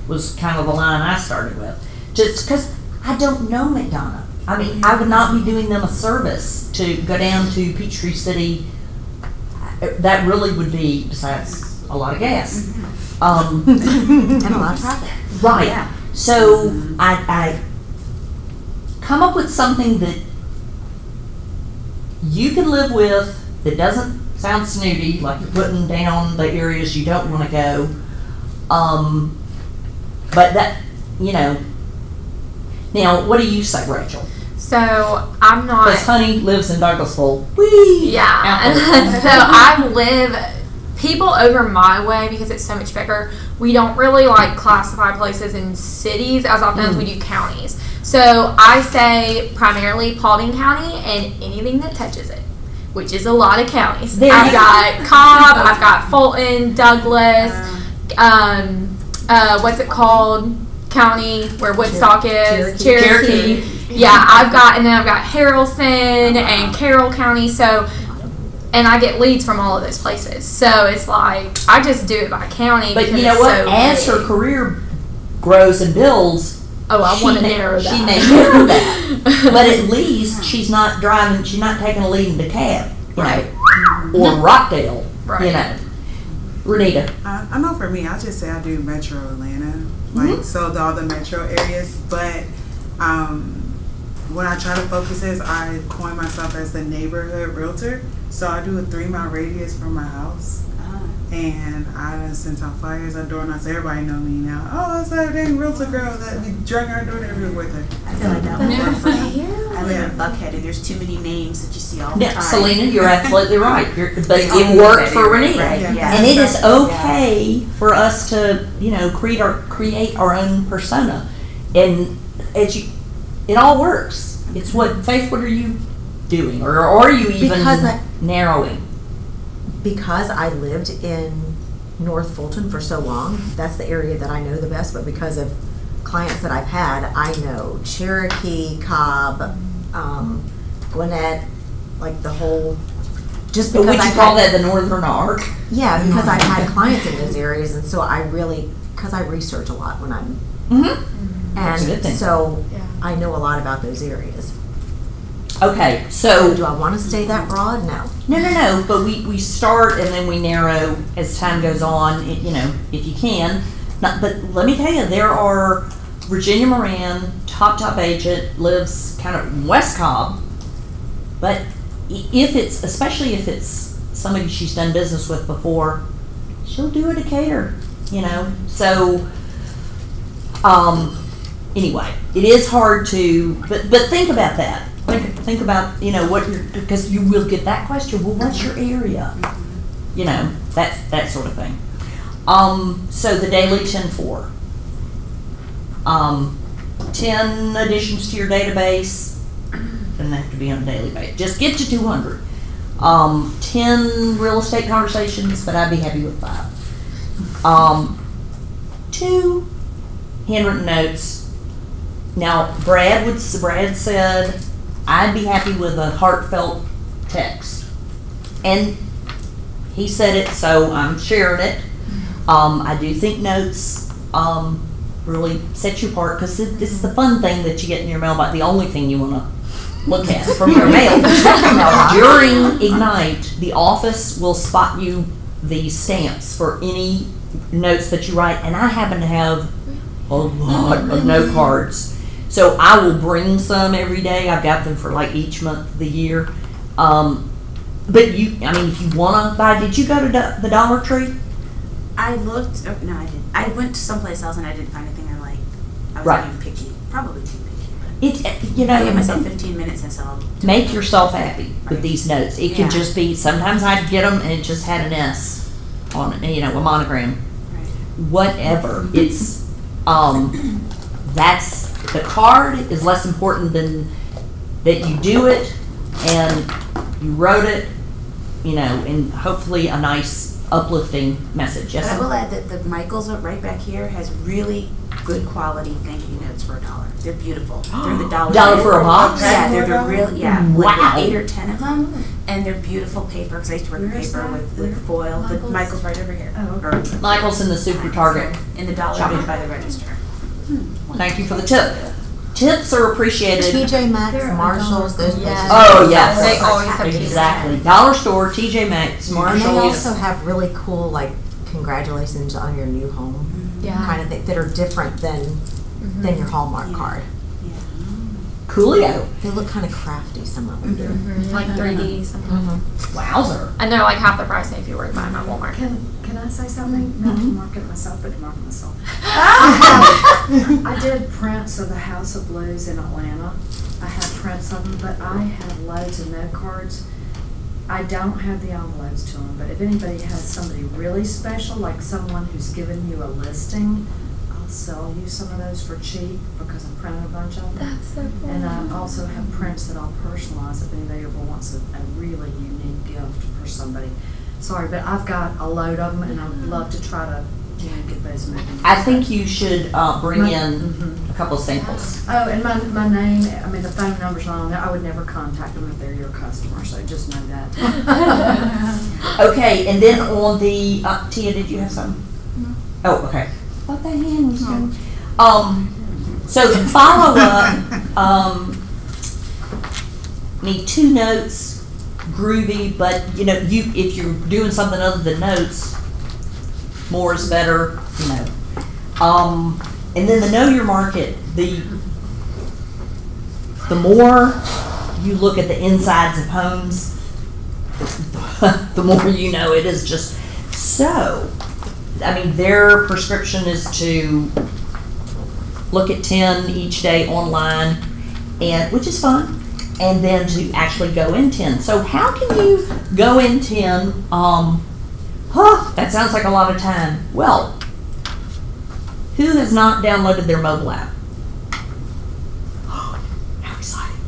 was kind of the line I started with. Just because I don't know McDonough. I mean, I would not be doing them a service to go down to Peachtree City. That really would be, besides a lot of gas. And a lot of traffic. Right. Yeah. So I come up with something that you can live with, that doesn't sound snooty, like you're putting down the areas you don't want to go. But that, now what do you say, Rachel? So I'm not. Because honey lives in Douglasville. Whee! Yeah. So I live. People over my way, because it's so much bigger, we don't really like classify places in cities as often as we do counties. So I say primarily Paulding County and anything that touches it, which is a lot of counties. I've got Cobb, I've got Fulton, Douglas, what's it called? County where Woodstock is, Cherokee. Yeah, and then I've got Harrelson and Carroll County. So. And I get leads from all of those places. So it's like, I just do it by county. But you know what? So as her career grows and builds, I want to narrow that. She may narrow that. But at least she's not driving, she's not taking a lead in DeKalb, or Rockdale, Renita. I know for me, I just say I do Metro Atlanta, so all the metro areas. But when I try to focus this, I coin myself as the neighborhood realtor. So I do a 3-mile radius from my house. And I done sent out flyers on door knocks. Everybody know me now. Oh, that's that dang realtor girl that we drag our door everywhere with her. I feel like that would work for me. I live in Buckhead. There's too many names that you see all the time. Selena, you're absolutely right. But it worked for Renita. And it is okay for us to, create our own persona. And it all works. It's what, Faith, what are you doing? Or are you even narrowing? Because I lived in North Fulton for so long, that's the area that I know the best, but because of clients that I've had, I know Cherokee, Cobb, Gwinnett, like the whole, just because would you call that the Northern Arc? Yeah, because I've had clients in those areas, and so I really, because I research a lot when I'm, and so I know a lot about those areas. Okay, so do I want to stay that broad? No. No. But we start and then we narrow as time goes on. If you can. But let me tell you, there are Virginia Moran, top agent, lives kind of West Cobb. But especially if it's somebody she's done business with before, she'll do a Decatur. So anyway, it is hard to. But think about that. Think about, because you will get that question, well, what's your area? That sort of thing. So the daily 10-4. 10 additions to your database. Doesn't have to be on a daily basis. Just get to 200. 10 real estate conversations, but I'd be happy with 5. 2 handwritten notes. Now, Brad said, I'd be happy with a heartfelt text. And he said it, so I'm sharing it. I do think notes really set you apart, because this is the fun thing that you get in your mailbox, the only thing you want to look at from your mail. During Ignite, the office will spot you the stamps for any notes that you write, and I happen to have a lot of note cards. So I will bring some every day. I've got them for like each month of the year. But if you want to buy, did you go to the Dollar Tree? I looked, no I didn't. I went to someplace else and I didn't find anything I liked. I was Right. being picky, probably too picky. I gave myself 15 minutes and so make yourself happy with these notes. It can Yeah. just be, sometimes I'd get them and it just had an S on it, a monogram. Whatever. It's, that's, the card is less important than that you do it and you wrote it, and hopefully a nice uplifting message. Yes. But I will add that the Michaels right back here has really good quality thank you notes for $1. They're beautiful. They're the $1 $1 for a box? Yeah, they're the real. Yeah, Wow. like 8 or 10 of them, and they're beautiful paper. Because I used to work in paper with the foil. The Michaels right over here. Or Michael's in the Super Target. in the dollar Shopping. bin by the register. Thank you for the tip. Tips are appreciated. TJ Maxx, Marshalls, those places. Oh, yes. They always have Exactly. Dollar Store, TJ Maxx, And Marshalls. they also have really cool, like, congratulations on your new home kind of thing that are different than your Hallmark card. Coolio. They look kind of crafty, some of them do. Like 3D something. Wowzer. And they're like half the price if you were to buy them at Walmart. Can I say something? Not to market myself, but to market myself. I did prints of the House of Blues in Atlanta. I have prints of them, but I have loads of note cards. I don't have the envelopes to them, but if anybody has somebody really special, like someone who's given you a listing, I'll sell you some of those for cheap because I printed a bunch of them. That's so cool. And I also have prints that I'll personalize if anybody ever wants a really unique gift for somebody. Sorry, but I've got a load of them, and I'd love to try to get those moving. I think you should bring in a couple of samples. Oh, and my name, the phone number's not on there. I would never contact them if they're your customer, so just know that. Okay, and then on the, Tia, did you have something? No. Oh, okay. What the hand was doing? So the follow-up, need 2 notes, groovy, but if you're doing something other than notes, more is better, and then the know your market, the more you look at the insides of homes, the more it is just so. Their prescription is to look at 10 each day online, and which is fun, and then to actually go in 10. So how can you go in 10? That sounds like a lot of time. Well, who has not downloaded their mobile app? How exciting.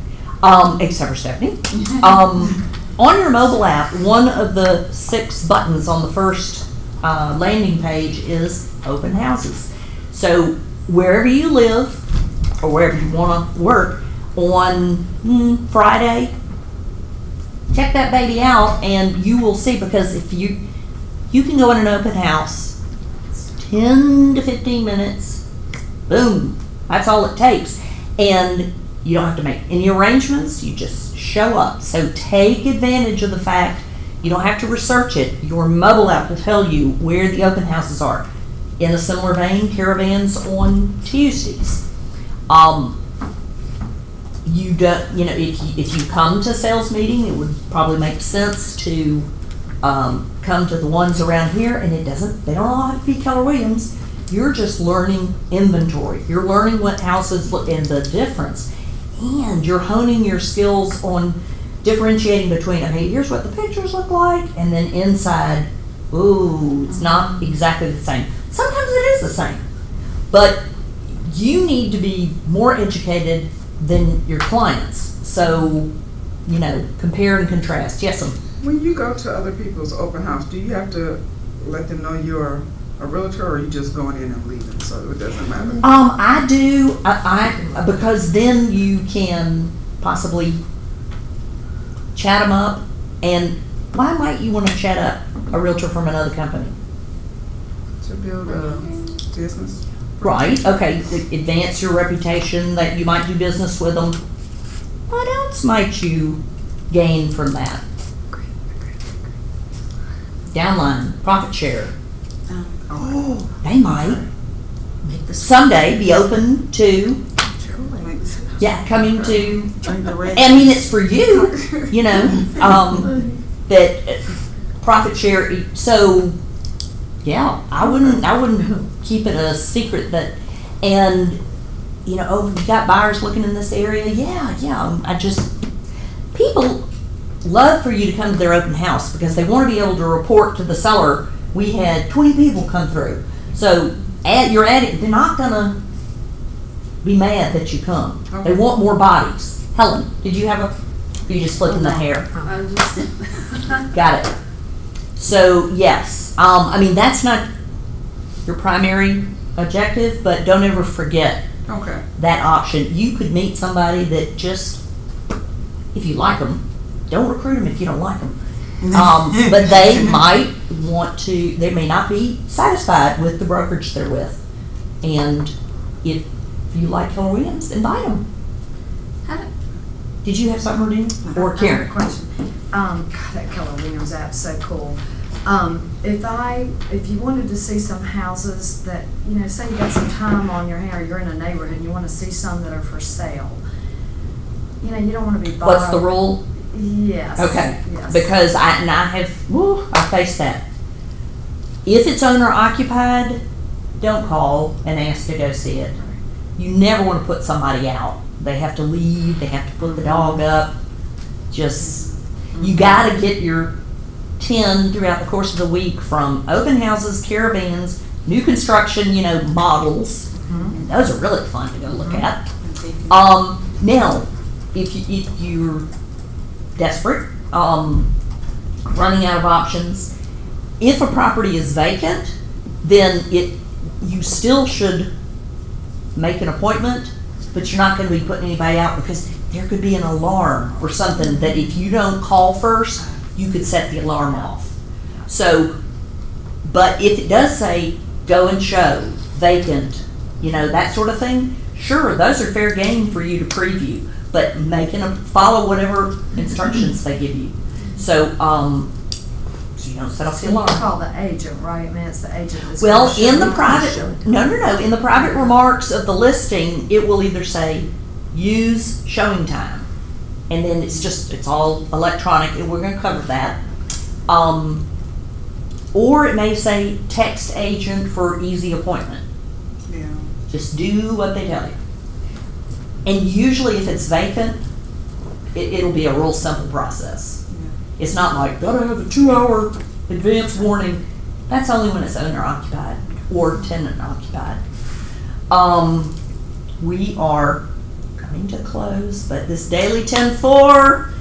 Except for Stephanie. On your mobile app, one of the 6 buttons on the first landing page is open houses. So wherever you live or wherever you want to work on Friday, check that baby out and you will see, because if you can go in an open house, it's 10 to 15 minutes, boom, that's all it takes. And you don't have to make any arrangements, you just show up. So take advantage of the fact you don't have to research it. Your mobile app will tell you where the open houses are. In a similar vein, caravans on Tuesdays. If you come to sales meeting, it would probably make sense to come to the ones around here, and they don't all have to be Keller Williams. You're just learning inventory. You're learning what houses look and the difference, and you're honing your skills on differentiating between, okay, here's what the pictures look like, and then inside, ooh, it's not exactly the same. Sometimes it is the same, but you need to be more educated than your clients. So, compare and contrast. Yes, ma'am. When you go to other people's open house, do you have to let them know you're a realtor, or are you just going in and leaving, so it doesn't matter? I do. Because then you can possibly chat them up And why might you want to chat up a realtor from another company? To build a business. Right, okay, advance your reputation, that you might do business with them. What else might you gain from that? Downline, profit share. Oh, they might someday be open to, yeah, coming to, I mean, it's for you, you know, that profit share, so, yeah, I wouldn't keep it a secret that, and, you know, oh, you got buyers looking in this area, yeah, people love for you to come to their open house because they want to be able to report to the seller, we had 20 people come through. So they're not gonna be mad that you come. Okay. They want more bodies. Helen, did you have you just flipping the hair? Got it. So yes, I mean, that's not your primary objective, but don't ever forget that option. You could meet somebody that just, if you like them, don't recruit them if you don't like them. But they might want to, they may not be satisfied with the brokerage they're with. And if you like Keller Williams, invite them. Did you have something, Regina? Or Karen? Question. God, that Keller Williams app's so cool. If you wanted to see some houses that, you know, say you got some time on your hand or you're in a neighborhood and you want to see some that are for sale, you know, you don't want to be bothered. What's the rule? Yes. Okay. Yes. Because I faced that. If it's owner occupied, don't call and ask to go see it. You never want to put somebody out. They have to leave. They have to put the dog up. You got to get your 10 throughout the course of the week from open houses, caravans, new construction, you know, models. And those are really fun to go look at. Now, if you're desperate, running out of options, if a property is vacant, then you still should make an appointment, but you're not going to be putting anybody out because there could be an alarm or something that if you don't call first, you could set the alarm off. So, but if it does say go and show, vacant, you know, that sort of thing, sure, those are fair game for you to preview, but follow whatever instructions they give you. So, so you don't set off the alarm. You call the agent, right? I mean, it's the agent that's well, in the private, in the private remarks of the listing, it will either say use showing time, and then it's all electronic, and we're going to cover that. Or it may say text agent for easy appointment. Yeah. Just do what they tell you. And usually if it's vacant, it'll be a real simple process. Yeah. It's not like, gotta have a 2-hour advance warning. That's only when it's owner occupied or tenant occupied. We are coming to close, but this daily 10-4,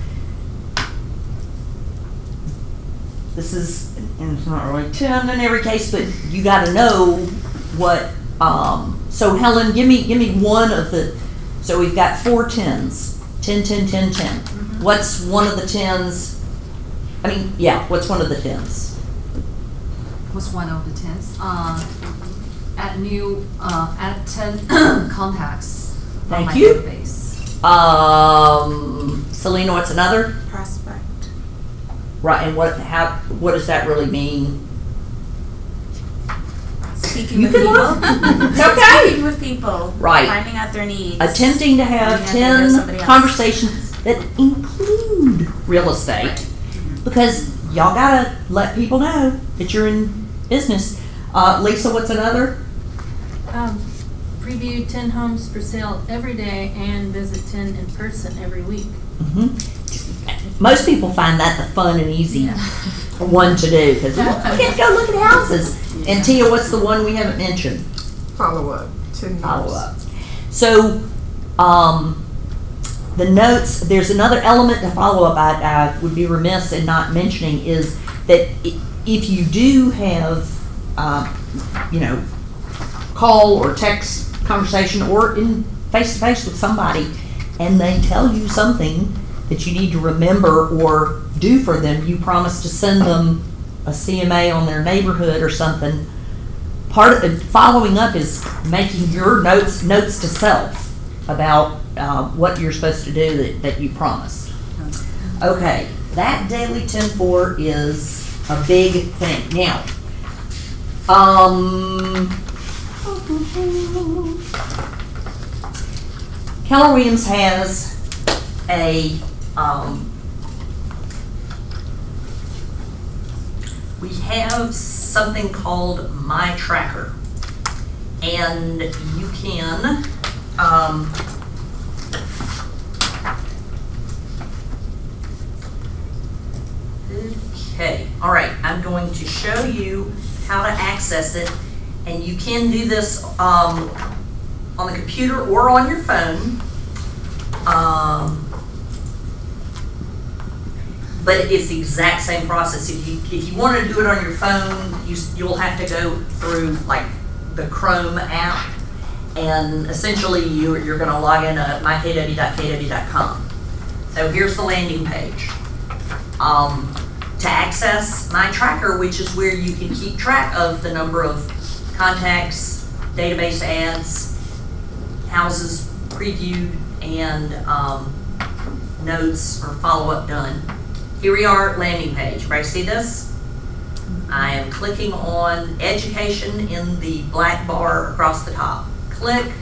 this is, and it's not really 10 in every case, but you gotta know what, so Helen, give me one of the, so we've got 4 10s, 10, 10, 10, 10. What's one of the 10s? What's one of the 10s? What's one of the 10s? Add 10 contacts from my database. Selena, what's another? Prospect. Right, and what does that really mean? Speaking with people. Okay. Speaking with people. Right. Finding out their needs. Attempting to have 10 conversations that include real estate. Because y'all gotta let people know that you're in business. Lisa, what's another? Preview 10 homes for sale every day and visit 10 in person every week. Most people find that the fun and easy one to do because we can't go look at houses. And Tia, what's the one we haven't mentioned? Follow up. 10 follow up. So, the notes. There's another element to follow up. I would be remiss in not mentioning is that if you do have, call or text conversation or in face to face with somebody, and they tell you something that you need to remember or do for them. You promise to send them a CMA on their neighborhood or something. Part of following up is making your notes to self about what you're supposed to do that you promised. Okay, that daily 10-4 is a big thing. Now, Keller Williams has a we have something called My Tracker, and you can okay, all right, I'm going to show you how to access it, and you can do this on the computer or on your phone. But it's the exact same process. If you want to do it on your phone, you'll have to go through like the Chrome app, and essentially you're going to log in at mykw.kw.com. So here's the landing page. To access My Tracker, which is where you can keep track of the number of contacts, database ads, houses previewed, and notes or follow-up done. Here we are, landing page. Everybody see this? I am clicking on education in the black bar across the top. Click.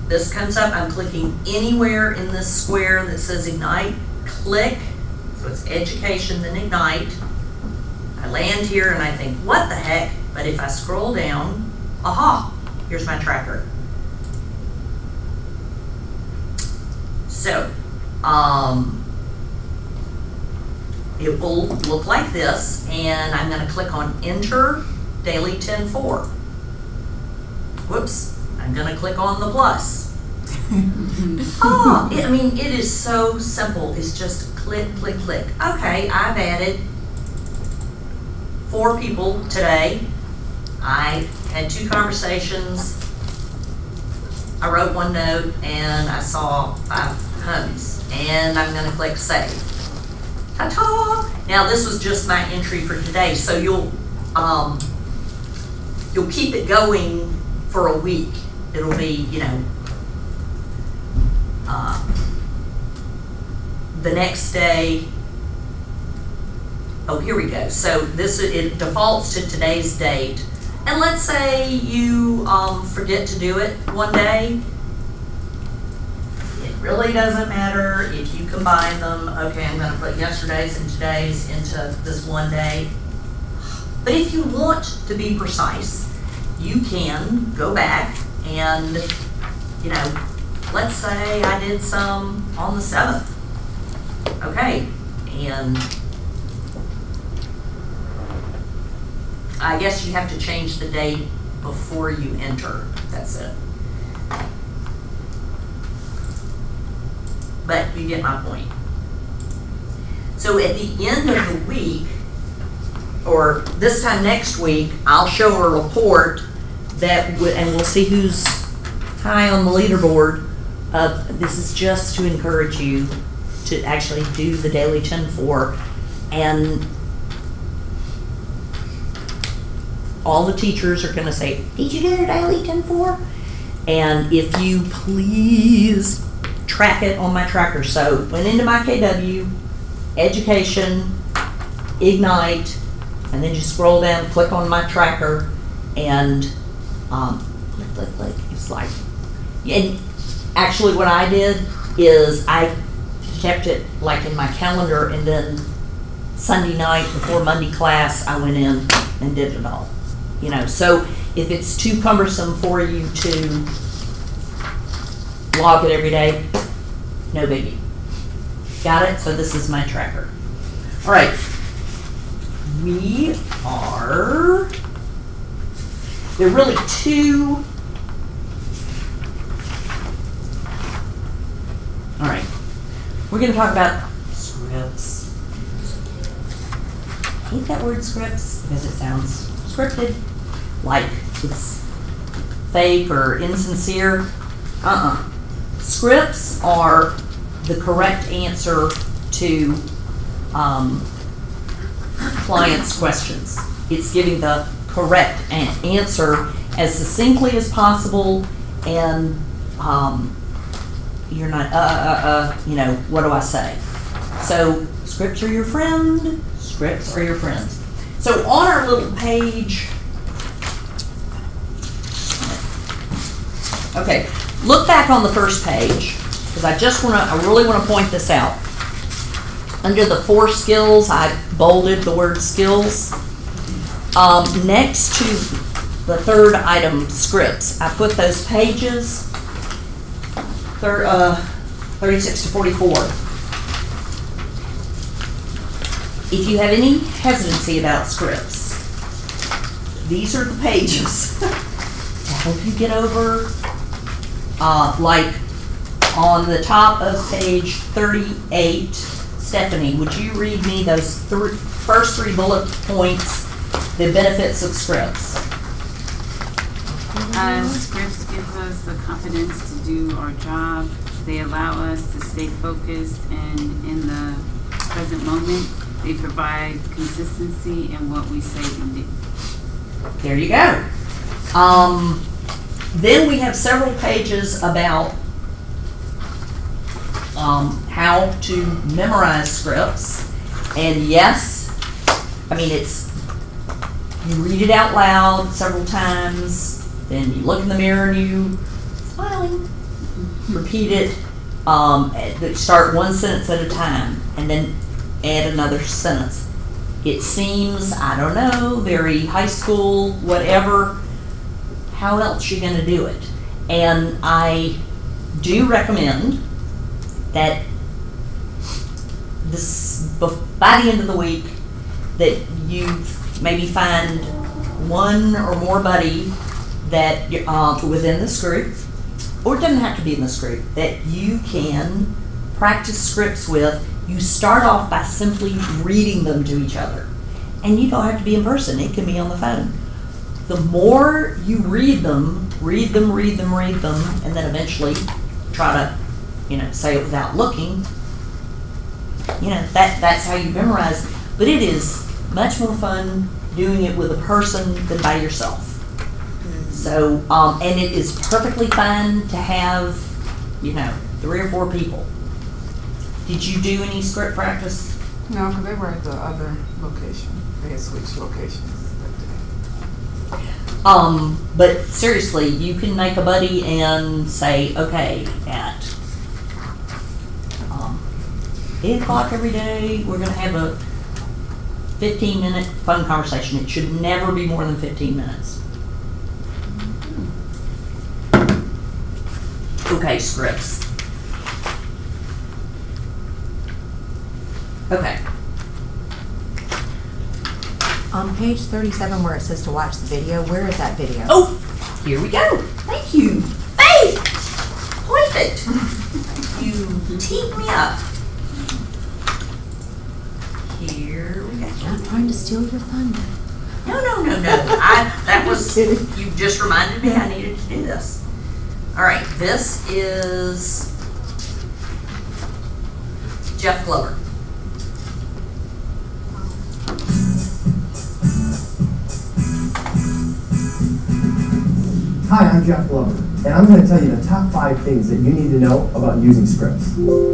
This comes up. I'm clicking anywhere in this square that says Ignite. Click. So it's education, then Ignite. I land here and I think, what the heck? But if I scroll down, aha, here's my tracker. So, it will look like this, and I'm going to click on Enter Daily 10-4. Whoops, I'm going to click on the plus. I mean, it is so simple. It's just click, click, click. Okay, I've added 4 people today. I had 2 conversations. I wrote 1 note, and I saw 5 homes. And I'm going to click Save. Ta-ta! Now this was just my entry for today, so you'll keep it going for a week. It'll be, the next day. Oh, here we go. So it defaults to today's date, and let's say you forget to do it one day. It really doesn't matter if you combine them. Okay, I'm going to put yesterday's and today's into this one day. But if you want to be precise, you can go back and, let's say I did some on the 7th. Okay, and I guess you have to change the date before you enter. That's it. But you get my point. So at the end of the week, or this time next week, I'll show a report and we'll see who's high on the leaderboard. This is just to encourage you to actually do the daily 10-4, and all the teachers are going to say, did you do your daily 10-4? And if you please track it on my tracker. So went into my KW, education, Ignite, and then just scroll down, click on my tracker, and click. It's like, and actually what I did is I kept it like in my calendar, and then Sunday night before Monday class, I went in and did it all. So if it's too cumbersome for you to log it every day, no biggie. Got it? So this is my tracker. All right. There are really 2. All right. We're going to talk about scripts. I hate that word scripts because it sounds scripted, like it's fake or insincere. Scripts are the correct answer to clients' questions. It's giving the correct answer as succinctly as possible, and you're not, you know, what do I say? So, scripts are your friend, scripts are your friends. So, on our little page, okay, look back on the first page, because I really want to point this out. Under the 4 skills, I bolded the word skills. Next to the third item, scripts, I put those pages 36 to 44. If you have any hesitancy about scripts, these are the pages to help you get over. Like on the top of page 38, Stephanie, would you read me those first 3 bullet points, the benefits of scripts? Scripts gives us the confidence to do our job. They allow us to stay focused and in the present moment. They provide consistency in what we say and do. There you go. Then we have several pages about how to memorize scripts. And yes, I mean, you read it out loud several times, then you look in the mirror and you smiling, repeat it, start one sentence at a time, and then add another sentence. It seems, I don't know, very high school, whatever. How else are you going to do it? And I do recommend that by the end of the week that you maybe find one or more buddy that within this group, or it doesn't have to be in this group, that you can practice scripts with. You start off by simply reading them to each other. And you don't have to be in person, it can be on the phone. The more you read them, and then eventually try to, say it without looking, that's how you memorize. But it is much more fun doing it with a person than by yourself. So, and it is perfectly fine to have, 3 or 4 people. Did you do any script practice? No, because they were at the other location. They had switched locations that day. But seriously, you can make a buddy and say, okay, at 8 o'clock every day, we're going to have a 15-minute phone conversation. It should never be more than 15 minutes. Okay, scripts. Okay. On page 37 where it says to watch the video, where is that video? Oh, here we go. Thank you. Faith! Perfect. You teed me up. Here we go. I'm trying to steal your thunder. No. That was, you just reminded me I needed to do this. All right, this is Jeff Glover. Hi, I'm Jeff Glover, and I'm going to tell you the top 5 things that you need to know about using scripts.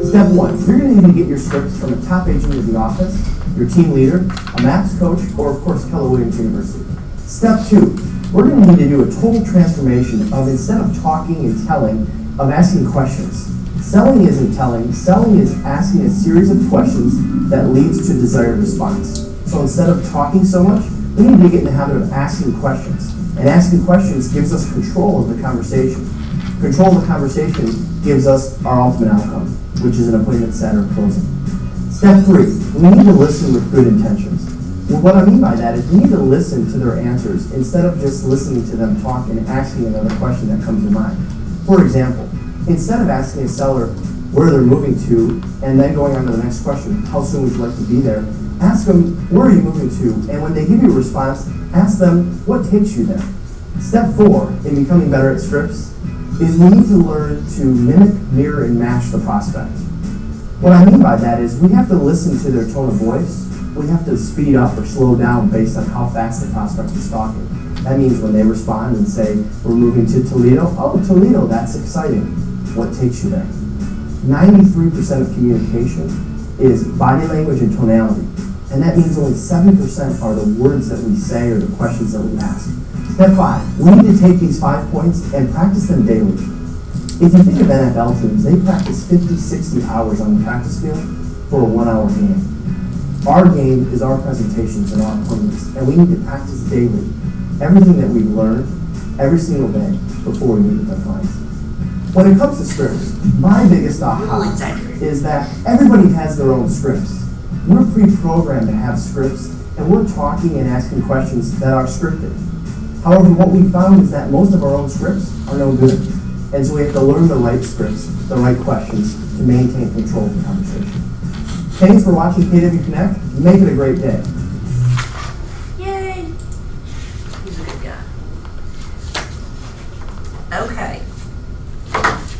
Step 1, you're going to need to get your scripts from a top agent of the office, your team leader, a MAPS coach, or of course Keller Williams University. Step 2, we're going to need to do a total transformation of, instead of talking and telling, of asking questions. Selling isn't telling, selling is asking a series of questions that leads to desired response. So instead of talking so much, we need to get in the habit of asking questions. And asking questions gives us control of the conversation. Control of the conversation gives us our ultimate outcome, which is an appointment set or closing. Step 3, we need to listen with good intentions. Well, what I mean by that is we need to listen to their answers instead of just listening to them talk and asking another question that comes to mind. For example, instead of asking a seller where they're moving to and then going on to the next question, how soon would you like to be there, ask them, where are you moving to? And when they give you a response, ask them, what takes you there? Step 4 in becoming better at scripts is we need to learn to mimic, mirror, and match the prospect. What I mean by that is we have to listen to their tone of voice. We have to speed up or slow down based on how fast the prospect is talking. That means when they respond and say, we're moving to Toledo, oh, Toledo, that's exciting. What takes you there? 93% of communication is body language and tonality. And that means only 7% are the words that we say or the questions that we ask. Step 5, we need to take these 5 points and practice them daily. If you think of NFL teams, they practice 50, 60 hours on the practice field for a 1-hour game. Our game is our presentations and our appointments, and we need to practice daily everything that we've learned every single day before we meet with our clients. When it comes to scripts, my biggest aha is that everybody has their own scripts. We're pre-programmed to have scripts, and we're talking and asking questions that are scripted. However, what we found is that most of our own scripts are no good. And so we have to learn the right scripts, the right questions to maintain control of the conversation. Thanks for watching KW Connect. Make it a great day. Yay! He's a good guy. Okay.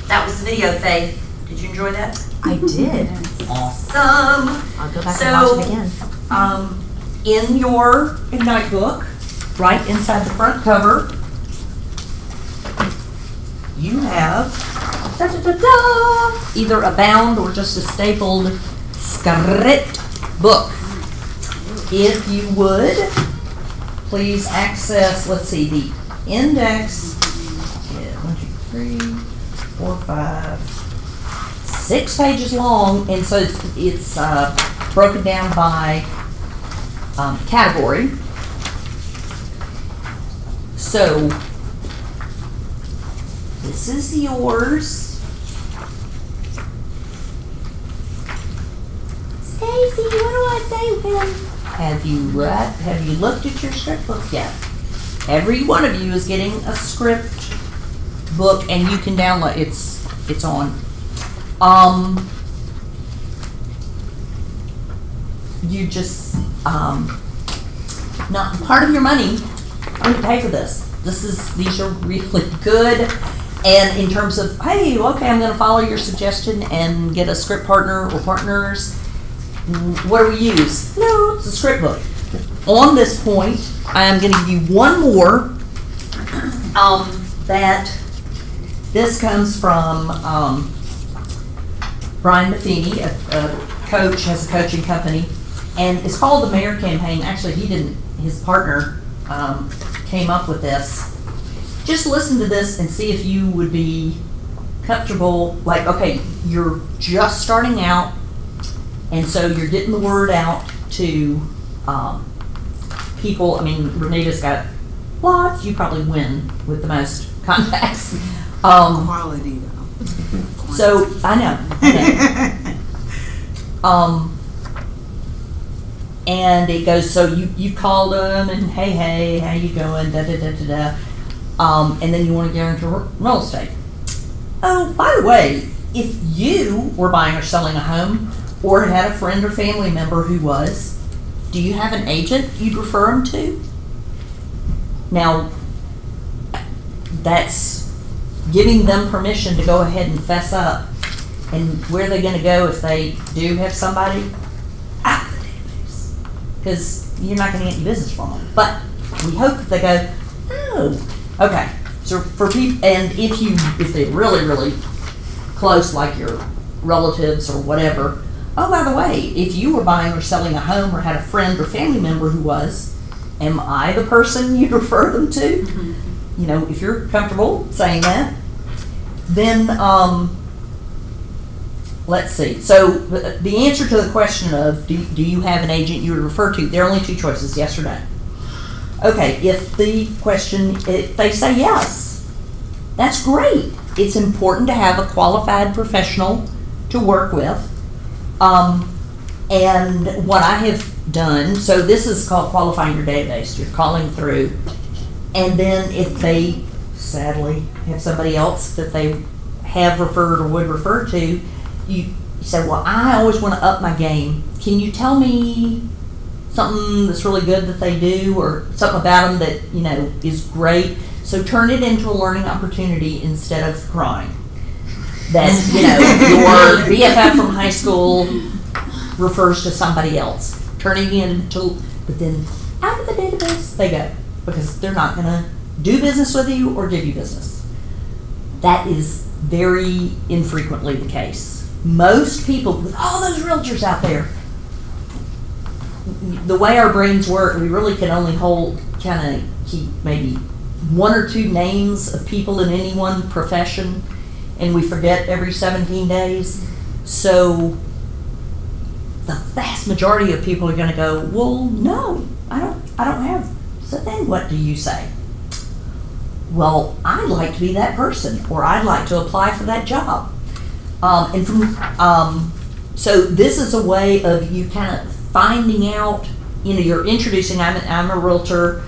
That was the video, Faith. Did you enjoy that? I did. Awesome. I'll go back and watch it again. In your Ignite book, right inside the front cover, you have either a bound or just a stapled script book. If you would, please access, let's see, the index. 1, 2, 3, 4, 5, 6 pages long, and so it's broken down by category. So this is yours. Stacy, what do I say, Will? Have you looked at your script book yet? Every one of you is getting a script book, and you can download. It's on. You just not part of your money. I'm going to pay for this. These are really good. And in terms of, hey, okay, I'm going to follow your suggestion and get a script partner or partners. What do we use? No, it's a script book. On this point, I am going to give you one more. That this comes from Brian Matheny, a coach, has a coaching company, and it's called the Mayor Campaign. Actually, he didn't. His partner came up with this. Just listen to this and see if you would be comfortable. Like, okay, you're just starting out, and so you're getting the word out to people. I mean, Renita's got lots. You probably win with the most contacts. Quality, though. So I know. And it goes, so you called them and hey, how you going? Da da da da da. And then you want to get into real estate. Oh, by the way, if you were buying or selling a home, or had a friend or family member who was, do you have an agent you'd refer them to? Now, that's giving them permission to go ahead and fess up. And where are they going to go if they do have somebody? Out of the database. Because you're not going to get any business from them. But we hope that they go, oh, okay. So for people, and if they're really, really close, like your relatives or whatever, oh, by the way, if you were buying or selling a home or had a friend or family member who was, am I the person you'd refer them to? You know, if you're comfortable saying that, then let's see. So the answer to the question of do you have an agent you would refer to, there are only two choices, yes or no. Okay, if they say yes, that's great. It's important to have a qualified professional to work with. And what I have done, so this is called qualifying your database. You're calling through, and then if they sadly have somebody else that they have referred or would refer to, you say, well, I always want to up my game. Can you tell me something that's really good that they do, or something about them that, you know, is great, So turn it into a learning opportunity instead of crying. That, you know, your BFF from high school refers to somebody else. Turning it into, but then out of the database they go, because they're not gonna do business with you or give you business. That is very infrequently the case. Most people, with all those realtors out there, the way our brains work, we really can only keep maybe 1 or 2 names of people in any one profession, and we forget every 17 days. So the vast majority of people are going to go, well, no, I don't have. So then what do you say? Well, I'd like to be that person, or I'd like to apply for that job. So this is a way of you kind of finding out, you know, you're introducing, I'm a realtor,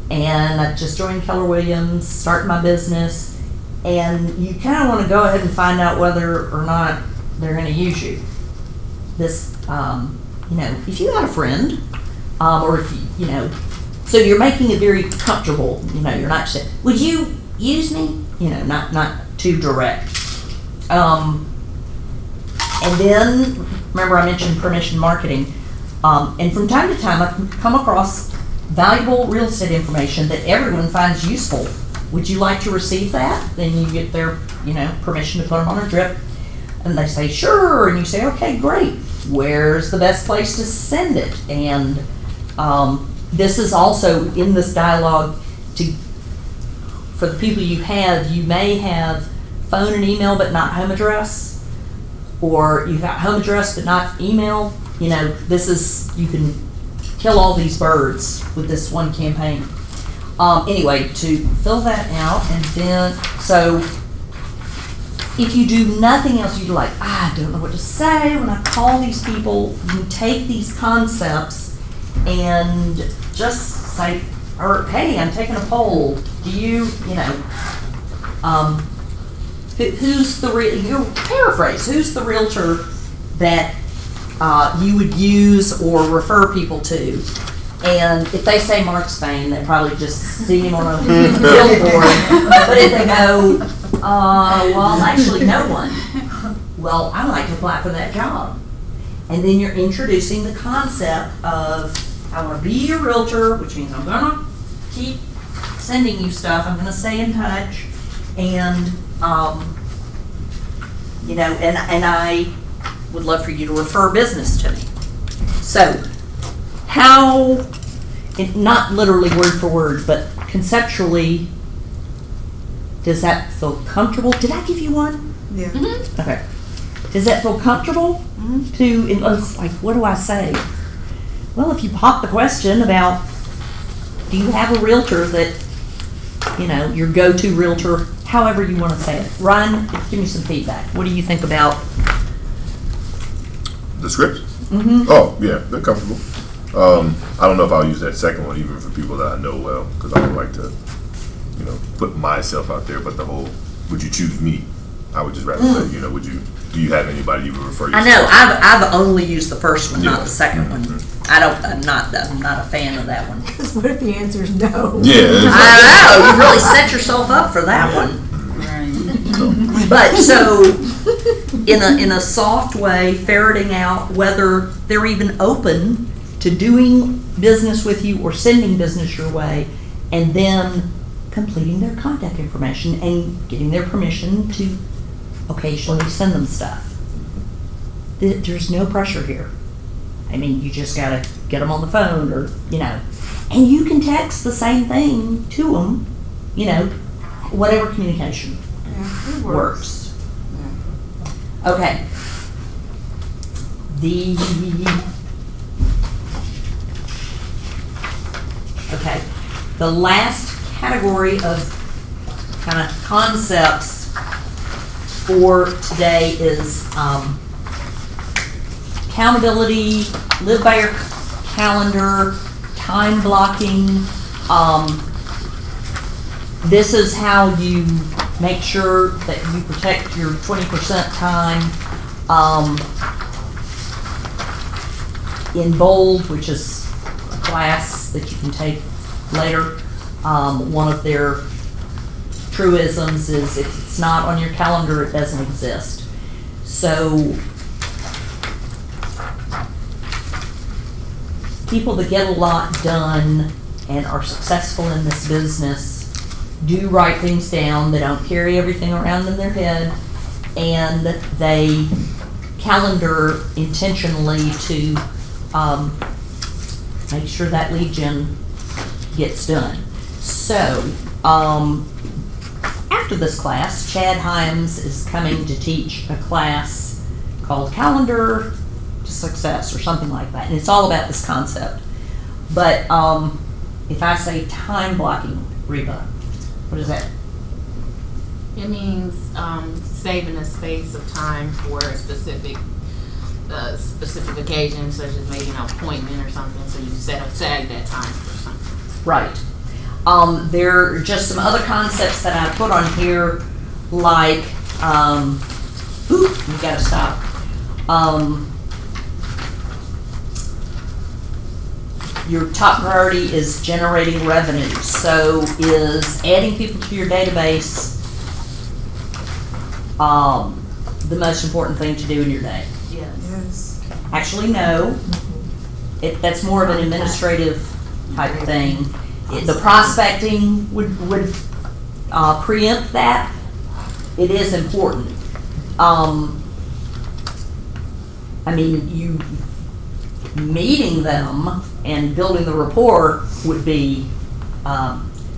and I just joined Keller Williams, starting my business, and you kind of want to go ahead and find out whether or not they're going to use you. This, you know, if you had a friend, or if you know, so you're making it very comfortable, you know, you're not saying, would you use me? You know, not too direct. And then, remember I mentioned permission marketing, and from time to time I've come across valuable real estate information that everyone finds useful. Would you like to receive that? Then you get their, you know, permission to put them on a drip, and they say sure, and you say okay, great. Where's the best place to send it? And this is also in this dialogue for the people you have. You may have phone and email but not home address, or you've got home address but not email. You know, this is, you can kill all these birds with this one campaign. Anyway, to fill that out, and then, so if you do nothing else, you're like, I don't know what to say when I call these people, you take these concepts and just say, or hey, I'm taking a poll. Do you know, who's the you paraphrase, who's the realtor that you would use or refer people to? And if they say Mark Spain, they probably just see him on a billboard. But if they go, well, actually no one. Well, I'd like to apply for that job. And then you're introducing the concept of, I want to be your realtor, which means I'm going to keep sending you stuff. I'm going to stay in touch. And, you know, and I would love for you to refer business to me. So, how, not literally word for word, but conceptually, does that feel comfortable? Did I give you one? Yeah. Mm-hmm. Okay. Does that feel comfortable to, like, what do I say? Well, if you pop the question about, do you have a realtor that, you know, your go-to realtor, however you want to say it. Ryan, give me some feedback. What do you think about the script? Mm-hmm. Oh, yeah, they're comfortable. I don't know if I'll use that second one even for people that I know well, because I don't like to, you know, put myself out there. But the whole, would you choose me? I would just rather say, you know, do you have anybody you would refer yourself I know, to? I've only used the first one, not the second one. Mm-hmm. I'm not a fan of that one. Because what if the answer is no? Yeah. I know, you really set yourself up for that one. But so, in a soft way, ferreting out whether they're even open to doing business with you or sending business your way, and then completing their contact information and getting their permission to occasionally send them stuff. There's no pressure here. I mean, you just gotta get them on the phone, or, you know, and you can text the same thing to them, you know, whatever communication Yeah, it works. Yeah. Okay. The last category of kind of concepts for today is accountability, live by your calendar, time blocking. This is how you make sure that you protect your 20% time. In bold, which is a class that you can take later, one of their truisms is if it's not on your calendar, it doesn't exist. So people that get a lot done and are successful in this business do write things down. They don't carry everything around in their head, and they calendar intentionally to make sure that lead gen gets done. So after this class, Chad Himes is coming to teach a class called Calendar to Success or something like that, and it's all about this concept. But if I say time blocking, Reba, what is that? It means saving a space of time for a specific occasion, such as maybe an appointment or something, so you set aside that time for something. Right. There are just some other concepts that I put on here, like, you gotta stop. Your top priority is generating revenue. So is adding people to your database the most important thing to do in your day? Yes. Actually, no. That's more of an administrative type thing. The prospecting would preempt that. It is important. I mean, you meeting them and building the rapport would be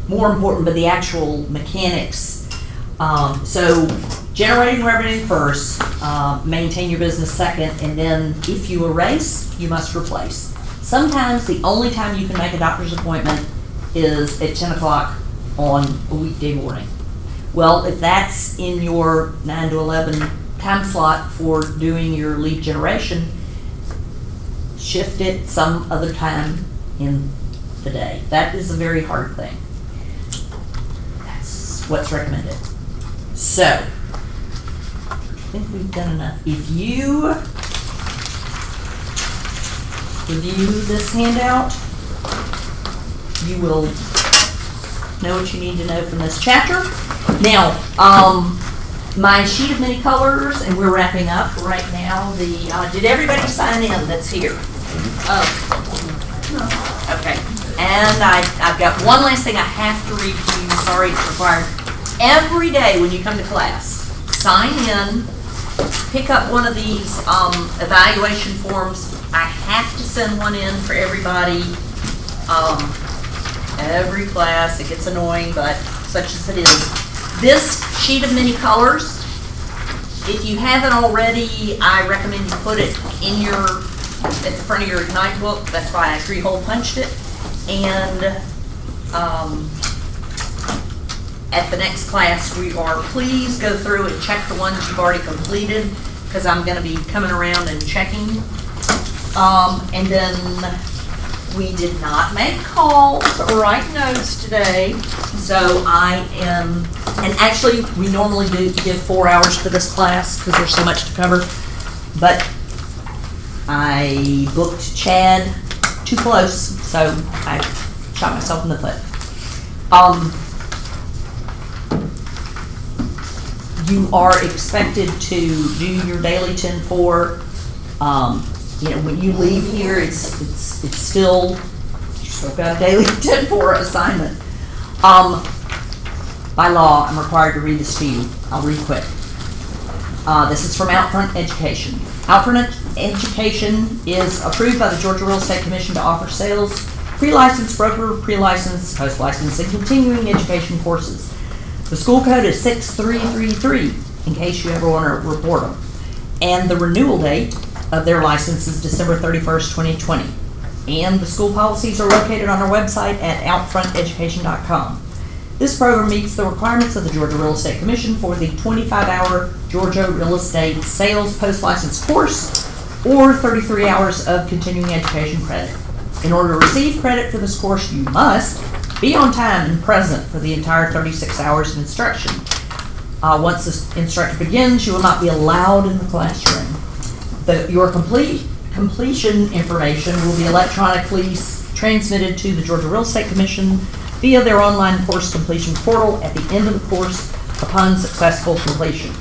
more important, but the actual mechanics. So generating revenue first, maintain your business second, and then if you erase, you must replace. Sometimes the only time you can make a doctor's appointment is at 10 o'clock on a weekday morning. Well, if that's in your 9 to 11 time slot for doing your lead generation, shift it some other time in the day. That is a very hard thing. That's what's recommended. So, I think we've done enough. If you review this handout, you will know what you need to know from this chapter. Now, my sheet of many colors, and we're wrapping up right now. Did everybody sign in that's here? Oh. Okay. And I've got one last thing I have to read to you. Sorry, it's required. Every day when you come to class, sign in, pick up one of these evaluation forms. I have to send one in for everybody. Every class. It gets annoying, but such as it is. This sheet of many colors, if you haven't already, I recommend you put it in at the front of your Ignite book. That's why I 3-hole punched it. And at the next class, please go through and check the ones you've already completed, because I'm going to be coming around and checking. And then we did not make calls or write notes today, so and actually we normally do give 4 hours for this class because there's so much to cover, but I booked Chad too close, so I shot myself in the foot. You are expected to do your daily 10-4. You know, when you leave here, it's still, you still got a daily 10-4 assignment. By law, I'm required to read this to you. I'll read quick. This is from Outfront Education. Outfront Education is approved by the Georgia Real Estate Commission to offer sales, pre-licensed broker, pre-licensed, post-licensed, and continuing education courses. The school code is 6333, in case you ever want to report them. And the renewal date of their license is December 31st, 2020. And the school policies are located on our website at outfronteducation.com. This program meets the requirements of the Georgia Real Estate Commission for the 25-hour Georgia Real Estate Sales Post-License course or 33 hours of continuing education credit. In order to receive credit for this course, you must be on time and present for the entire 36 hours of instruction. Once the instructor begins, you will not be allowed in the classroom. Your completion information will be electronically transmitted to the Georgia Real Estate Commission via their online course completion portal at the end of the course upon successful completion.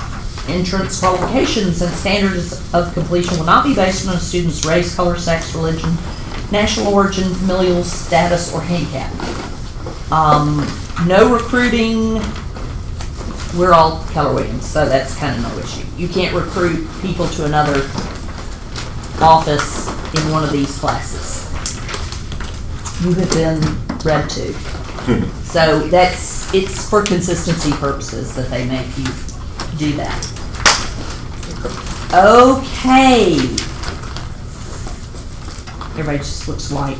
Entrance qualifications and standards of completion will not be based on a student's race, color, sex, religion, national origin, familial status, or handicap. No recruiting. We're all Keller Williams, so that's kind of no issue. You can't recruit people to another office in one of these classes. You have been read to. So it's for consistency purposes that they make you do that. Okay. Everybody just looks white.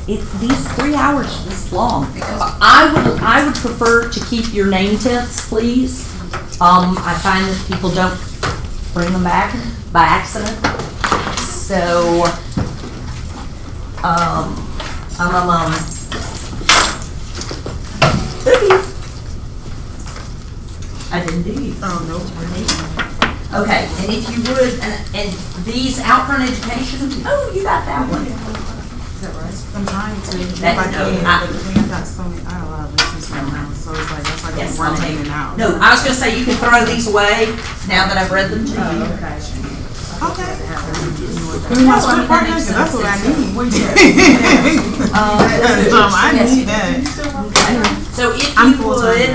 These 3 hours was long. I would prefer to keep your name tents, please. I find that people don't bring them back by accident. So, I didn't do you. Oh, no. Okay, and if you would, and these Outfront Education, oh, you got that one. Is that right? I'm trying to. That, but no, I got so many, I have a lot of lessons right now, so it's like, that's like Yes, I'm I'll running take in and out. No, I was gonna say you can throw these away now that I've read them to you. Okay. We want to partner, because that's what I need. I need that. So if you would,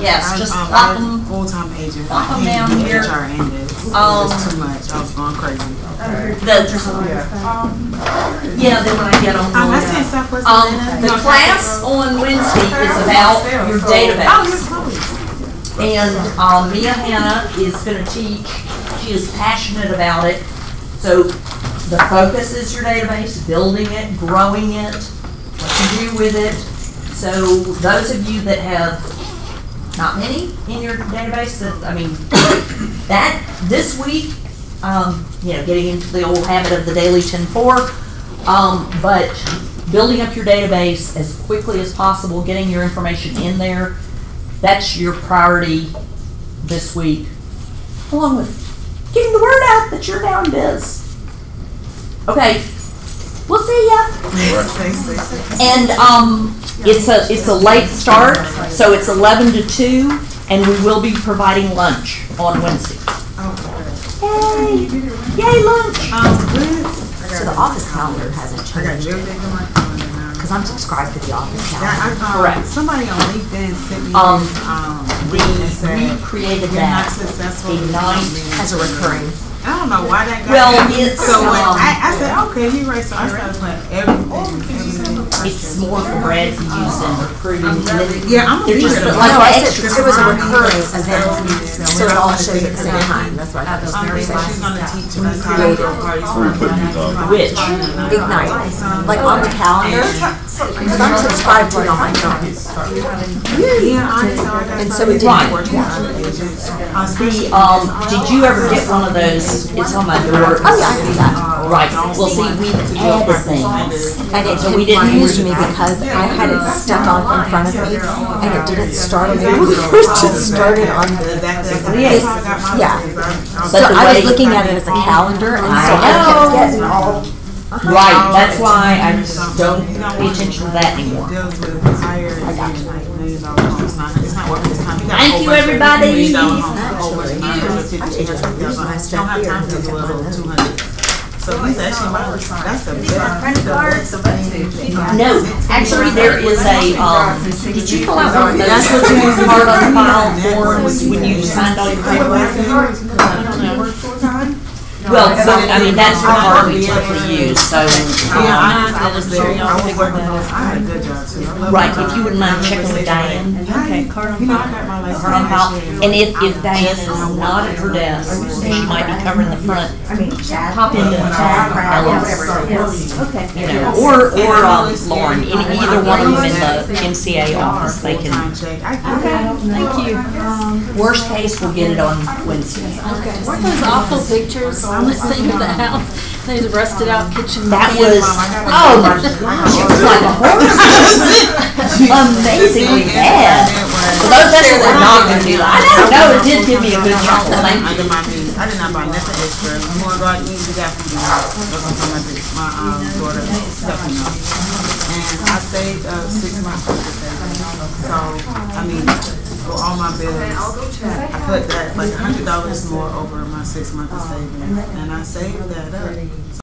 yes, just plop them. Full-time agent. Plop them down here. HR ended. It was too much. I was going crazy. Yeah, then when I get on the class on Wednesday is about your database. And Mia Hanna is going to teach. She is passionate about it. So the focus is your database, building it, growing it, what you do with it. So those of you that have not many in your database, that this week, getting into the old habit of the daily 10-4, but building up your database as quickly as possible, getting your information in there, that's your priority this week, along with getting the word out that you're now in biz. Okay, we'll see ya. And it's a late start, so it's 11 to 2, and we will be providing lunch on Wednesday. Yay! Yay, lunch! So the office calendar hasn't changed. Because I'm subscribed to the office calendar. Correct. Somebody on LinkedIn sent me We created that a night as a recurring. I don't know why that got it's so when I said, okay, you're right, so I started putting everything. It's more for Brad to use in recruiting. Yeah, I'm they're just it. like No, extra. it was a recurring event, so it all shows at the same time. That's why I thought it was very She's gonna teach us creative. Which? Ignite. Like on the calendar, because I'm subscribed to it on my phone. And so it didn't work out. Did you ever get one of those? It's on my door. Oh yeah, I do that. Right. Well, see, we added things. And it So we didn't confused me because I had it stuck on in front of me, and it didn't start on the first. It started on this. Yeah. So I was looking at it as a calendar, and so I kept getting all. Right. That's why I just don't pay attention to that anymore. Thank you, everybody. So he's actually that's the best. No, actually, there is a. Did you pull out one of those? That's what you use hard on file forms when you signed all your paperwork. Well, that's the part we typically use. So. I was there. I was working on those. I had a good job too. Right. If you wouldn't mind checking with Diane. Okay. Card on file. And if Diane is not at her desk, she might be covering the front. Pop into Ellis. Okay. Or Lauren. Either one of them in the MCA office, they can. Thank you. Worst case, we'll get it on Wednesday. Okay. Weren't those awful pictures on the scene of the house? There's a rusted out kitchen. That was, oh my gosh, it was like a horror. Amazingly bad. For those special we're not gonna do that. I don't know, it did give me a good chuckle, thank you. I did not buy nothing extra. More gardening, we got food in the house. That's what my daughter stuff in the house. And I saved 6 months worth of savings. So, I mean, for all my bills, I put that like $100 more over my 6 months of savings. And I saved that up.